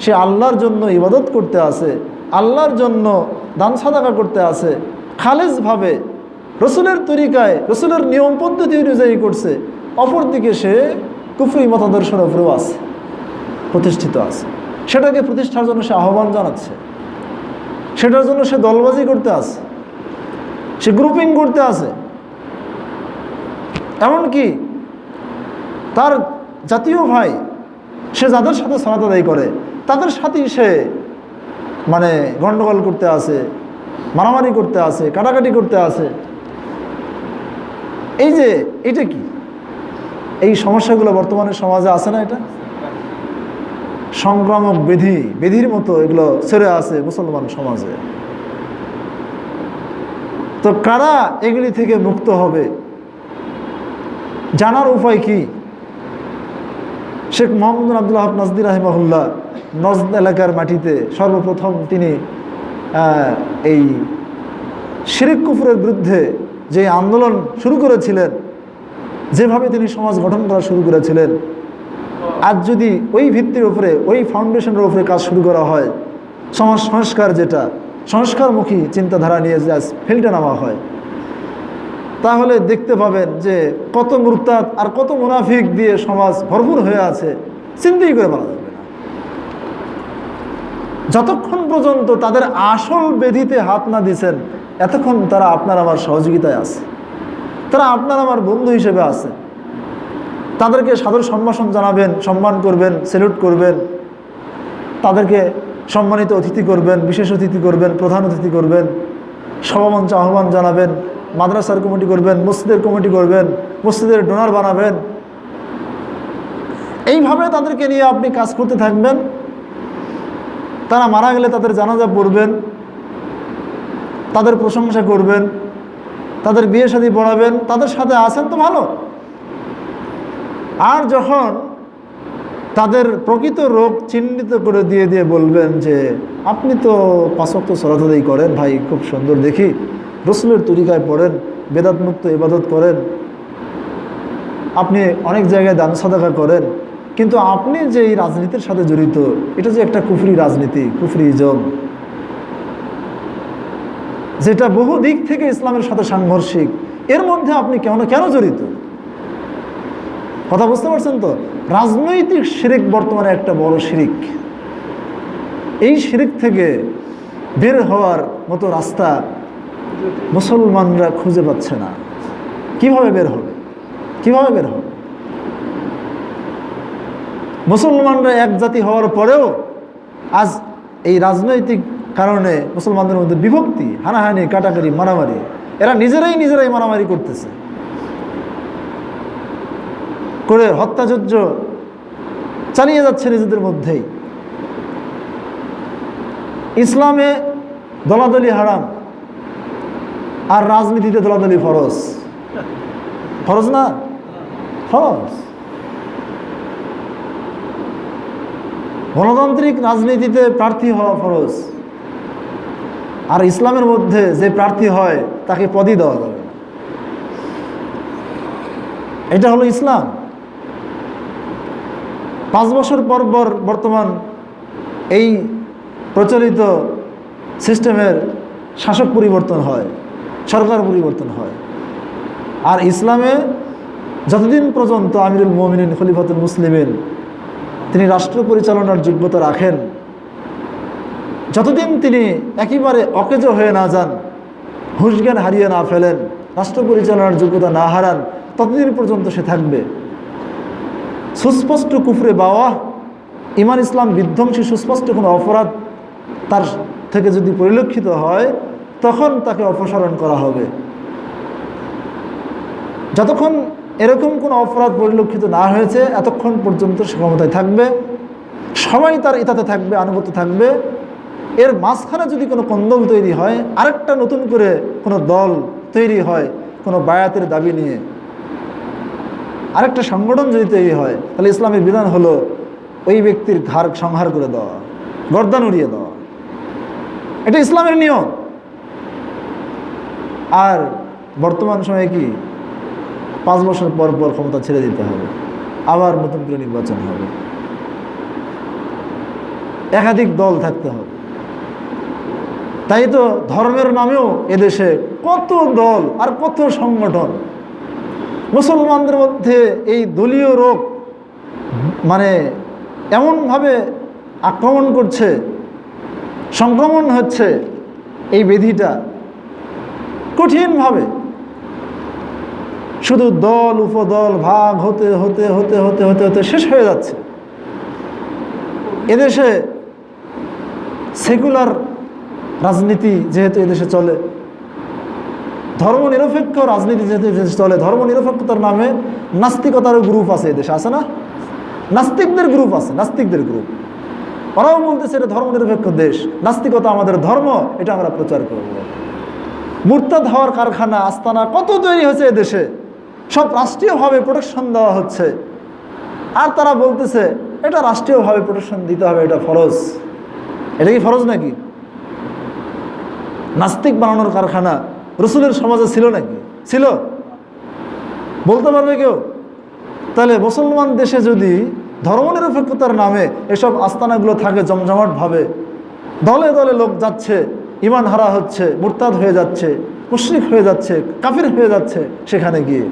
S1: সে আল্লাহর জন্য ইবাদত করতে আসে, আল্লাহর জন্য দান সাদাকা করতে আসে, খালেসভাবে রসুলের তরিকায়, রসুলের নিয়ম পদ্ধতি অনুযায়ী করছে, অপরদিকে সে কুফরি মতাদর্শের উপরেও আছে, প্রতিষ্ঠিত আছে, সেটাকে প্রতিষ্ঠার জন্য সে আহ্বান জানাচ্ছে, সেটার জন্য সে দলবাজি করতে আসে, সে গ্রুপিং করতে আসে, এমনকি তার জাতীয় ভাই সে যাদের সাথে সালাত আদায় করে তাদের সাথেই সে মানে গণ্ডগোল করতে আসে, মারামারি করতে আসে, কাটাকাটি করতে আসে। এই যে এটা কি, এই সমস্যাগুলো বর্তমানে সমাজে আছে না? এটা সংক্রামক ব্যাধির মতো এগুলো ছেড়ে আছে মুসলমান সমাজে। তো কারা এগুলি থেকে মুক্ত হবে, জানার উপায় কি? শেখ মোহাম্মদ আব্দুল ওয়াহাব নজদি রাহিমাহুল্লাহ নজদ এলাকার মাটিতে সর্বপ্রথম তিনি এই শিরক কুফরের বিরুদ্ধে যে আন্দোলন শুরু করেছিলেন, যেভাবে তিনি সমাজ গঠন করা শুরু করেছিলেন, আজ যদি ওই ভিত্তির উপরে, ওই ফাউন্ডেশনের উপরে কাজ শুরু করা হয়, সমাজ সংস্কার, যেটা সংস্কারমুখী চিন্তাধারা নিয়ে যে ফিল্ডে নামা হয়, তাহলে দেখতে পাবেন যে কত মুরতাদ আর কত মুনাফিক দিয়ে সমাজ ভরপুর হয়ে আছে, চিন্তাই করে বলা যাবে না। যতক্ষণ পর্যন্ত তাদের আসল ব্যাধিতে হাত না দিচ্ছেন, এতক্ষণ তারা আপনার আমার সহযোগিতায় আছে, তারা আপনার আমার বন্ধু হিসেবে আছে। তাদেরকে সাদর সম্ভাষণ জানাবেন, সম্মান করবেন, স্যালুট করবেন, তাদেরকে সম্মানিত অতিথি করবেন, বিশেষ অতিথি করবেন, প্রধান অতিথি করবেন, সভামঞ্চ আহ্বান জানাবেন, মাদ্রাসার কমিটি করবেন, মসজিদের কমিটি করবেন, মসজিদের ডোনার বানাবেন। এইভাবে তাদেরকে নিয়ে আপনি কাজ করতে থাকবেন। তারা মারা গেলে তাদের জানাজা পড়বেন, তাদের প্রশংসা করবেন, তাদের বিয়ে শাদী পড়াবেন, তাদের সাথে আছেন তো ভালো। আর যখন তাদের প্রকৃত রোগ চিহ্নিত করে দিয়ে বলবেন যে আপনি তো 5 ওয়াক্ত সালাত আদায় করেন ভাই, খুব সুন্দর দেখি, রসুলের তরিকায় পড়েন, বেদাত মুক্ত ইবাদত করেন, আপনি অনেক জায়গায় দান সাদাকা করেন, কিন্তু আপনি যে এই রাজনীতির সাথে জড়িত, এটা যে একটা কুফরি রাজনীতি, কুফরি ইজম, যেটা বহু দিক থেকে ইসলামের সাথে সাংঘর্ষিক, এর মধ্যে আপনি কেন জড়িত? কথা বুঝতে পারছেন তো? রাজনৈতিক শিরিক বর্তমানে একটা বড় শিরিক। এই শিরিক থেকে বের হওয়ার মতো রাস্তা মুসলমানরা খুঁজে পাচ্ছে না। কিভাবে বের হবে? মুসলমানরা এক জাতি হওয়ার পরেও আজ এই রাজনৈতিক কারণে মুসলমানদের মধ্যে বিভক্তি, হানাহানি, কাটাকাটি, মারামারি, এরা নিজেরাই মারামারি করতেছে, করে হত্যাযজ্ঞ চালিয়ে যাচ্ছে নিজেদের মধ্যেই। ইসলামে দলাদলি হারাম, আর রাজনীতিতে দলাদলি ফরজ। ফরজ না? ফরজ। গণতান্ত্রিক রাজনীতিতে প্রার্থী হওয়া ফরজ, আর ইসলামের মধ্যে যে প্রার্থী হয় তাকে পদই দেওয়া যাবে না। এটা হলো ইসলাম। 5 বছর পর বর্তমান এই প্রচলিত সিস্টেমের শাসক পরিবর্তন হয়, সরকার পরিবর্তন হয়। আর ইসলামে যতদিন পর্যন্ত আমিরুল মুমিনিন খলিফাতুল মুসলিমিন তিনি রাষ্ট্র পরিচালনার যোগ্যতা রাখেন, যতদিন তিনি একেবারে অকেজো হয়ে না যান, হুঁশজ্ঞান হারিয়ে না ফেলেন, রাষ্ট্র পরিচালনার যোগ্যতা না হারান, ততদিন পর্যন্ত সে থাকবে। সুস্পষ্ট কুফরে বাওয়া, ইমান ইসলাম বিধ্বংসী সুস্পষ্ট কোনো অপরাধ তার থেকে যদি পরিলক্ষিত হয়, তখন তাকে অপসারণ করা হবে। যতক্ষণ এরকম কোনো অপরাধ পরিলক্ষিত না হয়েছে, এতক্ষণ পর্যন্ত সে ক্ষমতায় থাকবে, সবাই তার ইতাতে থাকবে, আনুগত্য থাকবে। এর মাঝখানে যদি কোনো কন্দল তৈরি হয়, আরেকটা নতুন করে কোনো দল তৈরি হয় কোনো বায়াতের দাবি নিয়ে, আরেকটা সংগঠন যদি তৈরি হয়, তাহলে ইসলামের বিধান হলো ওই ব্যক্তির ঘাড় সংহার করে দেওয়া, গর্দান উড়িয়ে দেওয়া। এটা ইসলামের নিয়ম। আর বর্তমান সময়ে কি 5 বছর পর ক্ষমতা ছেড়ে দিতে হবে, আবার নতুন করে নির্বাচন হবে, একাধিক দল থাকতে হবে। তাই তো ধর্মের নামেও এদেশে কত দল আর কত সংগঠন। মুসলমানদের মধ্যে এই দলীয় রোগ মানে এমনভাবে আক্রমণ করছে, সংক্রমণ হচ্ছে, এই ব্যাধিটা কঠিনভাবে। শুধু দল উপদল ভাগ হতে হতে হতে হতে হতে হতে শেষ হয়ে যাচ্ছে। এদেশে সেকুলার রাজনীতি যেহেতু এদেশে চলে, ধর্মনিরপেক্ষ রাজনীতি যেহেতু এদেশে চলে, ধর্মনিরপেক্ষতার নামে নাস্তিকতারও গ্রুপ আছে এদেশে, আছে না? নাস্তিকদের গ্রুপ আছে, নাস্তিকদের গ্রুপ। ওরাও বলতেছে এটা ধর্মনিরপেক্ষ দেশ, নাস্তিকতা আমাদের ধর্ম, এটা আমরা প্রচার করব। মুরতাদ হওয়ার কারখানা, আস্তানা কত তৈরি হয়েছে এদেশে, সব রাষ্ট্রীয়ভাবে প্রোটেকশন দেওয়া হচ্ছে। আর তারা বলতেছে এটা রাষ্ট্রীয়ভাবে প্রোটেকশন দিতে হবে, এটা ফরজ। এটা কি ফরজ নাকি? নাস্তিক বানানোর কারখানা রসুলের সমাজে ছিল নাকি? ছিল? বলতে পারবে কেউ? তাহলে মুসলমান দেশে যদি ধর্মনিরপেক্ষতার নামে এসব আস্তানাগুলো থাকে জমজমাটভাবে, দলে দলে লোক যাচ্ছে, ইমান হারা হচ্ছে, মুরতাদ হয়ে যাচ্ছে, মুশরিক হয়ে যাচ্ছে, কাফির হয়ে যাচ্ছে সেখানে গিয়ে,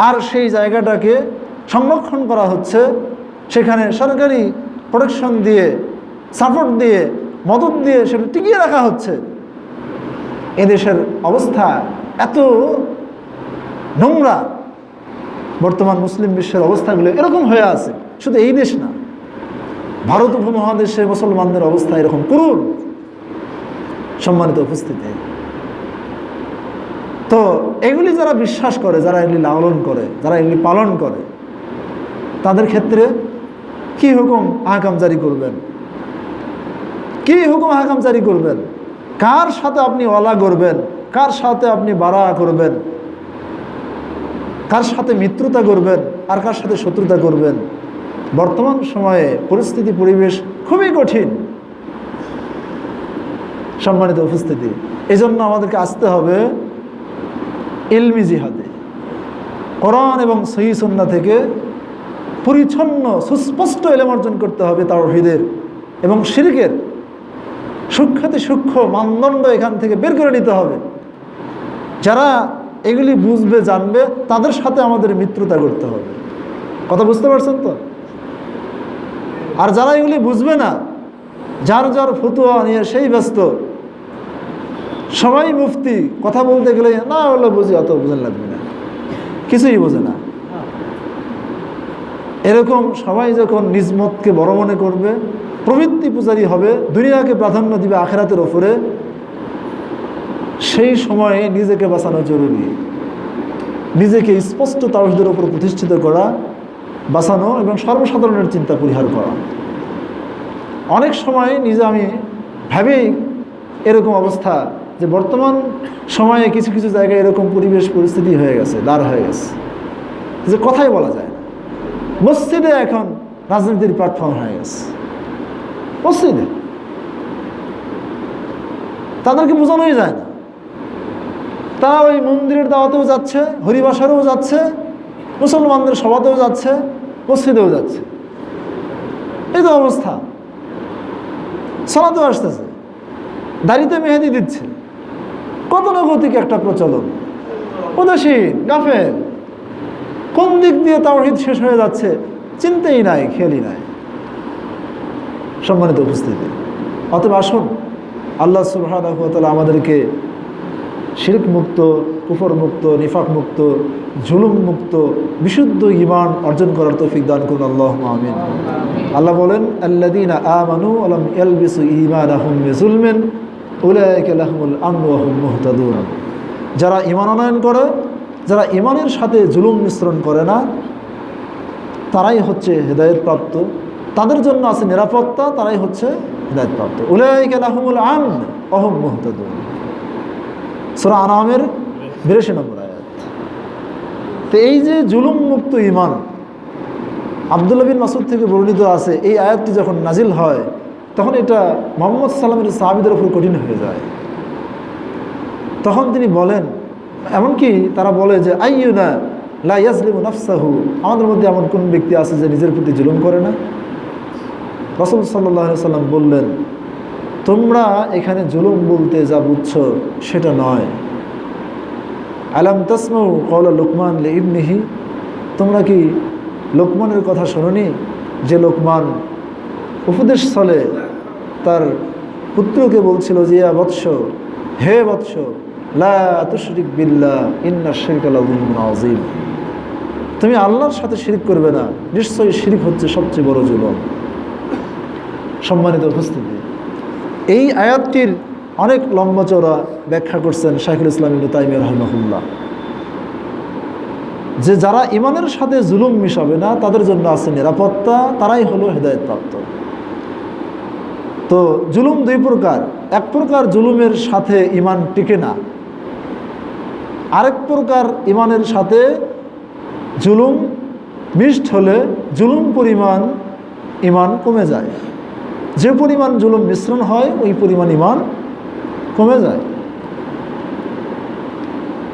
S1: আর সেই জায়গাটাকে সংরক্ষণ করা হচ্ছে, সেখানে সরকারি প্রোটেকশন দিয়ে, সাপোর্ট দিয়ে, মদত দিয়ে সেটা টিকিয়ে রাখা হচ্ছে। এদেশের অবস্থা এত নোংরা, বর্তমান মুসলিম বিশ্বের অবস্থাগুলো এরকম হয়ে আছে। শুধু এই দেশ না, ভারত উপমহাদেশে মুসলমানদের অবস্থা এরকম করুন। সম্মানিত উপস্থিতি, তো এগুলি যারা বিশ্বাস করে, যারা এগুলি লালন করে, যারা এগুলি পালন করে, তাদের ক্ষেত্রে কি হুকুম আহকাম জারি করবেন? কি হুকুম আহকাম জারি করবেন? কার সাথে আপনি ওয়ালা করবেন, কার সাথে আপনি বারা করবেন, কার সাথে মিত্রতা করবেন, আর কার সাথে শত্রুতা করবেন? বর্তমান সময়ে পরিস্থিতি পরিবেশ খুবই কঠিন। সম্মানিত উপস্থিতি, এই জন্য আমাদেরকে আসতে হবে ইলমি জিহাদে, কোরআন এবং সহিহ সুন্নাহ থেকে পরিচ্ছন্ন সুস্পষ্ট ইলম অর্জন করতে হবে তাওহীদের এবং শিরকের সূক্ষ্মাতি সূক্ষ্ম মানদণ্ড এখান থেকে বের করে নিতে হবে। যারা এগুলি বুঝবে, জানবে, তাদের সাথে আমাদের মিত্রতা করতে হবে। কথা বুঝতে পারছেন তো? আর যারা এগুলি বুঝবে না, যার যার ফতুয়া নিয়ে সেই ব্যস্ত, সবাই মুফতি, কথা বলতে গেলে না হলে বুঝি, অত বুঝেন লাগবে না, কিছুই বোঝে না। এরকম সবাই যখন নিজ মতকে বড় মনে করবে, প্রবৃত্তি পূজারী হবে, দুনিয়াকে প্রাধান্য দিবে আখিরাতের ওপরে, সেই সময়ে নিজেকে বাঁচানো জরুরি। নিজেকে স্পষ্ট তাওহীদের উপর প্রতিষ্ঠিত করা, বাঁচানো এবং সর্বসাধারণের চিন্তা পরিহার করা। অনেক সময় নিজে আমি ভাবেই এরকম অবস্থা যে বর্তমান সময়ে কিছু কিছু জায়গায় এরকম পরিবেশ পরিস্থিতি হয়ে গেছে, দাঁড় হয়ে গেছে যে কথাই বলা যায় না। মসজিদে এখন রাজনীতির প্ল্যাটফর্ম হয়ে গেছে। মসজিদে তাদেরকে বোঝানোই যায় না। তারা ওই মন্দিরের দাওয়াতেও যাচ্ছে, হরিবাসারেও যাচ্ছে, মুসলমানদের সভাতেও যাচ্ছে, মসজিদেও যাচ্ছে। এই তো অবস্থা। সালাতেও আসতেছে, দাড়িতে মেহেদি দিচ্ছে। গতানুগতিক একটা প্রচলন, উদাসীন, গাফেল। কোন দিক দিয়ে তাওহীদ শেষ হয়ে যাচ্ছে চিন্তাই নাই, খেয়ালই নাই। সম্মানিত উপস্থিতি, অতএব আসুন আল্লাহ সুবহানাহু ওয়া তাআলা আমাদেরকে শিরক মুক্ত, কুফর মুক্ত, নিফাক মুক্ত, জুলুম মুক্ত বিশুদ্ধ ঈমান অর্জন করার তৌফিক দান করুন। আল্লাহুম্মা আমিন। আল্লাহ বলেন, আল্লাযীনা আমানু ওয়া লাম ইয়ালবিসু ঈমানাহুম বিযুলমিন উলাইকা লাহুমুল আমনু ওয়া হুম মুহতাদুন। যারা ঈমান আনয়ন করে, যারা ঈমানের সাথে জুলুম মিশ্রণ করে না, তারাই হচ্ছে হেদায়েত প্রাপ্ত, তাদের জন্য আছে নিরাপত্তা, তারাই হচ্ছে হেদায়েত প্রাপ্ত। উলাইকা লাহুমুল আমন ওয়া হুম মুহতাদুন। সূরা আনামের 82 নম্বর আয়াত। তো এই যে জুলুম মুক্ত ঈমান, আব্দুল্লাহ বিন মাসউদ থেকে বর্ণিত আছে, এই আয়াতটি যখন নাজিল হয় তখন এটা মুহাম্মদ সাল্লাল্লাহু আলাইহি সাহাবীদের উপর কঠিন হয়ে যায়। তখন তিনি বলেন, এমনকি তারা বলে যে আইয়ুনা লা ইয়াজলিমু নাফসাহু, আমাদের মধ্যে এমন কোন ব্যক্তি আছে যে নিজের প্রতি জুলুম করে না? রাসূল সাল্লাল্লাহু আলাইহি সাল্লাম বললেন, তোমরা এখানে জুলুম বলতে যা বুঝছো সেটা নয়। আলাম তাসমাউ কওলা লুকমান লিইবনিহি, তোমরা কি লোকমানের কথা শোনোনি? যে লোকমান উপদেশ ছলে তার পুত্রকে বলছিল যে ইয়া বৎস, হে বৎস, লা তুশরিক বিল্লাহ ইন্নাশ শিরকা লাযুলমুন আযীম, তুমি আল্লাহর সাথে শিরক করবে না, নিশ্চয়ই শিরক হচ্ছে সবচেয়ে বড় জুলুম। সম্মানিত উপস্থিতি, এই আয়াতটির অনেক লম্বা চওড়া ব্যাখ্যা করছেন শাইখুল ইসলাম ইবনে তাইমিয়া রাহিমাহুল্লাহ, যে যারা ঈমানের সাথে জুলুম মিশাবে না তাদের জন্য আছে নিরাপত্তা, তারাই হলো হেদায়েত প্রাপ্ত। তো জুলুম দুই প্রকার, এক প্রকার জুলুমের সাথে ঈমান টিকে না, আরেক প্রকার ঈমানের সাথে জুলুম মিশড হলে জুলুম পরিমাণ ঈমান কমে যায়। যে পরিমাণ জুলুম মিশ্রণ হয় ওই পরিমাণ ঈমান কমে যায়।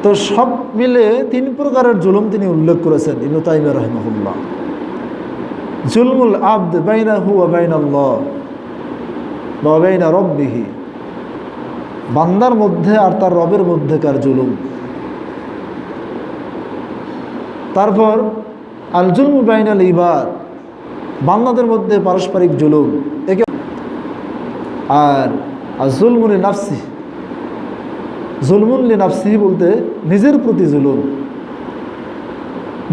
S1: তো সব মিলে তিন প্রকারের জুলুম তিনি উল্লেখ করেছেন ইবনে তাইমিয়া রাহিমাহুল্লাহ। জুলমুল আবদ বাইনাহু ওয়া বাইনাল্লাহ ওয়া বাইনা রাব্বিহি, বান্দার মধ্যে আর তার রবের মধ্যেকার জুলুম। তারপর আল জুলমু বাইনাল ইবাদ, বান্দাদের মধ্যে পারস্পরিক জুলুম। আর জুলমুন লিনাফসি, জুলমুন লিনাফসি বলতে নিজের প্রতি জুলুম।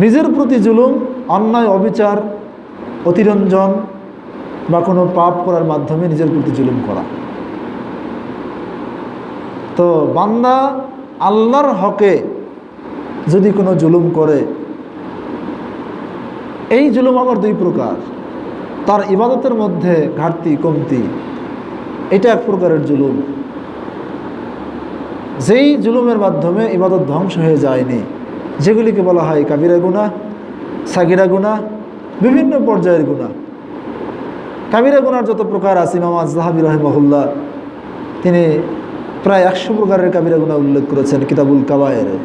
S1: নিজের প্রতি জুলুম, অন্যায়, অবিচার, অতিরঞ্জন বা কোনো পাপ করার মাধ্যমে নিজের প্রতি জুলুম করা। তো বান্দা আল্লাহর হকে যদি কোনো জুলুম করে, এই জুলুম আবার দুই প্রকার। তার ইবাদতের মধ্যে ঘাটতি কমতি, এটা এক প্রকারের জুলুম, যেই জুলুমের মাধ্যমে ইবাদত ধ্বংস হয়ে যায়নি, যেগুলিকে বলা হয় কাবিরা গুনাহ, সাগিরা গুনাহ, বিভিন্ন পর্যায়ের গুনাহ। কাবিরা গুনার যত প্রকার আছে, ইমাম আয-যাহাবী রাহিমাহুল্লাহ তিনি প্রায় 100 প্রকারের কাবিরা গুনাহ উল্লেখ করেছেন কিতাবুল কাবায়েরে।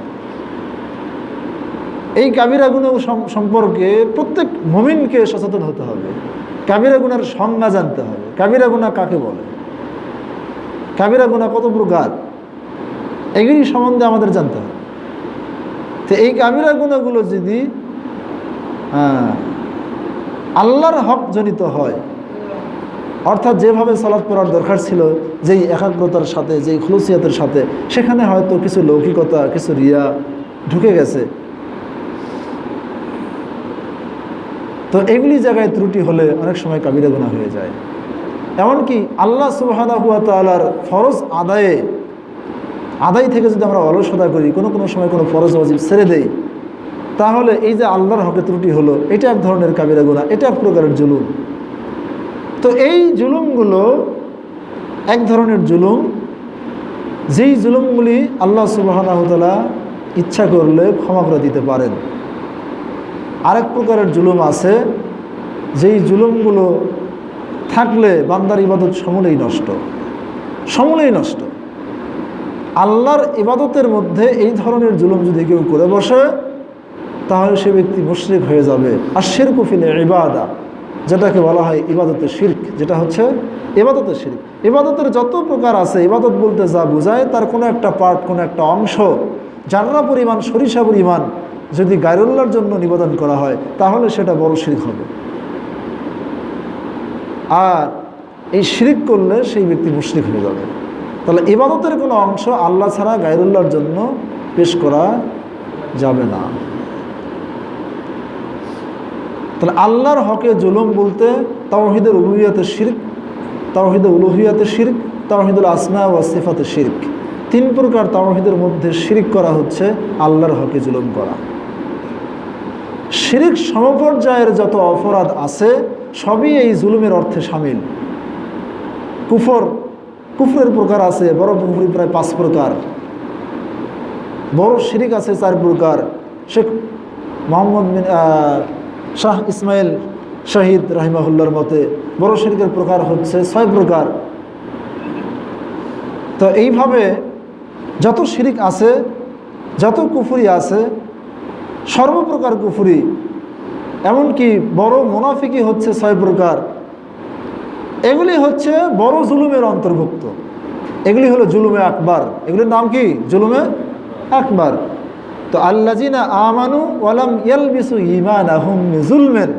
S1: এই কাবিরা গুনাহ সম্পর্কে প্রত্যেক মুমিনকে সচেতন হতে হবে। কাবিরা গুনার সংজ্ঞা জানতে হবে, কাবিরা গুনাহ কাকে বলে, কাবিরা গুনাহ কত প্রকার, এগুলি সম্বন্ধে আমাদের জানতে হবে। তো এই কাবিরা গুনাহগুলো যদি আল্লাহর হক জনিত হয়, অর্থাৎ যেভাবে সালাত পড়ার দরকার ছিল, যেই একাগ্রতার সাথে, যেই খুলুসিয়াতের সাথে, সেখানে হয়তো কিছু লৌকিকতা, কিছু রিয়া ঢুকে গেছে, তো এগুলি জায়গায় ত্রুটি হলে অনেক সময় কাবিরা গুনাহ হয়ে যায়। এমনকি আল্লাহ সুবহানাহু ওয়া তাআলার ফরজ আদায় থেকে যদি আমরা অলসতা করি, কোনো সময় কোনো ফরজ ওয়াজিব ছেড়ে দেই, তাহলে এই যে আল্লাহর হকে ত্রুটি হলো, এটা এক ধরনের কাবিরা গুনাহ, এটা এক প্রকারের জুলুম। তো এই জুলুমগুলো এক ধরনের জুলুম, যেই জুলুমগুলি আল্লাহ সুবহানাহু ওয়া তাআলা ইচ্ছা করলে ক্ষমা করে দিতে পারেন। আরেক প্রকারের জুলুম আছে, যেই জুলুমগুলো থাকলে বান্দার ইবাদত সমূলেই নষ্ট। আল্লাহর ইবাদতের মধ্যে এই ধরনের জুলুম যদি কেউ করে বসে, তাহলে সে ব্যক্তি মুশরিক হয়ে যাবে। আর শিরকু ফিল ইবাদা, যেটাকে বলা হয় ইবাদতের শিরক, যেটা হচ্ছে ইবাদতের শিরক। ইবাদতের যত প্রকার আছে, ইবাদত বলতে যা বোঝায় তার কোনো একটা পার্ট, কোনো একটা অংশ, জাররা পরিমাণ, সরিষা পরিমাণ যদি গায়রুল্লাহর জন্য নিবেদন করা হয়, তাহলে সেটা বড় শিরক হবে। আর এই শিরক করলে সেই ব্যক্তি মুশরিক হয়ে যাবে। তাহলে ইবাদতের কোনো অংশ আল্লাহ ছাড়া গায়রুল্লাহর জন্য পেশ করা যাবে না। তাহলে আল্লাহর হকে জুলুম বলতে তাওহীদের উলুহিয়াতের শিরক, তাওহীদে উলুহিয়াতের শিরক, তাওহীদুল আসমা ওয়া সিফাতের শিরক, 3 প্রকার তাওহীদের মধ্যে শিরক করা হচ্ছে আল্লাহর হকে জুলুম করা। শিরক সমপর্যায়ের যত অপরাধ আছে সবই এই জুলুমের অর্থে শামিল। কুফরের প্রকার আছে, বড় কুফরি প্রায় 5 প্রকার, বড় শিরক আছে 4 প্রকার। শেখ মোহাম্মদ বিন শাহ ইসমাইল শহীদ রাহিমাহুল্লাহর মতে বড় শিরকের প্রকার হচ্ছে 6 প্রকার। তো এইভাবে যত শিরক আছে, যত কুফরি আছে, সর্বপ্রকার কুফরি, এমনকি বড় মুনাফিকি হচ্ছে 6 প্রকার। এগুলি হচ্ছে বড় জুলুমের অন্তর্ভুক্ত। এগুলি হলো জুলুমে আকবার। এগুলির নাম কি? জুলুমে আকবার। তো আল্লাযিনা আমানু ওয়ালাম ইয়ালবিসু ঈমানাহুম বিজুলমিন,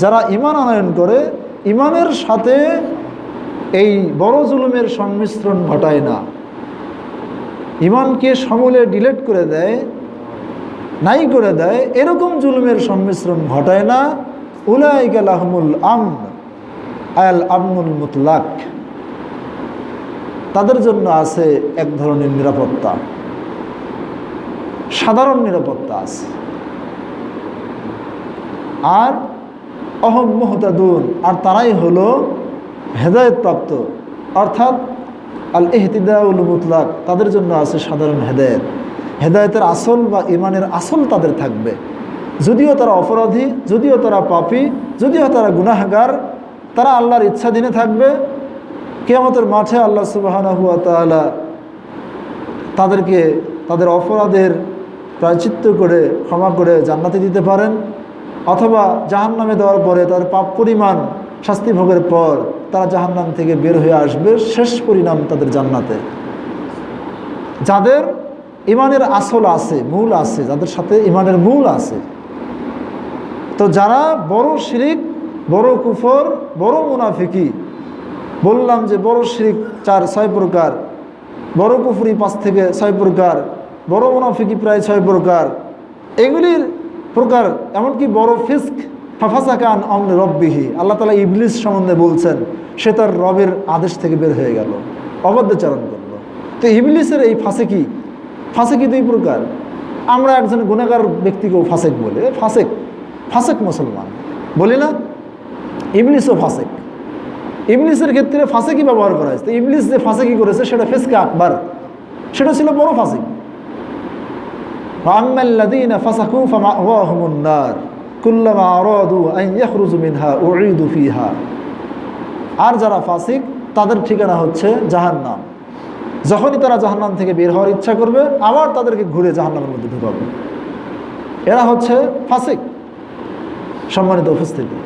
S1: যারা ঈমান আনয়ন করে, ঈমানের সাথে এই বড় জুলুমের সংমিশ্রণ ঘটায় না, ঈমানকে সমূলে ডিলিট করে দেয়, নাই করে দেয়, এরকম জুলুমের সংমিশ্রণ ঘটায় না। উলাইকা লাহুমুল আমন আল আমনুল মুতলাক, তাদের জন্য আছে এক ধরনের নিরাপত্তা, সাধারণ নিরাপত্তা আছে। আর অহম মুহতাদুন, আর তারাই হলো হেদায়েত প্রাপ্ত, অর্থাৎ আল ইহতিদাউল মুতলাক, তাদের জন্য আছে সাধারণ হেদায়েত। হেদায়েতের আসল বা ঈমানের আসল তাদের থাকবে, যদিও তারা অপরাধী, যদিও তারা পাপী, যদিও তারা গুনাহগার, তারা আল্লাহর ইচ্ছাধীনে থাকবে। কিয়ামতের মাঠে আল্লাহ সুবহানাহু ওয়া তাআলা তাদেরকে তাদের অপরাধের প্রায়শ্চিত্ত করে ক্ষমা করে জান্নাতে দিতে পারেন, অথবা জাহান্নামে দেওয়ার পরে তাদের পাপ পরিমাণ শাস্তি ভোগের পর তারা জাহান্নাম থেকে বের হয়ে আসবে, শেষ পরিণাম তাদের জান্নাতে। যাদের ঈমানের আসল আছে, মূল আছে, যাদের সাথে ঈমানের মূল আছে। তো যারা বড় শিরক, বড় কুফর, বড় মুনাফিকি, বললাম যে বড় শিরক 4-6 প্রকার, বড় কুফরি 5 থেকে 6 প্রকার, বড় মুনাফিকি প্রায় 6 প্রকার, এগুলির প্রকার। এমনকি বড় ফিস্ক, ফাফাসাকা আন আমরি রব্বিহি, আল্লাহ তাআলা ইবলিস সম্বন্ধে বলছেন সে তার রবের আদেশ থেকে বের হয়ে গেল, অবাধ্যচারণ করল। তো ইবলিসের এই ফাসেকি 2 প্রকার। আমরা একজন গুনাহগার ব্যক্তিকেও ফাসেক বলে, ফাসেক মুসলমান বলি না, ইবলিসও ফাসেক। ইবলিসের ক্ষেত্রে ফাসেকি ব্যবহার করা হয়েছে। ইবলিস যে ফাসেকি করেছে সেটা ফিসকে আকবার, সেটা ছিল বড় ফাসেক। আম্মাল্লাযীনা ফাসাকু ফামাওয়াহুমুন নার কুল্লামা আরাদু আন ইয়াখরুজু মিনহা উঈদু ফিহা, আর যারা ফাসিক তাদের ঠিকানা হচ্ছে জাহান্নাম। যখনই তারা জাহান্নাম থেকে বের হওয়ার ইচ্ছা করবে, আবার তাদেরকে ঘুরে জাহান্নামের মধ্যে ঢুকাবে। এরা হচ্ছে ফাসিক। সম্মানিত উপস্থিতি,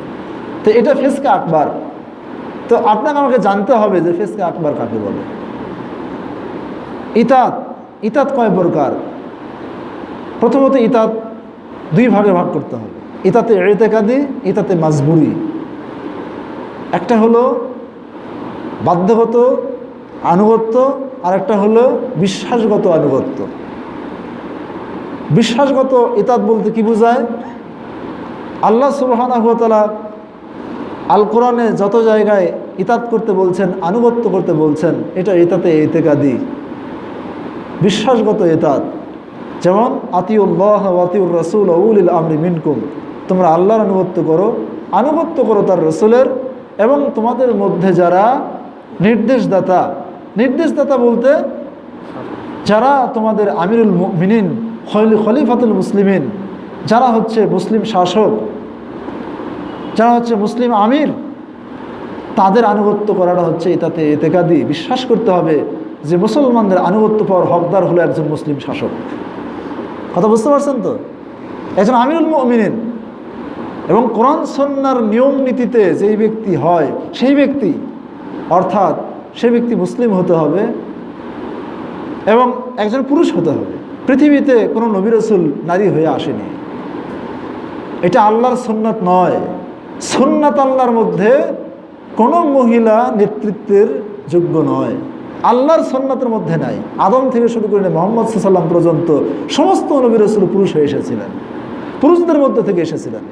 S1: তো এটা ফিসকে আকবার। তো আপনাকে আমাকে জানতে হবে যে ফিসকে আকবার কাকে বলে। ইতাত কয় প্রকার? প্রথমত ইতাত 2 ভাগে ভাগ করতে হবে। ইতাতে ইতিকাদি, ইতাতে মাজবুরি। একটা হলো বাধ্যগত আনুগত্য, আর একটা হলো বিশ্বাসগত আনুগত্য। বিশ্বাসগত ইতাত বলতে কি বোঝায়? আল্লাহ সুবহানাহু ওয়া তাআলা আল কোরআনে যত জায়গায় ইতাত করতে বলছেন, আনুগত্য করতে বলছেন, এটা ইতাতে ইতিকাদি, বিশ্বাসগত ইতাত। যেমন আতিউল্লাহ ওয়া আতিউর রাসূল ওয়া উলিল আমরি মিনকুম, তোমরা আল্লাহর আনুগত্য করো তার রসুলের, এবং তোমাদের মধ্যে যারা নির্দেশদাতা বলতে যারা তোমাদের আমিরুল মুমিনিন, খলিফাতুল মুসলিমিন, যারা হচ্ছে মুসলিম শাসক, যারা হচ্ছে মুসলিম আমির, তাদের আনুগত্য করাটা হচ্ছে এটাতে এতেকাদি। বিশ্বাস করতে হবে যে মুসলমানদের আনুগত্য পাওয়ার হকদার হলো একজন মুসলিম শাসক। কথা বুঝতে পারছেন তো? একজন আমিরুল মুমিনিন এবং কোরআন সুন্নাহর নিয়ম নীতিতে যেই ব্যক্তি হয়, সেই ব্যক্তি, অর্থাৎ সেই ব্যক্তি মুসলিম হতে হবে এবং একজন পুরুষ হতে হবে। পৃথিবীতে কোনো নবী রাসূল নারী হয়ে আসেনি, এটা আল্লাহর সুন্নাত নয়। সুন্নাত আল্লাহর মধ্যে কোনো মহিলা নেতৃত্বের যোগ্য নয়, আল্লাহর সুন্নাতের মধ্যে নাই। আদম থেকে শুরু করে মুহাম্মদ সাল্লাল্লাহু আলাইহি ওয়াসাল্লাম পর্যন্ত সমস্ত নবী রাসূল পুরুষ হয়ে এসেছিলেন, পুরুষদের মধ্যে থেকে এসেছিলেন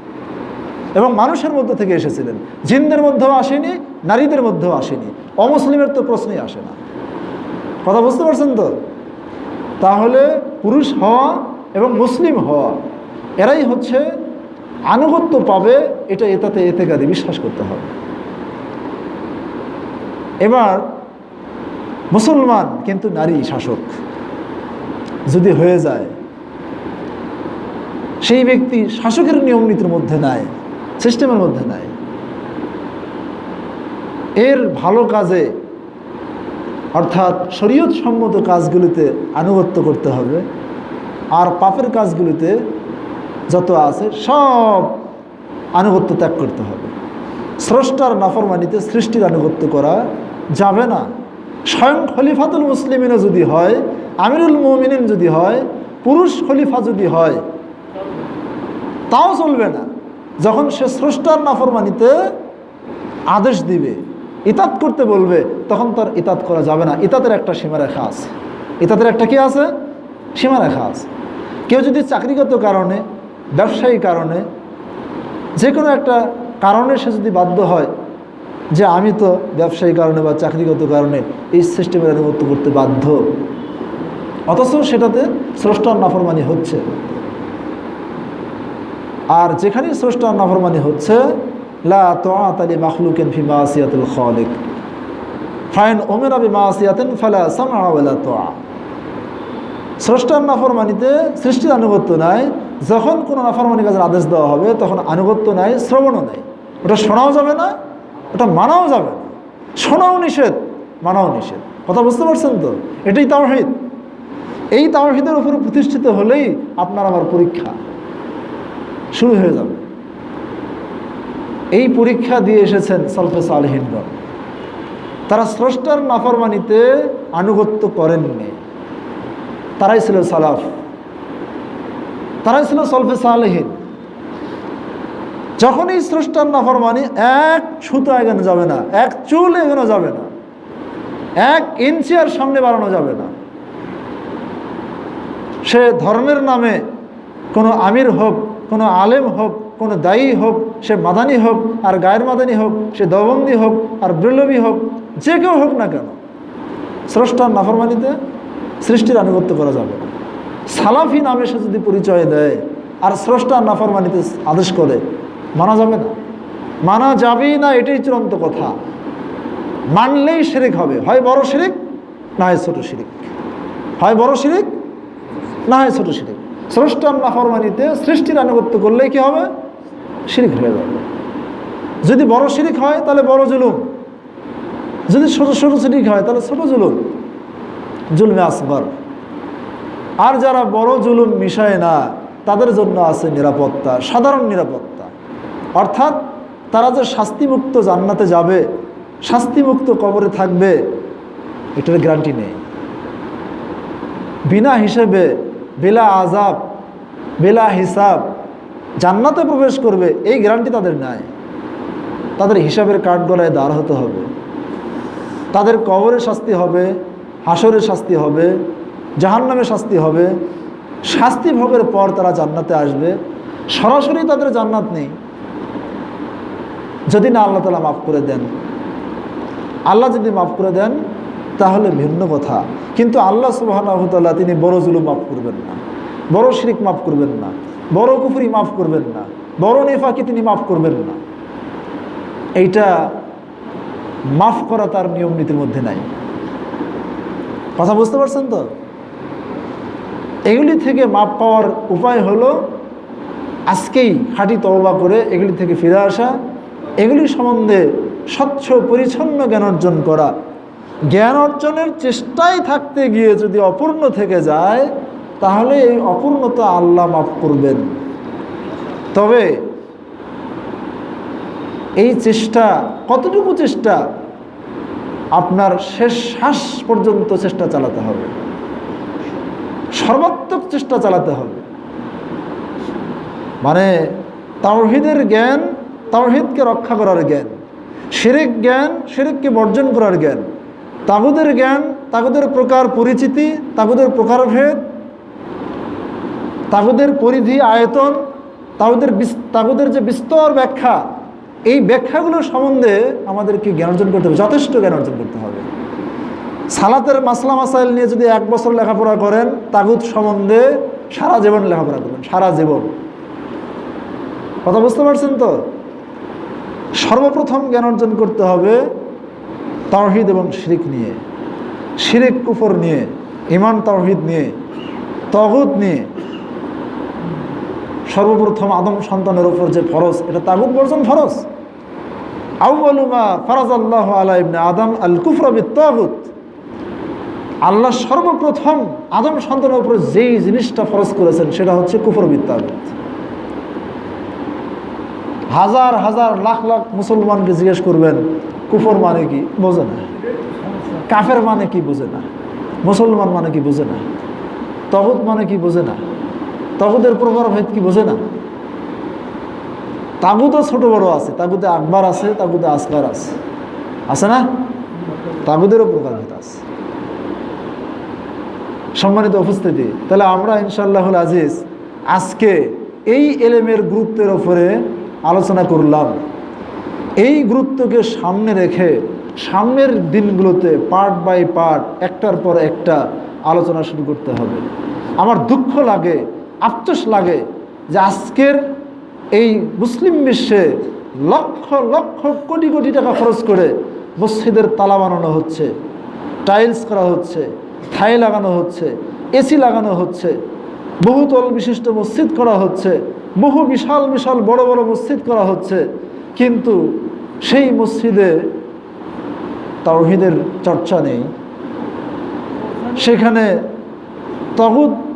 S1: এবং মানুষের মধ্যে থেকে এসেছিলেন। জিনদের মধ্যেও আসেনি, নারীদের মধ্যেও আসেনি। অমুসলিমের তো প্রশ্নই আসে না। কথা বুঝতে পারছেন তো? তাহলে পুরুষ হওয়া এবং মুসলিম হওয়া, এরাই হচ্ছে আনুগত্য পাবে, এটা এটাতে এতেকাদি বিশ্বাস করতে হবে। এবার মুসলমান কিন্তু নারী শাসক যদি হয়ে যায়, সেই ব্যক্তি শাসকের নিয়ম নীতির মধ্যে নাই, সিস্টেমের মধ্যে নাই। এর ভালো কাজে অর্থাৎ শরীয়ত সম্মত কাজগুলিতে আনুগত্য করতে হবে, আর পাপের কাজগুলিতে যত আছে সব আনুগত্য ত্যাগ করতে হবে। স্রষ্টার নাফরমানিতে সৃষ্টির আনুগত্য করা যাবে না। স্বয়ং খলিফাতুল মুসলিমিনও যদি হয়, আমিরুল মুমিনিন যদি হয়, পুরুষ খলিফা যদি হয়, তাও চলবে না। যখন সে স্রষ্টার নাফরমানিতে আদেশ দিবে, ইতাত করতে বলবে, তখন তার ইতাত করা যাবে না। ইতাতের একটা সীমারেখা আছে। ইতাতের একটা কি আছে? সীমারেখা আছে। কেউ যদি চাকরিগত কারণে, ব্যবসায়ী কারণে, যে কোনো একটা কারণে সে যদি বাধ্য হয় যে আমি তো ব্যবসায়ী কারণে বা চাকরিগত কারণে এই সিস্টেমের আনুগত্য করতে বাধ্য, অথচ সেটাতে স্রষ্টার নাফরমানি হচ্ছে, আর যেখানেই স্রষ্টার নাফরমানি হচ্ছে, লা তাআতা লি মাখলুকিন ফি মাসিয়াতিল খালিক ফাইন উমিরা বিমাসিয়াতিন ফালা সামআ ওয়ালা তাআ। স্রষ্টার নাফরমানিতে সৃষ্টির আনুগত্য নাই। যখন কোনো নাফরমানি কাজের আদেশ দেওয়া হবে, তখন আনুগত্য নাই, শ্রবণও নাই। ওটা শোনাও যাবে না, ওটা মানাও যাবে না। শোনাও নিষেধ, মানাও নিষেধ। কথা বুঝতে পারছেন তো? এটাই তাওহীদ। এই তাওহীদের উপরে প্রতিষ্ঠিত হলেই আপনার আমার পরীক্ষা শুরু হয়ে যাবে। এই পরীক্ষা দিয়ে এসেছেন সালফে সালেহিনগণ। তারা স্রষ্টার নাফরমানিতে আনুগত্য করেননি। তারাই ছিল সালাফ, তারাই ছিল সালফে সালেহিন। যখনই স্রষ্টার নাফরমানি, এক সুতো এগোনো যাবে না, এক চুল এগোনো যাবে না, এক ইঞ্চি আর সামনে বাড়ানো যাবে না। সে ধর্মের নামে কোনো আমির হোক, কোনো আলেম হোক, কোনো দায়ী হোক, সে মাদানি হোক আর গায়ের মাদানি হোক, সে দেওবন্দি হোক আর ব্রেলভী হোক, যে কেউ হোক না কেন, স্রষ্টার নাফরমানিতে সৃষ্টির আনুগত্য করা যাবে না। সালাফি নামে সে যদি পরিচয় দেয় আর স্রষ্টার নাফরমানিতে আদেশ করে, মানা যাবে না, মানা যাবেই না। এটাই চূড়ান্ত কথা। মানলেই শিরিক হবে, হয় বড় শিরিক না হয় ছোট শিরিক, হয় বড় শিরিক না হয় ছোট শিরিক। স্রষ্টার নাফরমানিতে সৃষ্টির আনুগত্য করলেই কি হবে? শিরিক হয়ে যাবে। যদি বড় শিরিক হয় তাহলে বড় জুলুম, যদি ছোট ছোট শিরিক হয় তাহলে ছোট জুলুম, জুলমে আসগর। আর যারা বড় জুলুম মিশায় না, তাদের জন্য আছে নিরাপত্তা, সাধারণ নিরাপত্তা। অর্থাৎ তারা যে শাস্তিমুক্ত জান্নাতে যাবে, শাস্তিমুক্ত কবরে থাকবে, এটার গ্যারান্টি নেই। বিনা হিসেবে, বেলা আযাব, বেলা হিসাব জান্নাতে প্রবেশ করবে, এই গ্যারান্টি তাদের নাই। তাদের হিসাবের কাঠগড়ায় দাঁড় হতে হবে, তাদের কবরে শাস্তি হবে, হাসরে শাস্তি হবে, জাহান্নামে শাস্তি হবে। শাস্তি ভোগের পর তারা জান্নাতে আসবে। সরাসরি তাদের জান্নাত নেই যদি না আল্লাহ তাআলা মাফ করে দেন। আল্লাহ যদি মাফ করে দেন তাহলে ভিন্ন কথা, কিন্তু আল্লাহ সুবহানাহু ওয়া তাআলা তিনি বড় জুলুম মাফ করবেন না, বড় শিরক মাফ করবেন না, বড় কুফরি মাফ করবেন না, বড় নিফাকি তিনি মাফ করবেন না। এইটা মাফ করা তার নিয়ম নীতির মধ্যে নাই। কথা বুঝতে পারছেন তো? এগুলি থেকে মাপ পাওয়ার উপায় হলো আজকেই খাঁটি তওবা করে এগুলি থেকে ফিরে আসা, এগুলি সম্বন্ধে স্বচ্ছ পরিচ্ছন্ন জ্ঞান অর্জন করা। জ্ঞান অর্জনের চেষ্টায় থাকতে গিয়ে যদি অপূর্ণ থেকে যায় তাহলে এই অপূর্ণতা আল্লাহ মাফ করবেন। তবে এই চেষ্টা কতটুকু চেষ্টা? আপনার শেষ শ্বাস পর্যন্ত চেষ্টা চালাতে হবে, সর্বাত্মক চেষ্টা চালাতে হবে। মানে তাওহীদের জ্ঞান, তাওহীদকে রক্ষা করার জ্ঞান, শিরক জ্ঞান, শিরককে বর্জন করার জ্ঞান, তাগুদের জ্ঞান, তাগুদের প্রকার পরিচিতি, তাগুদের প্রকারভেদ, তাগুদের পরিধি আয়তন, তাগুদের যে বিস্তর ব্যাখ্যা, এই ব্যাখ্যাগুলোর সম্বন্ধে আমাদেরকে জ্ঞান অর্জন করতে হবে, যথেষ্ট জ্ঞান অর্জন করতে হবে। সালাতের মাসলা মাসাইল নিয়ে যদি 1 বছর লেখাপড়া করেন, তাগুত সম্বন্ধে সারা জীবন লেখাপড়া করবেন, সারা জীবন। কথা বুঝতে পারছেন তো? সর্বপ্রথম জ্ঞান অর্জন করতে হবে তাওহীদ এবং শিরক নিয়ে, শিরক কুফর নিয়ে, ঈমান তাওহীদ নিয়ে, তাগুত নিয়ে। সর্বপ্রথম আদম সন্তানের উপর যে ফরজ, এটা তাগুত বর্জন ফরজ। আউয়ালু মা ফারাযাল্লাহু আলা ইবনে আদম আল কুফরা বিত-তাগুত। আল্লাহ সর্বপ্রথম আদম সন্তানের উপর যেই জিনিসটা ফরজ করেছেন সেটা হচ্ছে কুফর বিত-তাগুত। হাজার হাজার লাখ লাখ মুসলমানকে জিজ্ঞেস করবেন কুফর মানে কি, বোঝে না। কাফের মানে কি, বোঝে না। মুসলমান মানে কি, বোঝে না। তাগুত মানে কি, বোঝে না। তাগুতের প্রকারভেদ কি, বোঝে না। তাগুতও ছোট বড় আছে, তাগুতে আকবার আছে, তাগুতে আসগার আছে, আছে না? তাগুতেরও প্রকারভেদ আছে। সম্মানিত উপস্থিতি, তাহলে আমরা ইনশাআল্লাহুল আজিজ আজকে এই এলেমের গুরুত্বের উপরে আলোচনা করলাম। এই গুরুত্বকে সামনে রেখে সামনের দিনগুলোতে পার্ট বাই পার্ট একটার পর একটা আলোচনা শুরু করতে হবে। আমার দুঃখ লাগে, আফসোস লাগে যে আজকের এই মুসলিম বিশ্বে লক্ষ লক্ষ কোটি কোটি টাকা খরচ করে মসজিদের তালা বানানো হচ্ছে, টাইলস করা হচ্ছে, থাই লাগানো হচ্ছে, এসি লাগানো হচ্ছে, বহুতল বিশিষ্ট মসজিদ করা হচ্ছে, বহু বিশাল বিশাল বড় বড় মসজিদ করা হচ্ছে, কিন্তু সেই মসজিদে তাওহীদের চর্চা নেই। সেখানে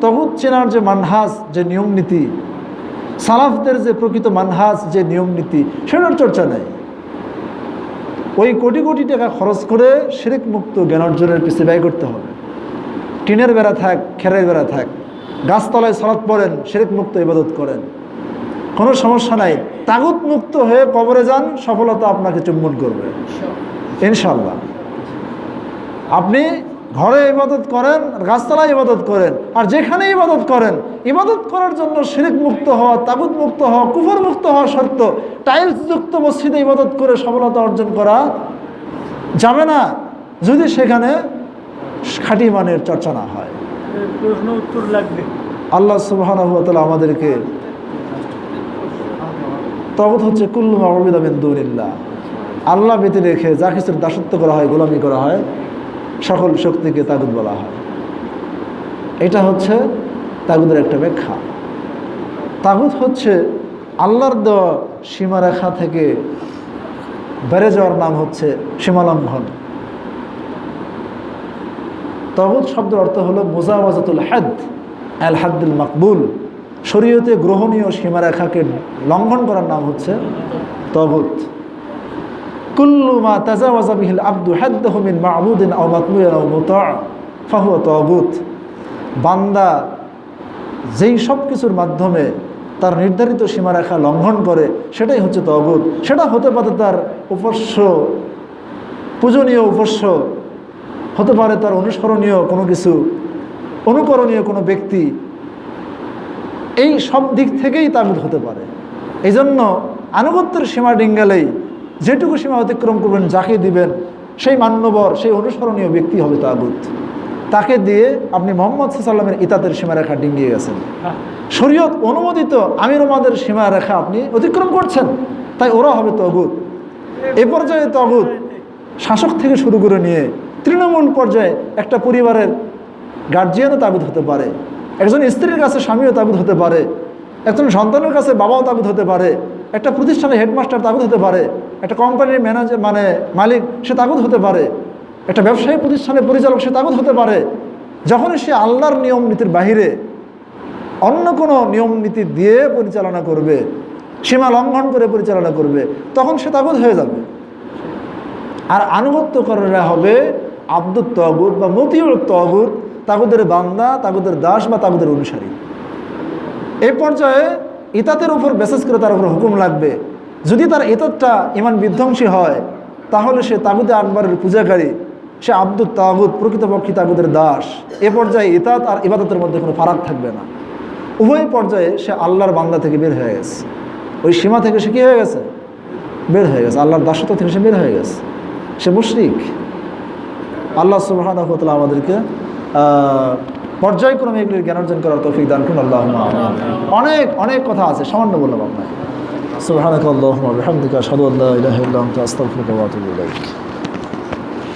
S1: তাগুত চেনার যে মানহাজ, যে নিয়ম নীতি, সালাফদের যে প্রকৃত মানহাজ, যে নিয়ম নীতি, সেটার চর্চা নেই। ওই কোটি কোটি টাকা খরচ করে শিরক মুক্ত জ্ঞান অর্জনের পিছিয়ে ব্যয় করতে হবে। টিনের বেড়া থাক, খেরের বেড়া থাক, গাছতলায় সালাত পড়েন, শিরক মুক্ত ইবাদত করেন, কোনো সমস্যা নাই। তাগুত মুক্ত হয়ে কবরে যান, সফলতা আপনাকে চুম্বন করবে ইনশাল্লাহ। আপনি ঘরে ইবাদত করেন, গাছতলায় ইবাদত করেন, আর যেখানে ইবাদত করেন, ইবাদত করার জন্য শিরক মুক্ত হওয়া, তাগুত মুক্ত হওয়া, কুফর মুক্ত হওয়া শর্ত। টাইলস যুক্ত মসজিদে ইবাদত করে সফলতা অর্জন করা যাবে না যদি সেখানে খাঁটি মানের চর্চা না হয়।
S2: প্রশ্ন উত্তর লাগবে।
S1: আল্লাহ সুবহানাহু ওয়া তাআলা আমাদেরকে, তাগুত হচ্ছে কুল্লু মা উবিদা মিন দুনিল্লাহ, আল্লাহ ব্যতি রেখে যা কিছুর দাসত্ব করা হয়, গোলামি করা হয়, সকল শক্তিকে তাগুত বলা হয়। এটা হচ্ছে তাগুতের একটা ব্যাখ্যা। তাগুত হচ্ছে আল্লাহর দেওয়া সীমারেখা থেকে বেড়ে যাওয়ার নাম হচ্ছে সীমালঙ্ঘন। তাগুত শব্দের অর্থ হলো মুজাওয়াজাতুল হাদ আল হাদ্দুল মাকবুল, শরীয়তে গ্রহণীয় সীমারেখাকে লঙ্ঘন করার নাম হচ্ছে তাগুত। কুল্লু মা তাজাওয়াজা বিহিল আবদু হাদ্দাহু মিন মা'বুদিন আও মাতমুইন আও মুতা' ফাহুয়া তাগুত। বান্দা যেই সব কিছুর মাধ্যমে তার নির্ধারিত সীমারেখা লঙ্ঘন করে সেটাই হচ্ছে তাগুত। সেটা হতে পারে তার উপাস্য, পূজনীয় উপাস্য, হতে পারে তার অনুসরণীয় কোনো কিছু, অনুকরণীয় কোনো ব্যক্তি, এই সব দিক থেকেই তাগুত হতে পারে। এই জন্য আনুগত্যের সীমা ডিঙ্গালেই যেটুকু সীমা অতিক্রম করবেন, যাকে দিবেন সেই মান্যবর, সেই অনুসরণীয় ব্যক্তি হবে তাগুত। তাকে দিয়ে আপনি মোহাম্মদ সাল্লামের ইতাতের সীমারেখা ডিঙ্গিয়ে গেছেন। শরীয়ত অনুমোদিত আমির ওমাদের সীমারেখা আপনি অতিক্রম করছেন, তাই ওরা হবে তাগুত। এ পর্যায়ে তাগুত শাসক থেকে শুরু করে নিয়ে তৃণমূল পর্যায়ে একটা পরিবারের গার্জিয়ানও তাগুত হতে পারে, একজন স্ত্রীর কাছে স্বামীও তাগুত হতে পারে, একজন সন্তানের কাছে বাবাও তাগুত হতে পারে, একটা প্রতিষ্ঠানের হেডমাস্টার তাগুত হতে পারে, একটা কোম্পানির ম্যানেজার মালিক সে তাগুত হতে পারে, একটা ব্যবসায়ী প্রতিষ্ঠানের পরিচালক সে তাগুত হতে পারে। যখনই সে আল্লাহর নিয়ম নীতির বাহিরে অন্য কোনো নিয়ম নীতি দিয়ে পরিচালনা করবে, সীমা লঙ্ঘন করে পরিচালনা করবে, তখন সে তাগুত হয়ে যাবে। আর আনুগত্যকারীরা হবে আব্দুত তাগুত বা মতিউর তাগুত, তাগুদের বান্দা, তাগুদের দাস বা তাগুদের অনুসারী। এই পর্যায়ে ইতাতের উপর বিশেষ করে তার উপর হুকুম লাগবে। যদি তার ইতাতটা ইমান বিধ্বংসী হয় তাহলে সে তাগুতে আকবরের পূজাকারী, সে আব্দুত তাগুত, প্রকৃতপক্ষী তাগুদের দাস। এ পর্যায়ে ইতাত আর ইবাদতের মধ্যে কোনো ফারাক থাকবে না। উভয় পর্যায়ে সে আল্লাহর বান্দা থেকে বের হয়ে গেছে, ওই সীমা থেকে সে কী হয়ে গেছে? বের হয়ে গেছে, আল্লাহর দাসত্ব থেকে সে বের হয়ে গেছে, সে মুশরিক। আল্লাহ সুবহানাহু ওয়া তাআলা আমাদেরকে পর্যায়ক্রমে এগুলির জ্ঞান অর্জন করার তৌফিক দান করুন। আল্লাহুম্মা আমিন। অনেক কথা আছে, সামান্য বললাম আপনাকে। সুবহানাকাল্লাহুম্মা ওয়া বিহামদিকা আশহাদু আল্লা ইলাহা ইল্লা আনতা আস্তাগফিরুকা ওয়া আতুবু ইলাইক।